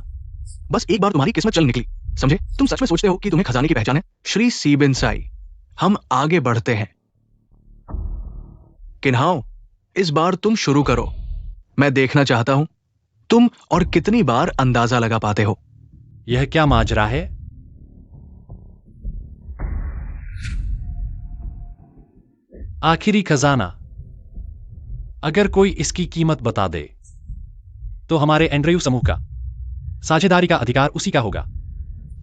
बस एक बार तुम्हारी किस्मत चल निकली, समझे? तुम सच में सोचते हो कि तुम्हें खजाने की पहचान है? श्री सीबिनसाई, हम आगे बढ़ते हैं। किन्हाओ, इस बार तुम शुरू करो। मैं देखना चाहता हूं तुम और कितनी बार अंदाजा लगा पाते हो। यह क्या माजरा है? आखिरी खजाना। अगर कोई इसकी कीमत बता दे तो हमारे एंड्रयू समूह का साझेदारी का अधिकार उसी का होगा।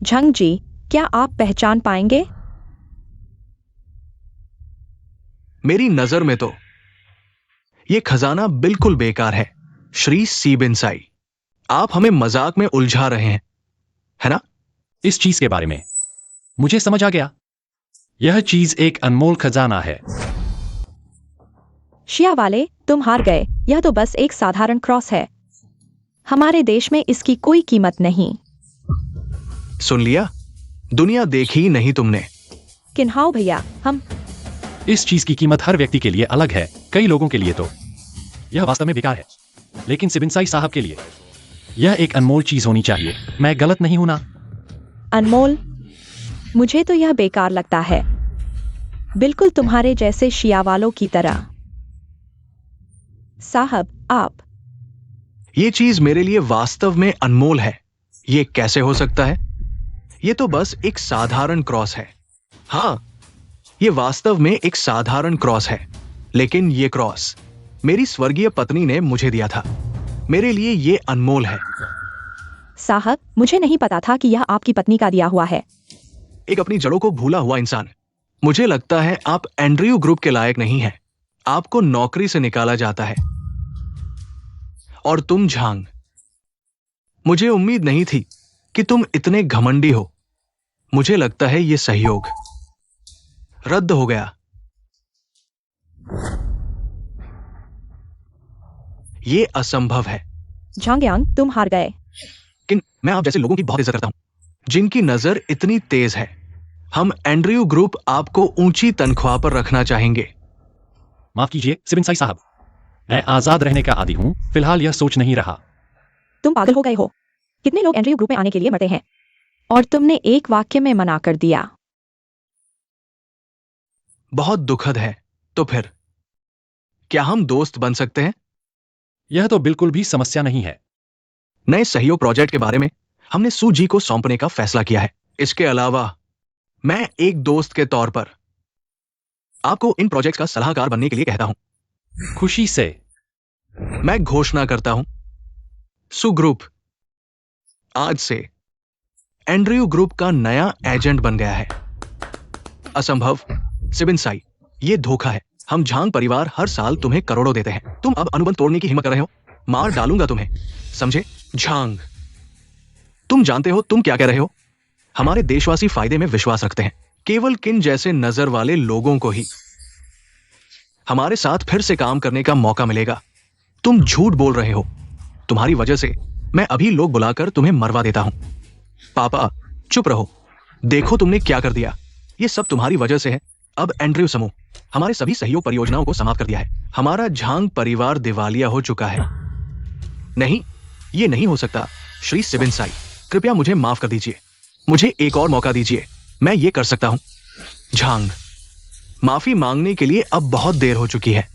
झंग जी, क्या आप पहचान पाएंगे? मेरी नजर में तो यह खजाना बिल्कुल बेकार है। श्री सीबिनसाई, आप हमें मजाक में उलझा रहे हैं, है ना? इस चीज के बारे में मुझे समझ आ गया। यह चीज एक अनमोल खजाना है। शिया वाले, तुम हार गए। यह तो बस एक साधारण क्रॉस है। हमारे देश में इसकी कोई कीमत नहीं। सुन लिया? दुनिया देखी नहीं तुमने। किन्हाओ भैया, हम इस चीज की कीमत हर व्यक्ति के लिए अलग है। कई लोगों के लिए तो यह वास्तव में बेकार है, लेकिन सीबिनसाई साहब के लिए यह एक अनमोल चीज होनी चाहिए। मैं गलत नहीं हूं ना? अनमोल? मुझे तो यह बेकार लगता है, बिल्कुल तुम्हारे जैसे शिया वालों की तरह। साहब, आप ये चीज मेरे लिए वास्तव में अनमोल है। ये कैसे हो सकता है? ये तो बस एक साधारण क्रॉस है। हाँ, ये वास्तव में एक साधारण क्रॉस है, लेकिन ये क्रॉस मेरी स्वर्गीय पत्नी ने मुझे दिया था। मेरे लिए ये अनमोल है। साहब, मुझे नहीं पता था कि यह आपकी पत्नी का दिया हुआ है। एक अपनी जड़ों को भूला हुआ इंसान। मुझे लगता है आप एंड्रयू ग्रुप के लायक नहीं हैं। आपको नौकरी से निकाला जाता है। और तुम झांग, मुझे उम्मीद नहीं थी कि तुम इतने घमंडी हो। मुझे लगता है यह सहयोग रद्द हो गया। ये असंभव है। झांगयांग, तुम हार गए। किन मैं आप जैसे लोगों की बहुत इज्जत करता हूं, जिनकी नजर इतनी तेज है। हम एंड्रयू ग्रुप आपको ऊंची तनख्वाह पर रखना चाहेंगे। माफ कीजिए सिबिनसाई साहब, मैं आजाद रहने का आदी हूं। फिलहाल यह सोच नहीं रहा। तुम पागल हो गए हो। कितने लोग एंड्रयू ग्रुप में आने के लिए मरते हैं, और तुमने एक वाक्य में मना कर दिया। बहुत दुखद है। तो फिर क्या हम दोस्त बन सकते हैं? यह तो बिल्कुल भी समस्या नहीं है। नए सहयोग प्रोजेक्ट के बारे में हमने सू जी को सौंपने का फैसला किया है। इसके अलावा मैं एक दोस्त के तौर पर आपको इन प्रोजेक्ट्स का सलाहकार बनने के लिए कहता हूं। खुशी से। मैं घोषणा करता हूं, सू ग्रुप आज से एंड्रयू ग्रुप का नया एजेंट बन गया है। असंभव सिबिनसाई, ये धोखा है। हम झांग परिवार हर साल तुम्हें करोड़ों देते हैं। तुम अब अनुबंध तोड़ने की हिम्मत कर रहे हो? मार डालूंगा तुम्हें, समझे? झांग, तुम जानते हो तुम क्या कह रहे हो? हमारे देशवासी फायदे में विश्वास रखते हैं। केवल किन जैसे नजर वाले लोगों को ही हमारे साथ फिर से काम करने का मौका मिलेगा। तुम झूठ बोल रहे हो। तुम्हारी वजह से मैं अभी लोग बुलाकर तुम्हें मरवा देता हूं। पापा, चुप रहो। देखो तुमने क्या कर दिया। ये सब तुम्हारी वजह से है। अब एंड्रयू समूह हमारे सभी सहयोग परियोजनाओं को समाप्त कर दिया है। हमारा झांग परिवार दिवालिया हो चुका है। नहीं, ये नहीं हो सकता। श्री सिबिनसाई, कृपया मुझे माफ कर दीजिए। मुझे एक और मौका दीजिए। मैं ये कर सकता हूं। झांग, माफी मांगने के लिए अब बहुत देर हो चुकी है।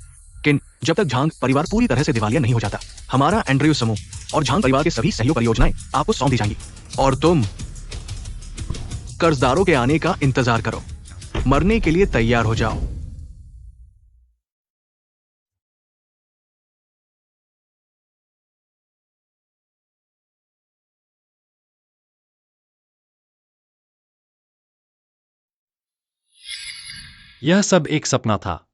किन जब तक झांग परिवार पूरी तरह से दिवालिया नहीं हो जाता, हमारा एंड्रयू समूह और झांग परिवार के सभी सहयोग परियोजनाएं आपको सौंप दी जाएंगी। और तुम कर्जदारों के आने का इंतजार करो। मरने के लिए तैयार हो जाओ। यह सब एक सपना था।